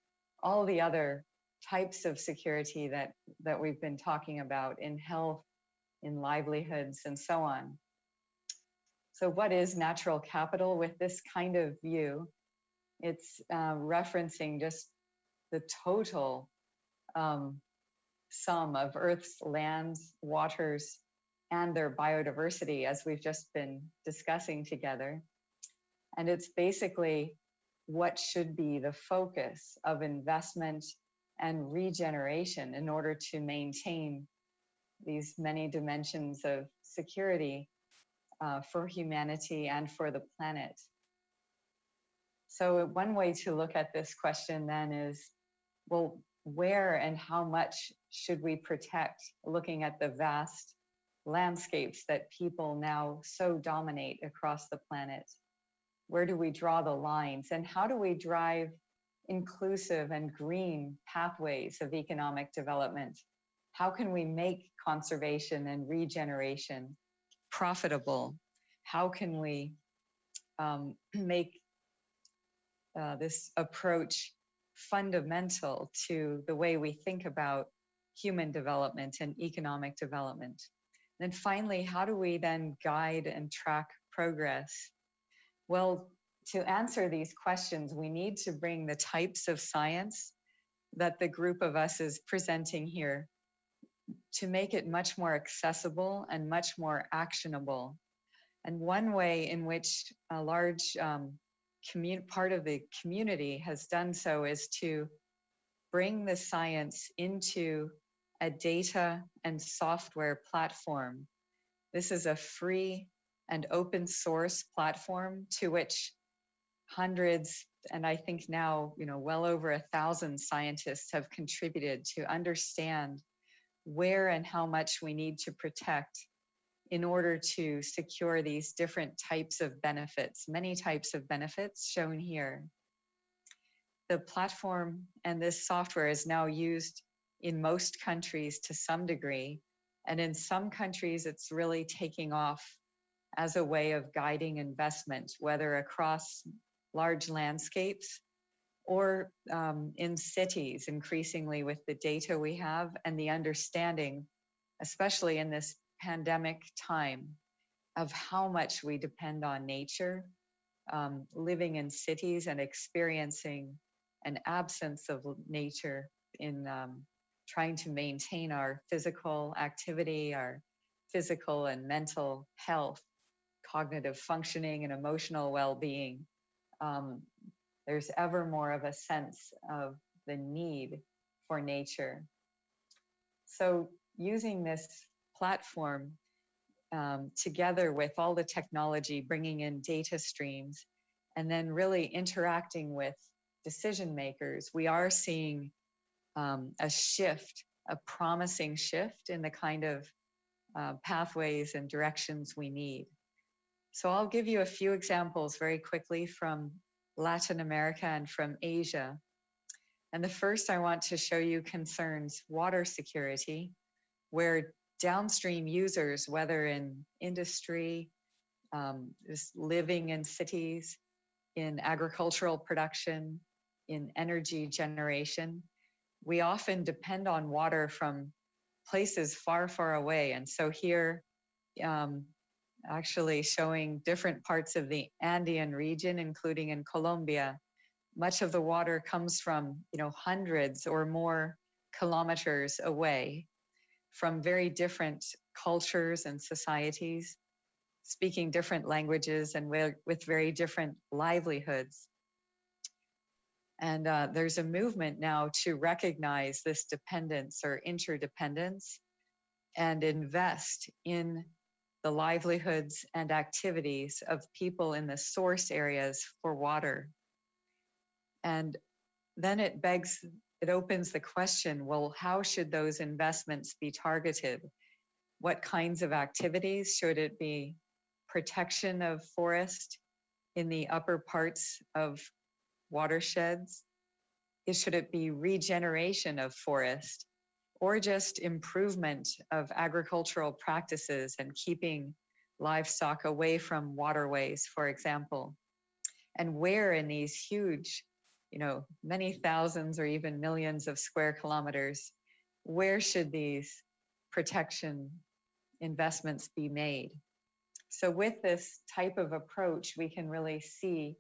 all the other types of security that we've been talking about in health, in livelihoods, and so on. So what is natural capital with this kind of view? It's referencing just the total sum of Earth's lands, waters, and their biodiversity, as we've just been discussing together. And it's basically what should be the focus of investment and regeneration in order to maintain these many dimensions of security for humanity and for the planet. So one way to look at this question then is, well, where and how much should we protect, looking at the vast landscapes that people now so dominate across the planet? Where do we draw the lines, and how do we drive inclusive and green pathways of economic development? How can we make conservation and regeneration profitable? How can we make this approach fundamental to the way we think about human development and economic development? And then finally, how do we then guide and track progress? Well, to answer these questions, we need to bring the types of science that the group of us is presenting here to make it much more accessible and much more actionable. And one way in which a large part of the community has done so is to bring the science into a data and software platform. This is a free and open source platform to which hundreds, and I think now, well over 1,000 scientists have contributed to understand where and how much we need to protect in order to secure these different types of benefits, many types of benefits shown here. The platform and this software is now used in most countries to some degree, and in some countries it's really taking off as a way of guiding investment, whether across large landscapes or in cities, increasingly with the data we have and the understanding, especially in this pandemic time, of how much we depend on nature, living in cities and experiencing an absence of nature in trying to maintain our physical activity, our physical and mental health, cognitive functioning and emotional well-being. There's ever more of a sense of the need for nature. So using this platform together with all the technology, bringing in data streams, and then really interacting with decision makers, we are seeing a shift, a promising shift in the kind of pathways and directions we need. So I'll give you a few examples very quickly from Latin America and from Asia. And the first I want to show you concerns water security, where downstream users, whether in industry, just living in cities, in agricultural production, in energy generation, we often depend on water from places far, far away. And so here, actually showing different parts of the Andean region, including in Colombia, much of the water comes from, hundreds or more kilometers away, from very different cultures and societies, speaking different languages and with very different livelihoods. And there's a movement now to recognize this dependence or interdependence and invest in the livelihoods and activities of people in the source areas for water. And then it opens the question, well, how should those investments be targeted? What kinds of activities? Should it be protection of forest in the upper parts of watersheds? Should it be regeneration of forest, or just improvement of agricultural practices and keeping livestock away from waterways, for example? And where in these huge, many thousands or even millions of square kilometers, where should these protection investments be made? So with this type of approach, we can really see,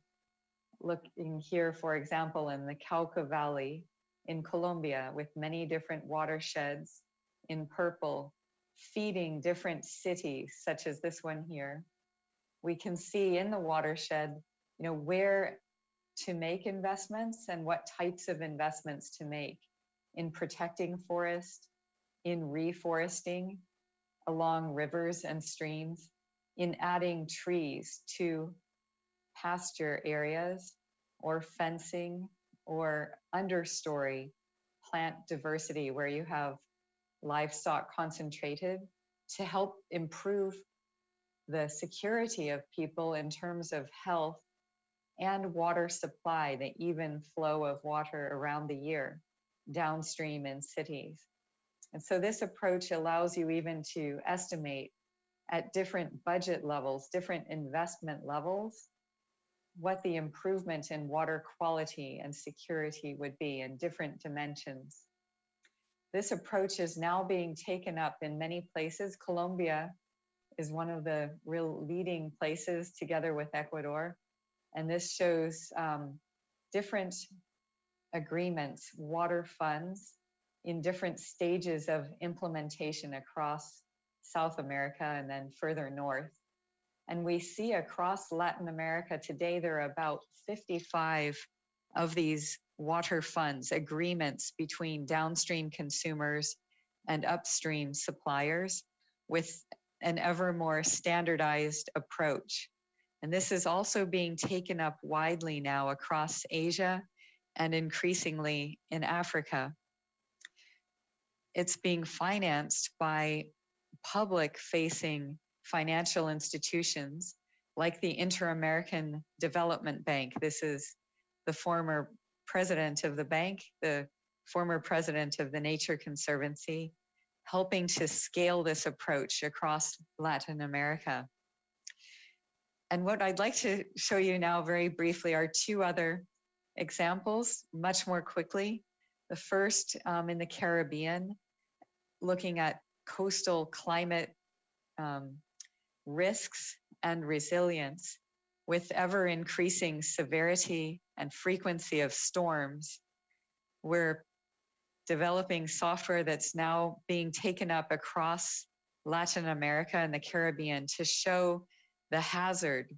looking here, for example, in the Cauca Valley in Colombia, with many different watersheds in purple, feeding different cities, such as this one here. We can see in the watershed, where to make investments and what types of investments to make in protecting forest, in reforesting along rivers and streams, in adding trees to pasture areas, or fencing, or understory plant diversity where you have livestock concentrated to help improve the security of people in terms of health and water supply, the even flow of water around the year downstream in cities. And so this approach allows you even to estimate at different budget levels, different investment levels, what the improvement in water quality and security would be in different dimensions. This approach is now being taken up in many places. Colombia is one of the real leading places, together with Ecuador. And this shows different agreements, water funds in different stages of implementation across South America and then further north. And we see across Latin America today, there are about 55 of these water funds, agreements between downstream consumers and upstream suppliers with an ever more standardized approach. And this is also being taken up widely now across Asia and increasingly in Africa. It's being financed by public-facing financial institutions like the Inter-American Development Bank. This is the former president of the bank, the former president of the Nature Conservancy, helping to scale this approach across Latin America. And what I'd like to show you now very briefly are two other examples, much more quickly. The first in the Caribbean, looking at coastal climate risks and resilience with ever increasing severity and frequency of storms. We're developing software that's now being taken up across Latin America and the Caribbean to show the hazard,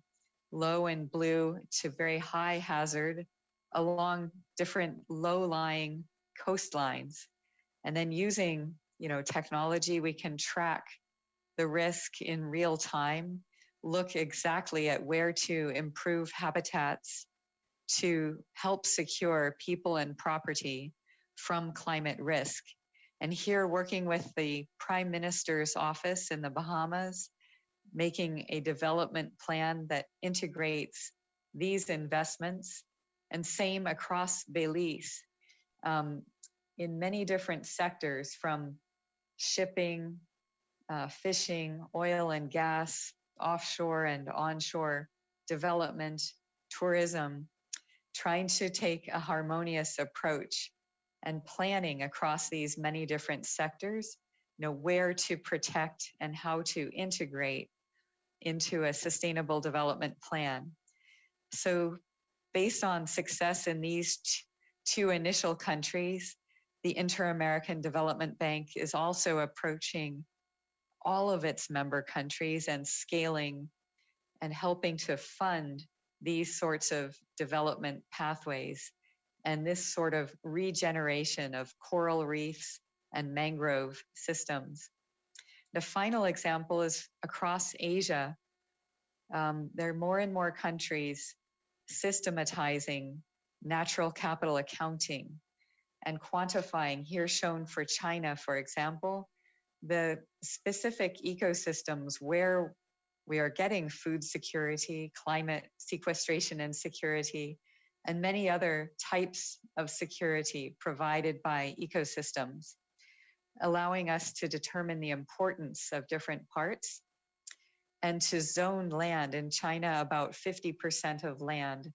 low and blue to very high hazard, along different low-lying coastlines. And then using, technology, we can track the risk in real time, look exactly at where to improve habitats to help secure people and property from climate risk. And here, working with the Prime Minister's office in the Bahamas, making a development plan that integrates these investments, and same across Belize, in many different sectors, from shipping, fishing, oil and gas, offshore and onshore development, tourism, trying to take a harmonious approach and planning across these many different sectors, where to protect and how to integrate into a sustainable development plan. So based on success in these two initial countries, the Inter-American Development Bank is also approaching all of its member countries and scaling and helping to fund these sorts of development pathways and this sort of regeneration of coral reefs and mangrove systems. The final example is across Asia. There are more and more countries systematizing natural capital accounting and quantifying, here shown for China, for example, the specific ecosystems where we are getting food security, climate sequestration and security, and many other types of security provided by ecosystems, allowing us to determine the importance of different parts and to zone land. In China, about 50% of land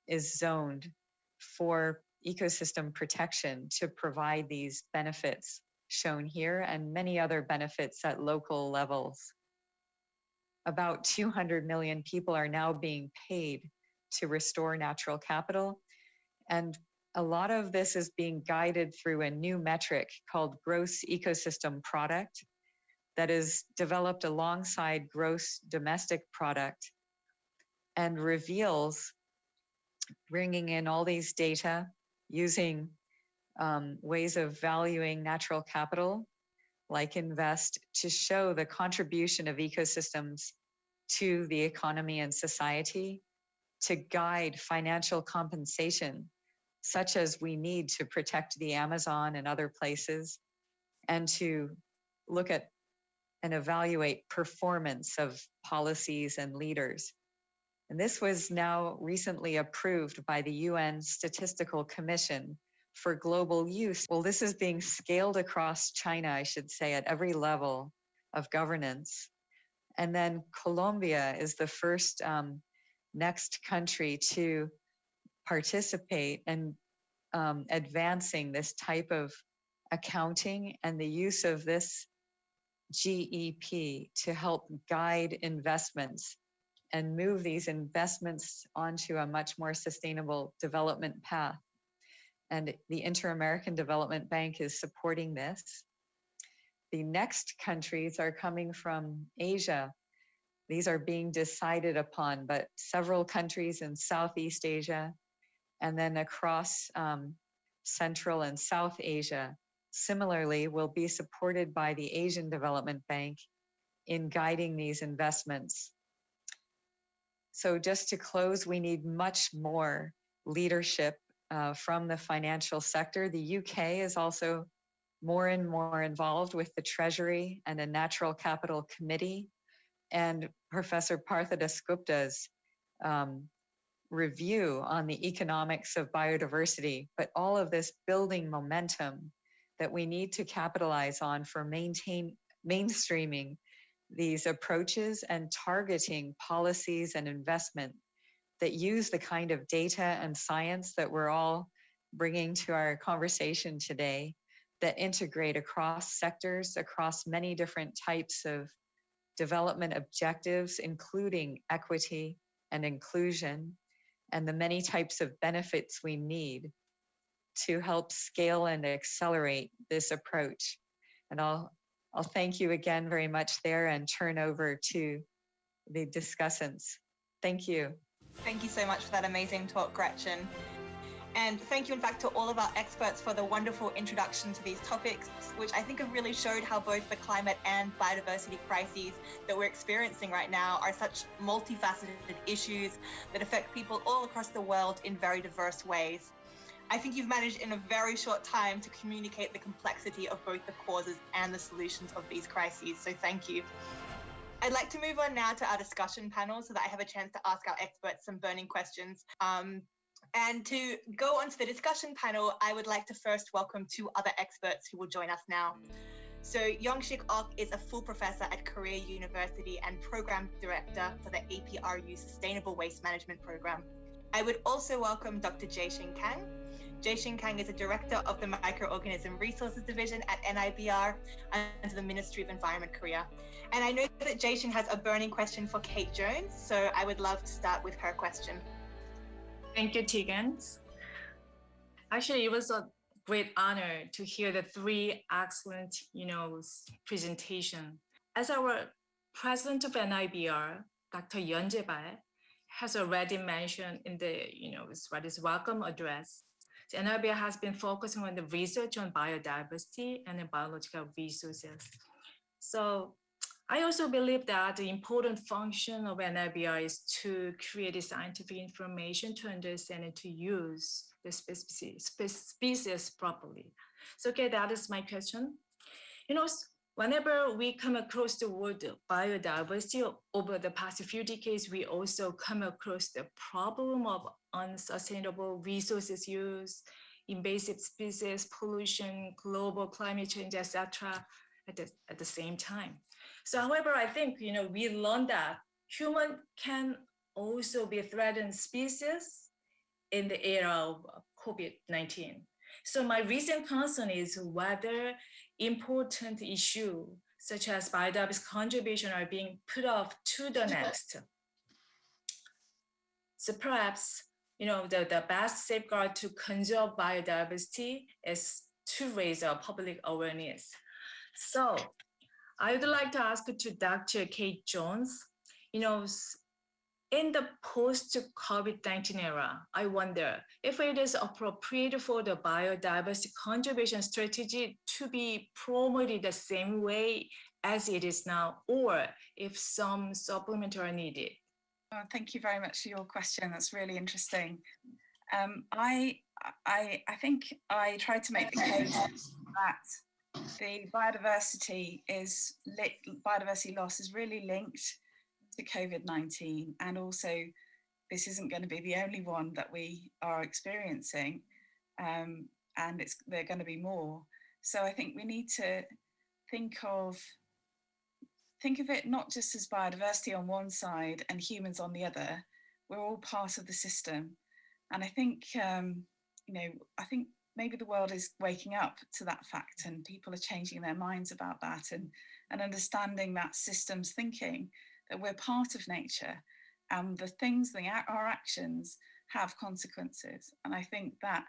is zoned for ecosystem protection to provide these benefits shown here and many other benefits at local levels. About 200 million people are now being paid to restore natural capital. And a lot of this is being guided through a new metric called gross ecosystem product that is developed alongside gross domestic product and reveals, bringing in all these data using ways of valuing natural capital like invest to show the contribution of ecosystems to the economy and society, to guide financial compensation, such as we need to protect the Amazon and other places, and to look at and evaluate performance of policies and leaders. And this was now recently approved by the UN Statistical Commission for global use. Well, this is being scaled across China, I should say, at every level of governance. And then Colombia is the first next country to participate in advancing this type of accounting and the use of this GEP to help guide investments and move these investments onto a much more sustainable development path. And the Inter-American Development Bank is supporting this. The next countries are coming from Asia. These are being decided upon, but several countries in Southeast Asia and then across Central and South Asia similarly will be supported by the Asian Development Bank in guiding these investments. So just to close, we need much more leadership from the financial sector. The UK is also more and more involved with the Treasury and a Natural Capital Committee and Professor Partha Dasgupta's review on the economics of biodiversity, but all of this building momentum that we need to capitalize on for mainstreaming these approaches and targeting policies and investment that use the kind of data and science that we're all bringing to our conversation today, that integrate across sectors, across many different types of development objectives, including equity and inclusion, and the many types of benefits we need to help scale and accelerate this approach. And I'll thank you again very much there and turn over to the discussants. Thank you. Thank you so much for that amazing talk, Gretchen. And thank you, in fact, to all of our experts for the wonderful introduction to these topics, which I think have really showed how both the climate and biodiversity crises that we're experiencing right now are such multifaceted issues that affect people all across the world in very diverse ways. I think you've managed in a very short time to communicate the complexity of both the causes and the solutions of these crises, so thank you. I'd like to move on now to our discussion panel so that I have a chance to ask our experts some burning questions. And to go on to the discussion panel, I would like to first welcome two other experts who will join us now. So Young-Sik Ok is a full professor at Korea University and program director for the APRU Sustainable Waste Management Program. I would also welcome Dr. Jae-Shin Kang. Jae-Shin Kang is a director of the Microorganism Resources Division at NIBR under the Ministry of Environment, Korea. And I know that Jae-Shin has a burning question for Kate Jones, so I would love to start with her question. Thank you, Tegan. Actually, it was a great honor to hear the three excellent, presentation. As our president of NIBR, Dr. Yeon Jae-bal, has already mentioned in the, his welcome address, the NIBR has been focusing on the research on biodiversity and the biological resources. So I also believe that the important function of NIBR is to create scientific information to understand and to use the species properly. So, okay, that is my question. Whenever we come across the word biodiversity over the past few decades, we also come across the problem of unsustainable resources use, invasive species, pollution, global climate change, etc. at the same time. So, however, I think, we learned that human can also be a threatened species in the era of COVID-19. So my recent concern is whether important issues such as biodiversity conservation are being put off to the next. So perhaps, the best safeguard to conserve biodiversity is to raise our public awareness. So I would like to ask to Dr. Kate Jones, in the post-COVID-19 era, I wonder if it is appropriate for the biodiversity conservation strategy to be promoted the same way as it is now, or if some supplements are needed. Thank you very much for your question. That's really interesting. I think I tried to make the case that the biodiversity loss is really linked to COVID-19, and also this isn't going to be the only one that we are experiencing, and there are going to be more. So I think we need to think of it not just as biodiversity on one side and humans on the other. We're all part of the system, and I think I think maybe the world is waking up to that fact, and people are changing their minds about that, and understanding that systems thinking, that we're part of nature, and the things, our actions have consequences. And I think that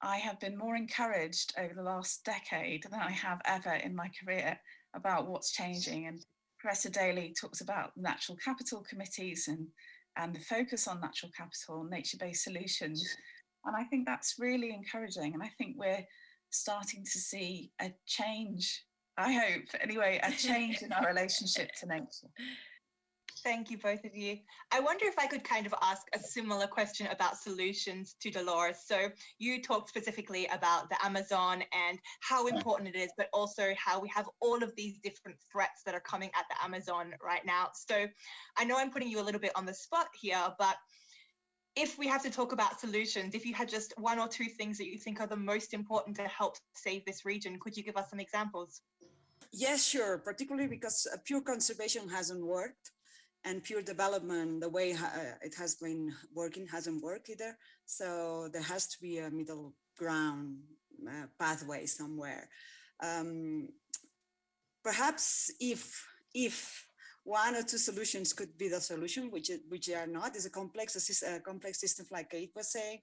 I have been more encouraged over the last decade than I have ever in my career about what's changing. And Professor Daly talks about natural capital committees and the focus on natural capital and nature-based solutions. And I think that's really encouraging. And I think we're starting to see a change, I hope anyway, a change in our relationship to nature. Thank you, both of you. I wonder if I could kind of ask a similar question about solutions to Dolores. So you talked specifically about the Amazon and how important it is, but also how we have all of these different threats that are coming at the Amazon right now. So I know I'm putting you a little bit on the spot here, but if we have to talk about solutions, if you had just one or two things that you think are the most important to help save this region, could you give us some examples? Yes, sure, particularly because pure conservation hasn't worked. And pure development, the way it has been working, hasn't worked either. So there has to be a middle ground pathway somewhere. Perhaps if one or two solutions could be the solution, which they are not, is a complex system, like Kate was saying.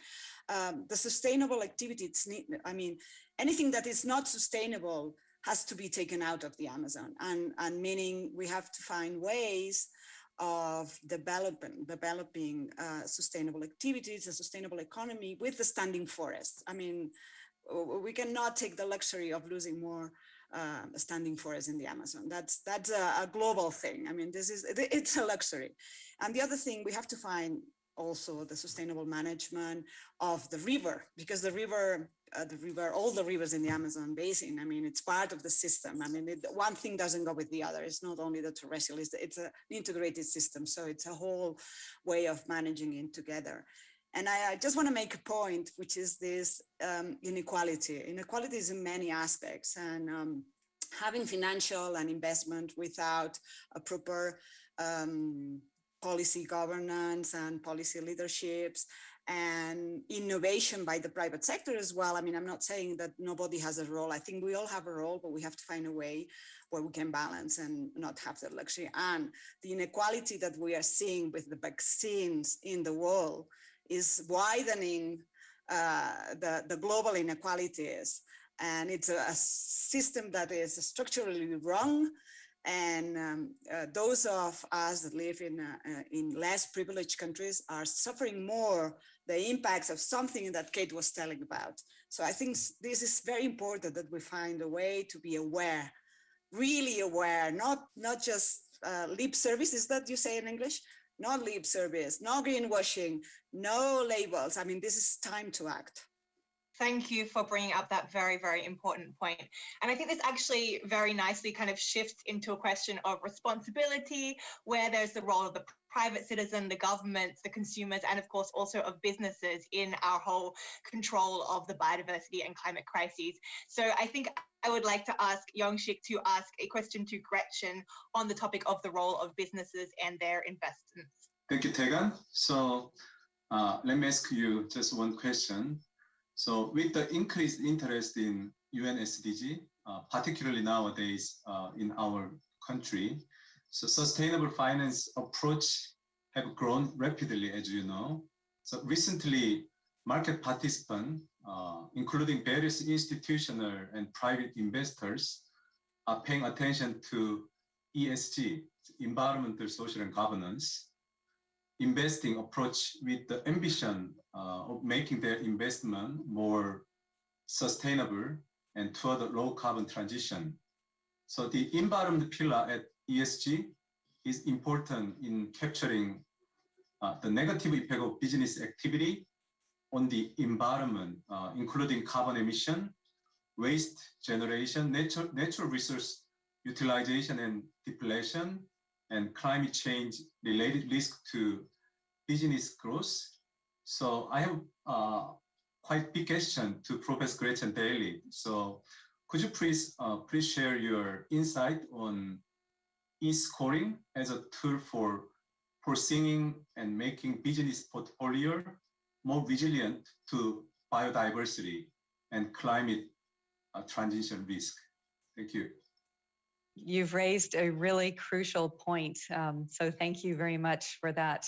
The sustainable activity, anything that is not sustainable has to be taken out of the Amazon, and meaning we have to find ways of developing sustainable activities, a sustainable economy with the standing forests. I mean, we cannot take the luxury of losing more standing forests in the Amazon. That's a global thing. I mean, it's a luxury. And the other thing, we have to find also the sustainable management of the river, because the river, all the rivers in the Amazon basin, I mean, it's part of the system. I mean, one thing doesn't go with the other. It's not only the terrestrial, it's an integrated system. So it's a whole way of managing it together. And I just want to make a point, which is this inequality. Inequality is in many aspects, and having financial and investment without a proper policy governance and policy leaderships and innovation by the private sector as well. I mean, I'm not saying that nobody has a role. I think we all have a role, but we have to find a way where we can balance and not have that luxury. And the inequality that we are seeing with the vaccines in the world is widening the global inequalities. And it's a system that is structurally wrong. And those of us that live in less privileged countries are suffering more the impacts of something that Kate was telling about. So I think this is very important, that we find a way to be aware, really aware, not just lip service, is that you say in English? Not lip service, no greenwashing, no labels. I mean, this is time to act. Thank you for bringing up that very, very important point. And I think this actually very nicely kind of shifts into a question of responsibility, where there's the role of the private citizen, the governments, the consumers, and of course also of businesses in our whole control of the biodiversity and climate crises. So I think I would like to ask Youngshik to ask a question to Gretchen on the topic of the role of businesses and their investments. Thank you, Tegan. So let me ask you just one question. So with the increased interest in UN SDG, particularly nowadays in our country, so sustainable finance approach have grown rapidly, as you know. So recently, market participants, including various institutional and private investors, are paying attention to ESG, environmental, social, and governance, investing approach with the ambition of making their investment more sustainable and toward a low carbon transition. So the environment pillar at ESG is important in capturing the negative effect of business activity on the environment, including carbon emission, waste generation, natural resource utilization and depletion, and climate change related risk to business growth. So I have quite big question to Professor Gretchen Daly. So could you please share your insight on e-scoring as a tool for foreseeing and making business portfolio more resilient to biodiversity and climate transition risk? Thank you. You've raised a really crucial point. So thank you very much for that.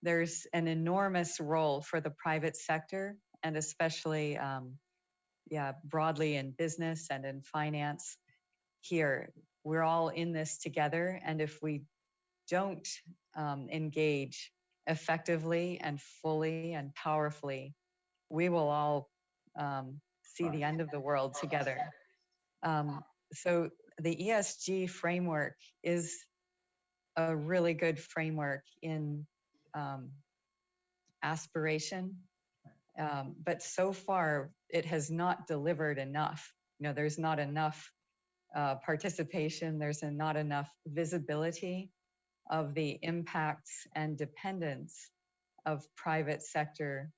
There's an enormous role for the private sector, and especially broadly in business and in finance here. We're all in this together. And if we don't engage effectively and fully and powerfully, we will all see the end of the world together. So the ESG framework is a really good framework in aspiration, but so far it has not delivered enough. There's not enough participation, there's not enough visibility of the impacts and dependence of private sector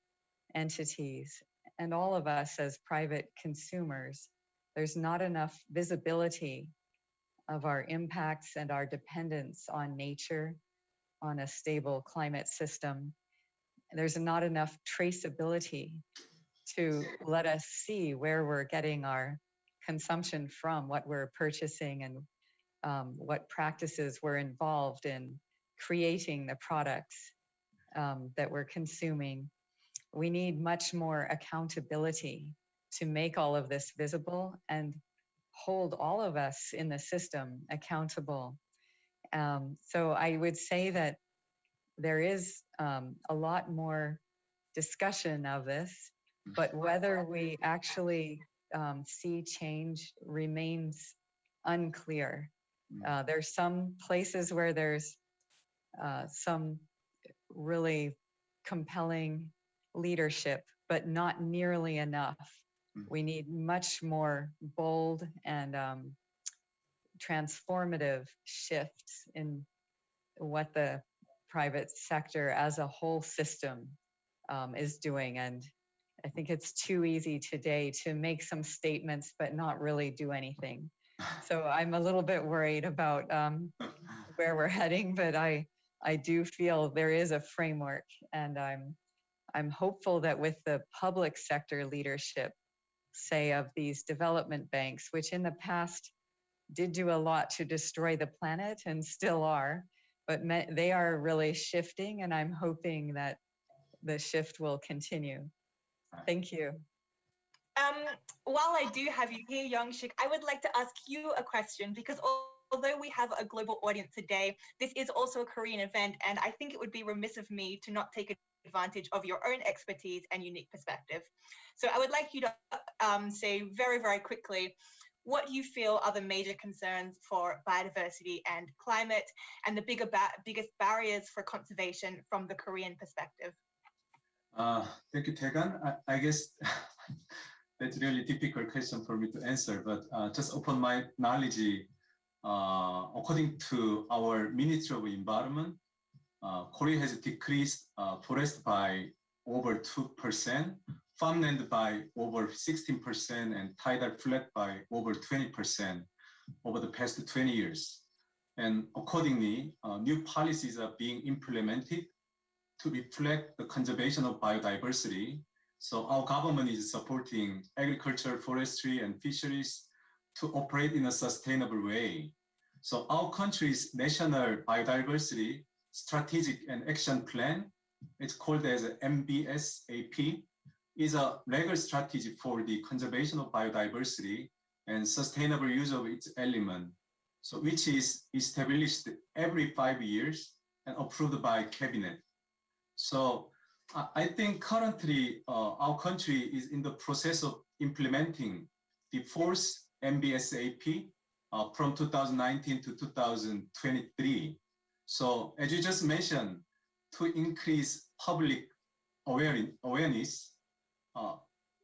entities and all of us as private consumers. There's not enough visibility of our impacts and our dependence on nature, on a stable climate system. There's not enough traceability to let us see where we're getting our consumption from, what we're purchasing, and what practices were involved in creating the products that we're consuming. We need much more accountability to make all of this visible and hold all of us in the system accountable. So I would say that there is a lot more discussion of this, but whether we actually see change remains unclear. There's some places where there's some really compelling leadership, but not nearly enough. We need much more bold and transformative shifts in what the private sector as a whole system is doing. And I think it's too easy today to make some statements, but not really do anything. So I'm a little bit worried about where we're heading, but I do feel there is a framework, and I'm hopeful that with the public sector leadership, say, of these development banks, which in the past did do a lot to destroy the planet and still are, but they are really shifting, and I'm hoping that the shift will continue. Thank you. While I do have you here, Young-Shik, I would like to ask you a question, because although we have a global audience today, this is also a Korean event, and I think it would be remiss of me to not take advantage of your own expertise and unique perspective. So I would like you to say very, very quickly what you feel are the major concerns for biodiversity and climate, and the biggest barriers for conservation from the Korean perspective. Thank you, Taegan. I guess that's a really difficult question for me to answer, but just upon my knowledge, according to our Ministry of Environment, Korea has decreased forest by over 2%, farmland by over 16%, and tidal flood by over 20% over the past 20 years. And accordingly, new policies are being implemented to reflect the conservation of biodiversity. So our government is supporting agriculture, forestry, and fisheries to operate in a sustainable way. So our country's national biodiversity strategic and action plan, it's called as MBSAP, is a legal strategy for the conservation of biodiversity and sustainable use of its element, so which is established every 5 years and approved by cabinet. So I think currently our country is in the process of implementing the fourth MBSAP from 2019 to 2023. So as you just mentioned, to increase public awareness,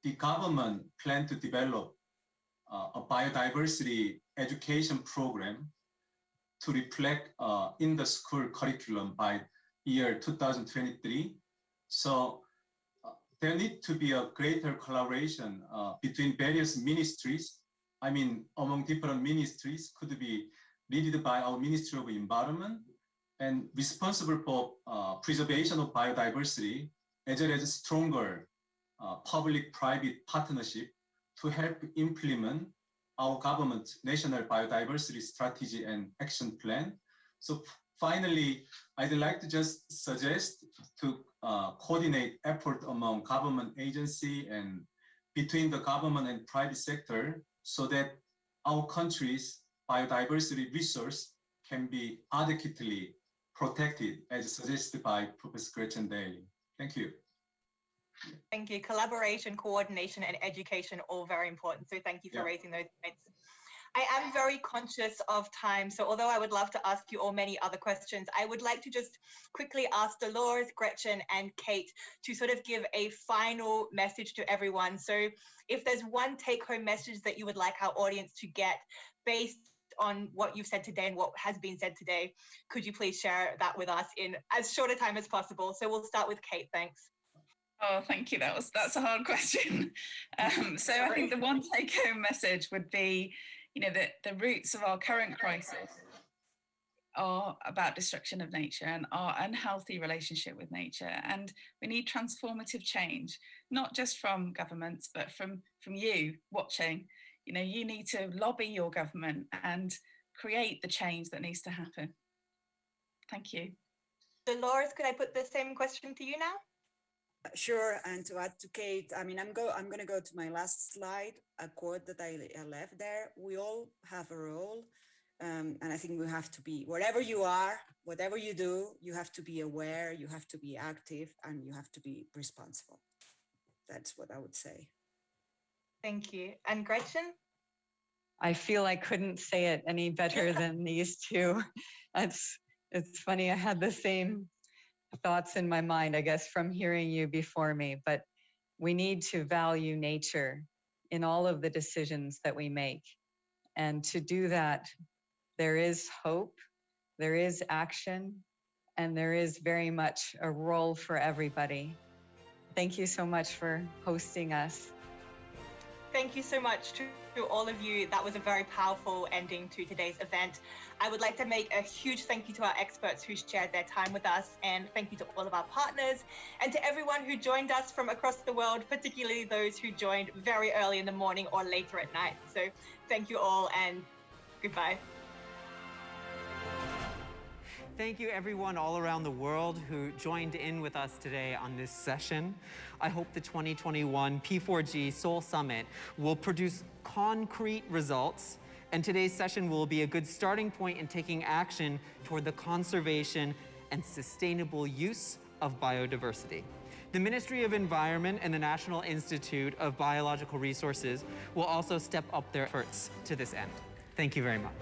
the government planned to develop a biodiversity education program to reflect in the school curriculum by year 2023. So there need to be a greater collaboration between various ministries. I mean, among different ministries could be led by our Ministry of Environment and responsible for preservation of biodiversity, as well as stronger public-private partnership to help implement our government's national biodiversity strategy and action plan. So finally, I'd like to just suggest to coordinate effort among government agency and between the government and private sector so that our country's biodiversity resource can be adequately protected as suggested by Professor Gretchen Daly. Thank you. Thank you. Collaboration, coordination, and education, all very important. So thank you for raising those points. I am very conscious of time, so although I would love to ask you all many other questions, I would like to just quickly ask Dolores, Gretchen, and Kate to sort of give a final message to everyone. So if there's one take-home message that you would like our audience to get based on what you've said today and what has been said today, could you please share that with us in as short a time as possible? So we'll start with Kate, thanks. Oh, thank you. That's a hard question. So I think the one take-home message would be, the roots of our current crisis are about destruction of nature and our unhealthy relationship with nature. And we need transformative change, not just from governments, but from you watching. You need to lobby your government and create the change that needs to happen. Thank you. Dolores, could I put the same question to you now? Sure, and to add to Kate, I'm going to go to my last slide, a quote that I left there. We all have a role, and I think we have to be, wherever you are, whatever you do, you have to be aware, you have to be active, and you have to be responsible. That's what I would say. Thank you. And Gretchen? I feel I couldn't say it any better than these two. It's funny, I had the same thoughts in my mind, I guess, from hearing you before me, but we need to value nature in all of the decisions that we make. And to do that, there is hope, there is action, and there is very much a role for everybody. Thank you so much for hosting us. Thank you so much to all of you. That was a very powerful ending to today's event. I would like to make a huge thank you to our experts who shared their time with us, and thank you to all of our partners and to everyone who joined us from across the world, particularly those who joined very early in the morning or later at night. So thank you all and goodbye. Thank you everyone all around the world who joined in with us today on this session. I hope the 2021 P4G Seoul Summit will produce concrete results, and today's session will be a good starting point in taking action toward the conservation and sustainable use of biodiversity. The Ministry of Environment and the National Institute of Biological Resources will also step up their efforts to this end. Thank you very much.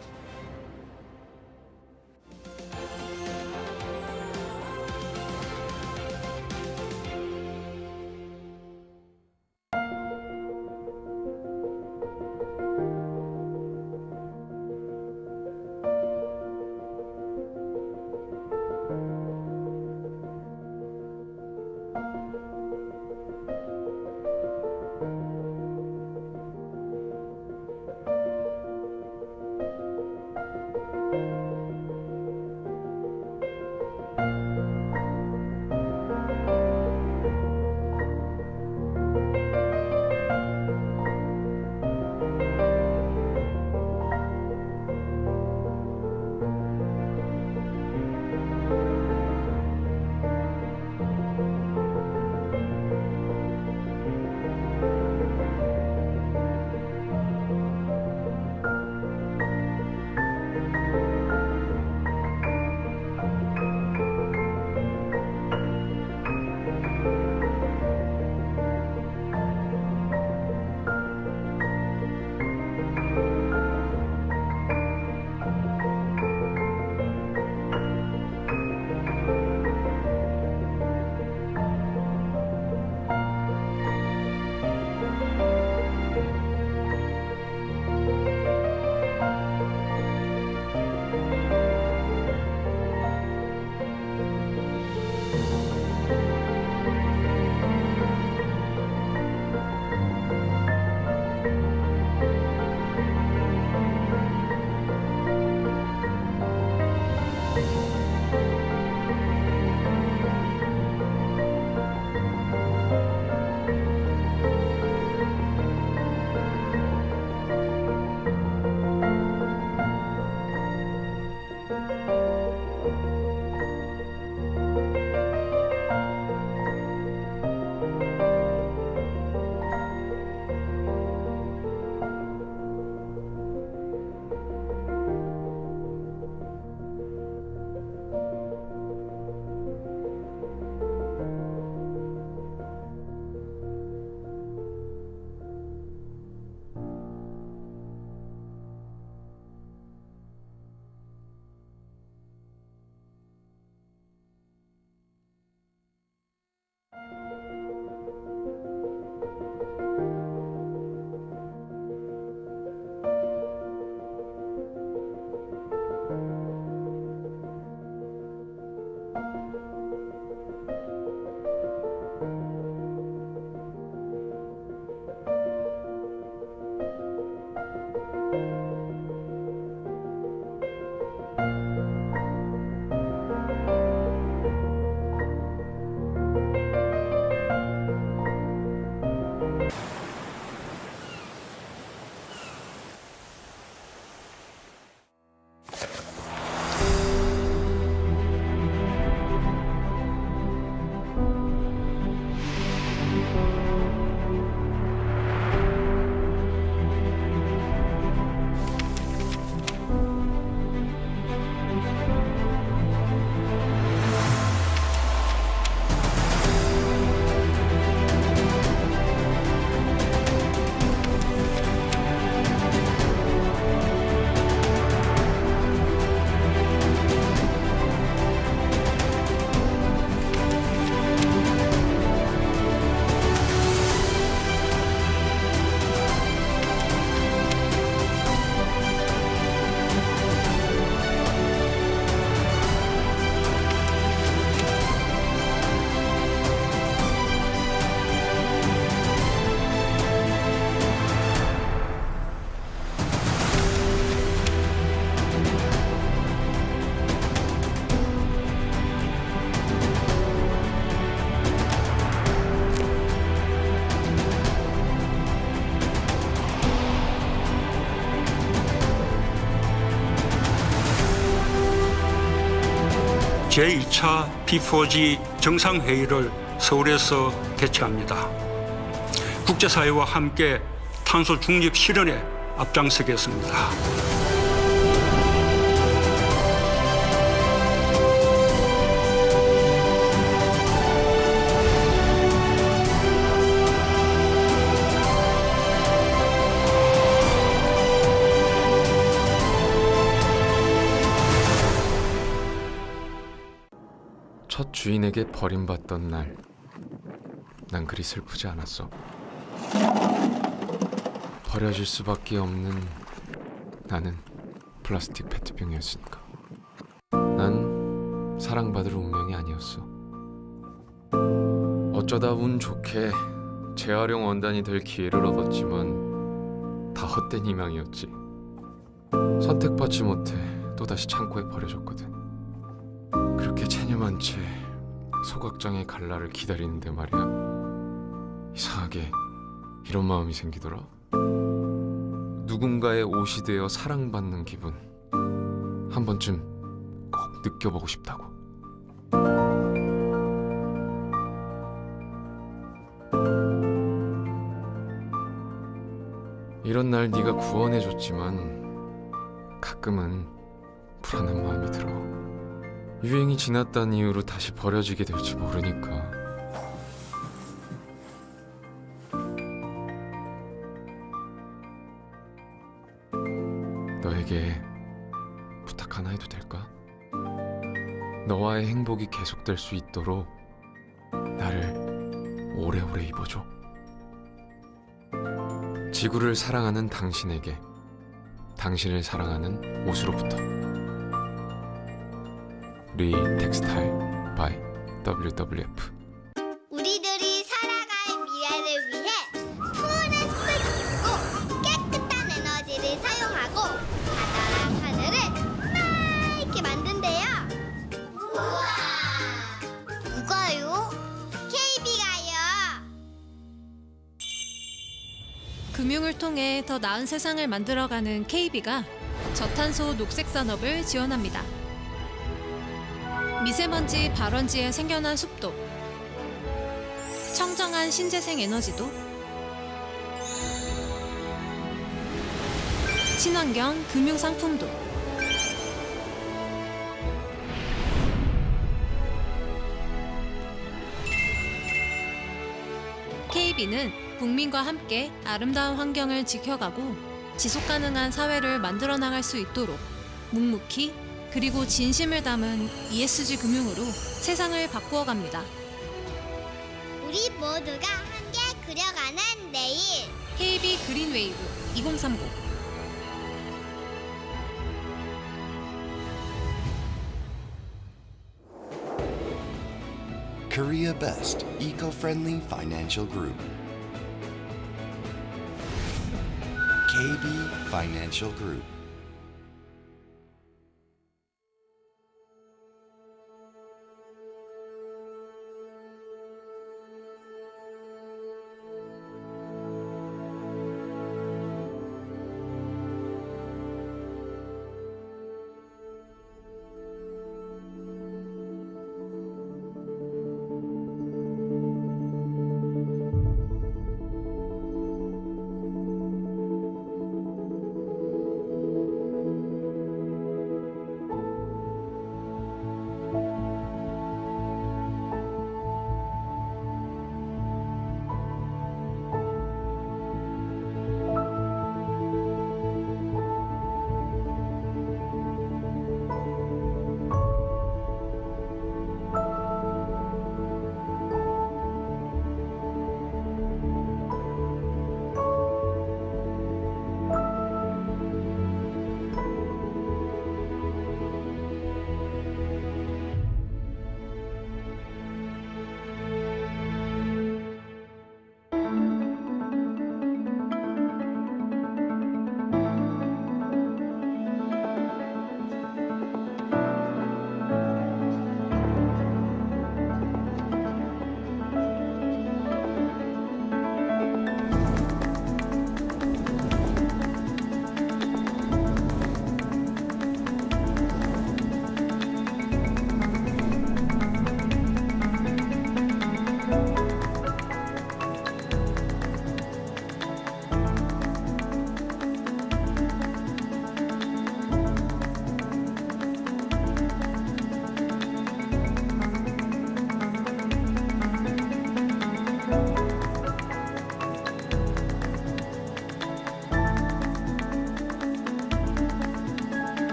제2차 P4G 정상회의를 서울에서 개최합니다. 국제사회와 함께 탄소 중립 실현에 앞장서겠습니다. 첫 주인에게 버림받던 날, 난 그리 슬프지 않았어. 버려질 수밖에 없는 나는 플라스틱 페트병이었으니까. 난 사랑받을 운명이 아니었어. 어쩌다 운 좋게 재활용 원단이 될 기회를 얻었지만 다 헛된 희망이었지. 선택받지 못해 또다시 창고에 버려졌거든. 그렇게 체념한 채 소각장의 갈라를 기다리는데 말이야. 이상하게 이런 마음이 생기더라. 누군가의 옷이 되어 사랑받는 기분, 한 번쯤 꼭 느껴보고 싶다고. 이런 날 네가 구원해줬지만 가끔은 불안한 마음이 들어. 유행이 지났다는 이유로 다시 버려지게 될지 모르니까. 너에게 부탁 하나 해도 될까? 너와의 행복이 계속될 수 있도록 나를 오래오래 입어줘. 지구를 사랑하는 당신에게, 당신을 사랑하는 옷으로부터. 리 텍스타일 by WWF. 우리들이 살아갈 미래를 위해 푸른 숲을 지키고 깨끗한 에너지를 사용하고 바다랑 하늘을 맑게 만든대요. 우와! 누가요? KB가요. 금융을 통해 더 나은 세상을 만들어가는 KB가 저탄소 녹색 산업을 지원합니다. 미세먼지 발원지에 생겨난 숲도, 청정한 신재생 에너지도, 친환경 금융 상품도. KB는 국민과 함께 아름다운 환경을 지켜가고 지속 가능한 사회를 만들어 나갈 수 있도록 묵묵히 그리고 진심을 담은 ESG 금융으로 세상을 바꾸어 갑니다. 우리 모두가 함께 그려가는 내일. KB 그린웨이브 2030. Korea Best Eco-Friendly Financial Group. KB Financial Group.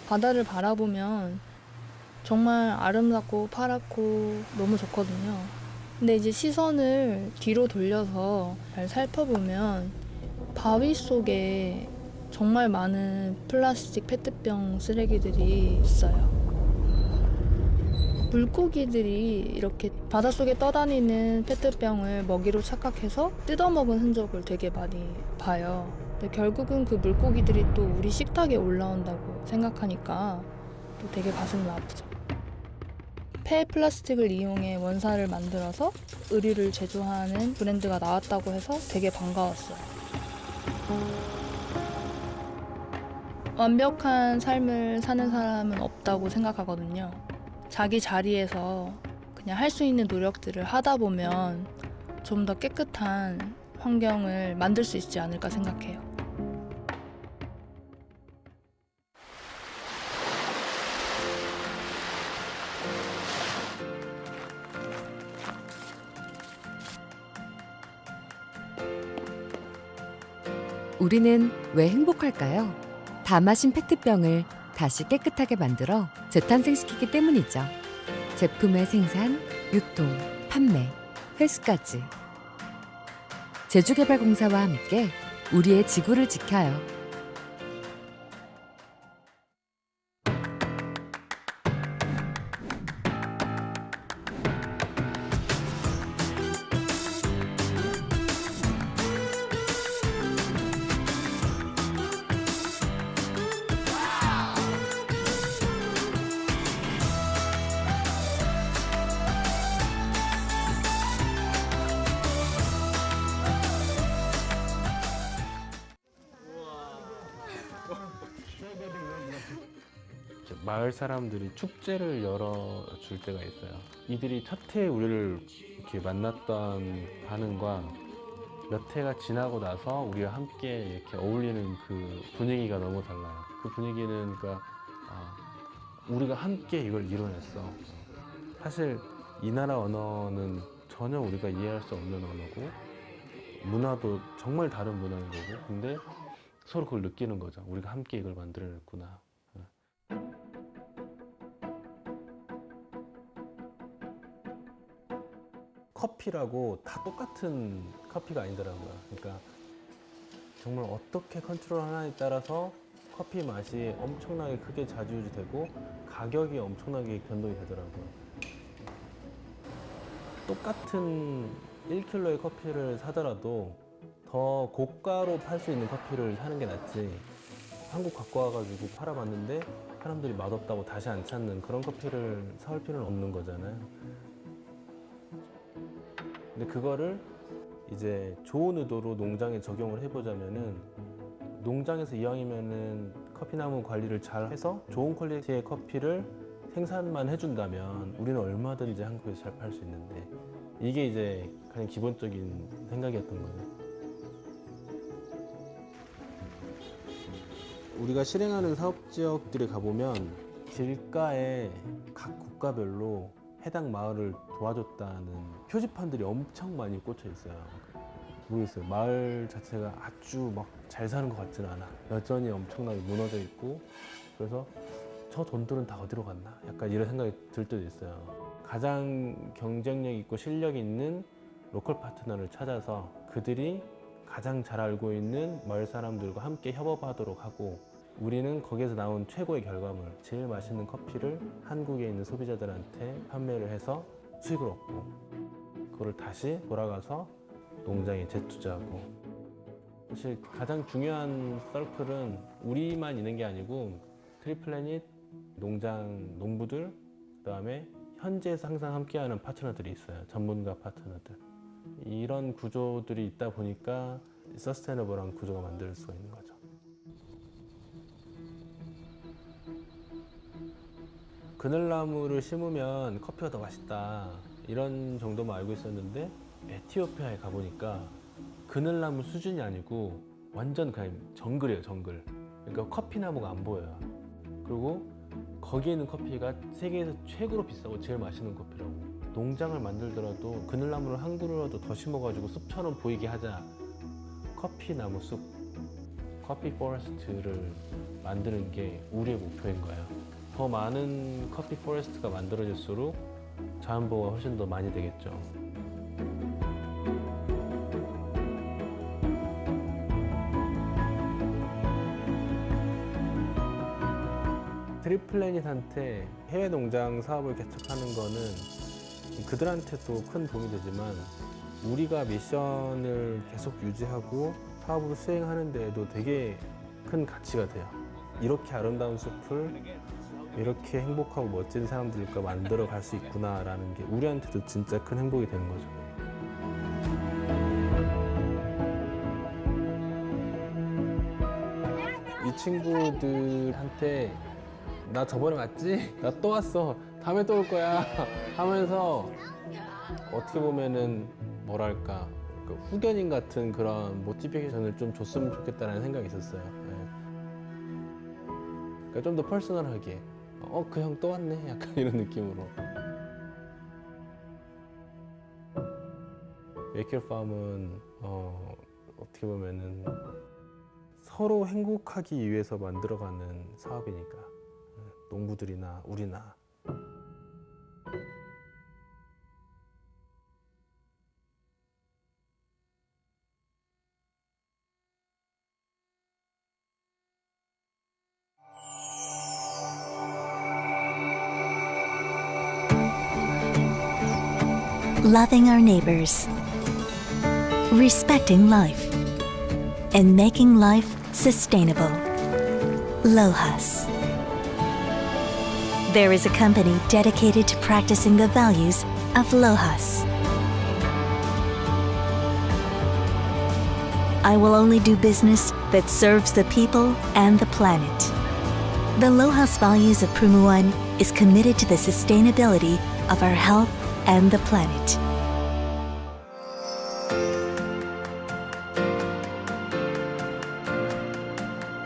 바다를 바라보면 정말 아름답고 파랗고 너무 좋거든요. 근데 이제 시선을 뒤로 돌려서 잘 살펴보면 바위 속에 정말 많은 플라스틱 페트병 쓰레기들이 있어요. 물고기들이 이렇게 바닷속에 떠다니는 페트병을 먹이로 착각해서 뜯어먹은 흔적을 되게 많이 봐요. 근데 결국은 그 물고기들이 또 우리 식탁에 올라온다고 생각하니까 또 되게 가슴이 아프죠. 폐 플라스틱을 이용해 원사를 만들어서 의류를 제조하는 브랜드가 나왔다고 해서 되게 반가웠어요. 완벽한 삶을 사는 사람은 없다고 생각하거든요. 자기 자리에서 그냥 할 수 있는 노력들을 하다 보면 좀 더 깨끗한 환경을 만들 수 있지 않을까 생각해요. 우리는 왜 행복할까요? 다 마신 페트병을 다시 깨끗하게 만들어 재탄생시키기 때문이죠. 제품의 생산, 유통, 판매, 회수까지. 제주개발공사와 함께 우리의 지구를 지켜요. 마을 사람들이 축제를 열어줄 때가 있어요. 이들이 첫 해에 우리를 이렇게 만났던 반응과 몇 해가 지나고 나서 우리가 함께 이렇게 어울리는 그 분위기가 너무 달라요. 그 분위기는 그러니까 우리가 함께 이걸 이뤄냈어. 사실 이 나라 언어는 전혀 우리가 이해할 수 없는 언어고 문화도 정말 다른 문화인 거고, 근데 서로 그걸 느끼는 거죠. 우리가 함께 이걸 만들어냈구나. 커피라고 다 똑같은 커피가 아니더라고요. 그러니까 정말 어떻게 컨트롤 하나에 따라서 커피 맛이 엄청나게 크게 좌지우지되고 가격이 엄청나게 변동이 되더라고요. 똑같은 1kg의 커피를 사더라도 더 고가로 팔 수 있는 커피를 사는 게 낫지, 한국 갖고 와가지고 팔아봤는데 사람들이 맛없다고 다시 안 찾는 그런 커피를 사올 필요는 없는 거잖아요. 근데 그거를 이제 좋은 의도로 농장에 적용을 해보자면은, 농장에서 이왕이면은 커피나무 관리를 잘 해서 좋은 퀄리티의 커피를 생산만 해준다면 우리는 얼마든지 한국에서 잘 팔 수 있는데, 이게 이제 가장 기본적인 생각이었던 거예요. 우리가 실행하는 사업 지역들에 가보면 길가에 각 국가별로 해당 마을을 도와줬다는 표지판들이 엄청 많이 꽂혀 있어요. 모르겠어요. 마을 자체가 아주 막 잘 사는 것 같지는 않아. 여전히 엄청나게 무너져 있고, 그래서 저 돈들은 다 어디로 갔나? 약간 이런 생각이 들 때도 있어요. 가장 경쟁력 있고 실력 있는 로컬 파트너를 찾아서 그들이 가장 잘 알고 있는 마을 사람들과 함께 협업하도록 하고, 우리는 거기에서 나온 최고의 결과물, 제일 맛있는 커피를 한국에 있는 소비자들한테 판매를 해서 수익을 얻고, 그거를 다시 돌아가서 농장에 재투자하고. 사실 가장 중요한 서클은 우리만 있는 게 아니고 트리플래닛, 농장, 농부들, 그다음에 현지에서 항상 함께하는 파트너들이 있어요. 전문가 파트너들. 이런 구조들이 있다 보니까 서스테너블한 구조가 만들 수가 있는 거죠. 그늘나무를 심으면 커피가 더 맛있다, 이런 정도만 알고 있었는데 에티오피아에 가보니까 그늘나무 수준이 아니고 완전 그냥 정글이에요, 정글. 그러니까 커피나무가 안 보여요. 그리고 거기에 있는 커피가 세계에서 최고로 비싸고 제일 맛있는 커피라고. 농장을 만들더라도 그늘나무를 한 그루라도 더 심어가지고 숲처럼 보이게 하자. 커피나무 숲. 커피 포레스트를 만드는 게 우리의 목표인 거예요. 더 많은 커피 포레스트가 만들어질수록 자연보호가 훨씬 더 많이 되겠죠. 트리플래닛한테 해외 농장 사업을 개척하는 거는 그들한테도 큰 도움이 되지만 우리가 미션을 계속 유지하고 사업으로 수행하는 데에도 되게 큰 가치가 돼요. 이렇게 아름다운 숲을 이렇게 행복하고 멋진 사람들과 만들어 갈 수 있구나라는 게 우리한테도 진짜 큰 행복이 되는 거죠. 이 친구들한테 나 저번에 왔지? 나 또 왔어. 다음에 또 올 거야. 하면서 어떻게 보면은 뭐랄까 후견인 같은 그런 모티베이션을 좀 줬으면 좋겠다는 생각이 있었어요. 그러니까 좀 더 퍼스널하게 그 형 또 왔네? 약간 이런 느낌으로. 메이크업팜은 어떻게 보면은 서로 행복하기 위해서 만들어가는 사업이니까 농부들이나 우리나. Loving our neighbors, respecting life, and making life sustainable. LOHAS. There is a company dedicated to practicing the values of LOHAS. I will only do business that serves the people and the planet. The LOHAS values of Prumuan is committed to the sustainability of our health and the planet.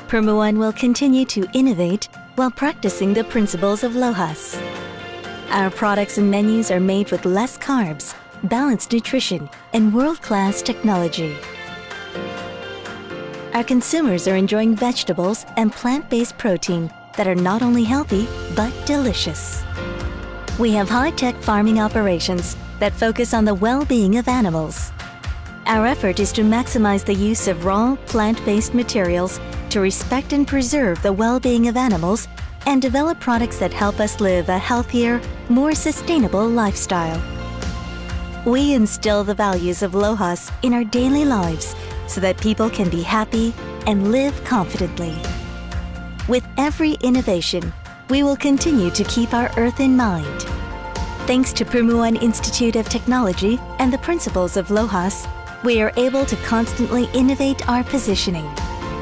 Prumuan will continue to innovate while practicing the principles of LOHAS. Our products and menus are made with less carbs, balanced nutrition, and world-class technology. Our consumers are enjoying vegetables and plant-based protein that are not only healthy, but delicious. We have high-tech farming operations that focus on the well-being of animals. Our effort is to maximize the use of raw, plant-based materials to respect and preserve the well-being of animals and develop products that help us live a healthier, more sustainable lifestyle. We instill the values of LOHAS in our daily lives so that people can be happy and live confidently. With every innovation, we will continue to keep our Earth in mind. Thanks to Prumuan Institute of Technology and the principles of LOHAS, we are able to constantly innovate our positioning.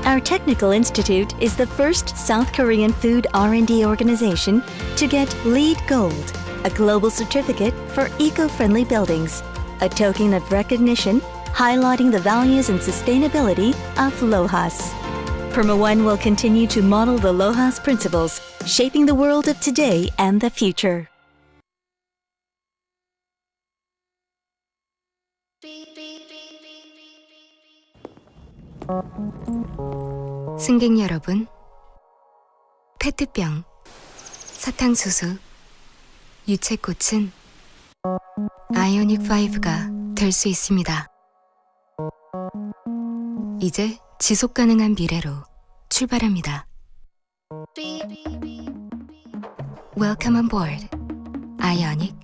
Our technical institute is the first South Korean food R&D organization to get LEED Gold, a global certificate for eco-friendly buildings, a token of recognition highlighting the values and sustainability of LOHAS. Prumuan will continue to model the LOHAS principles, shaping the world of today and the future. 승객 여러분, 페트병, 사탕수수, 유채꽃은 아이오닉 5가 될 수 있습니다. 이제 지속 가능한 미래로 출발합니다. Welcome on board, Ionic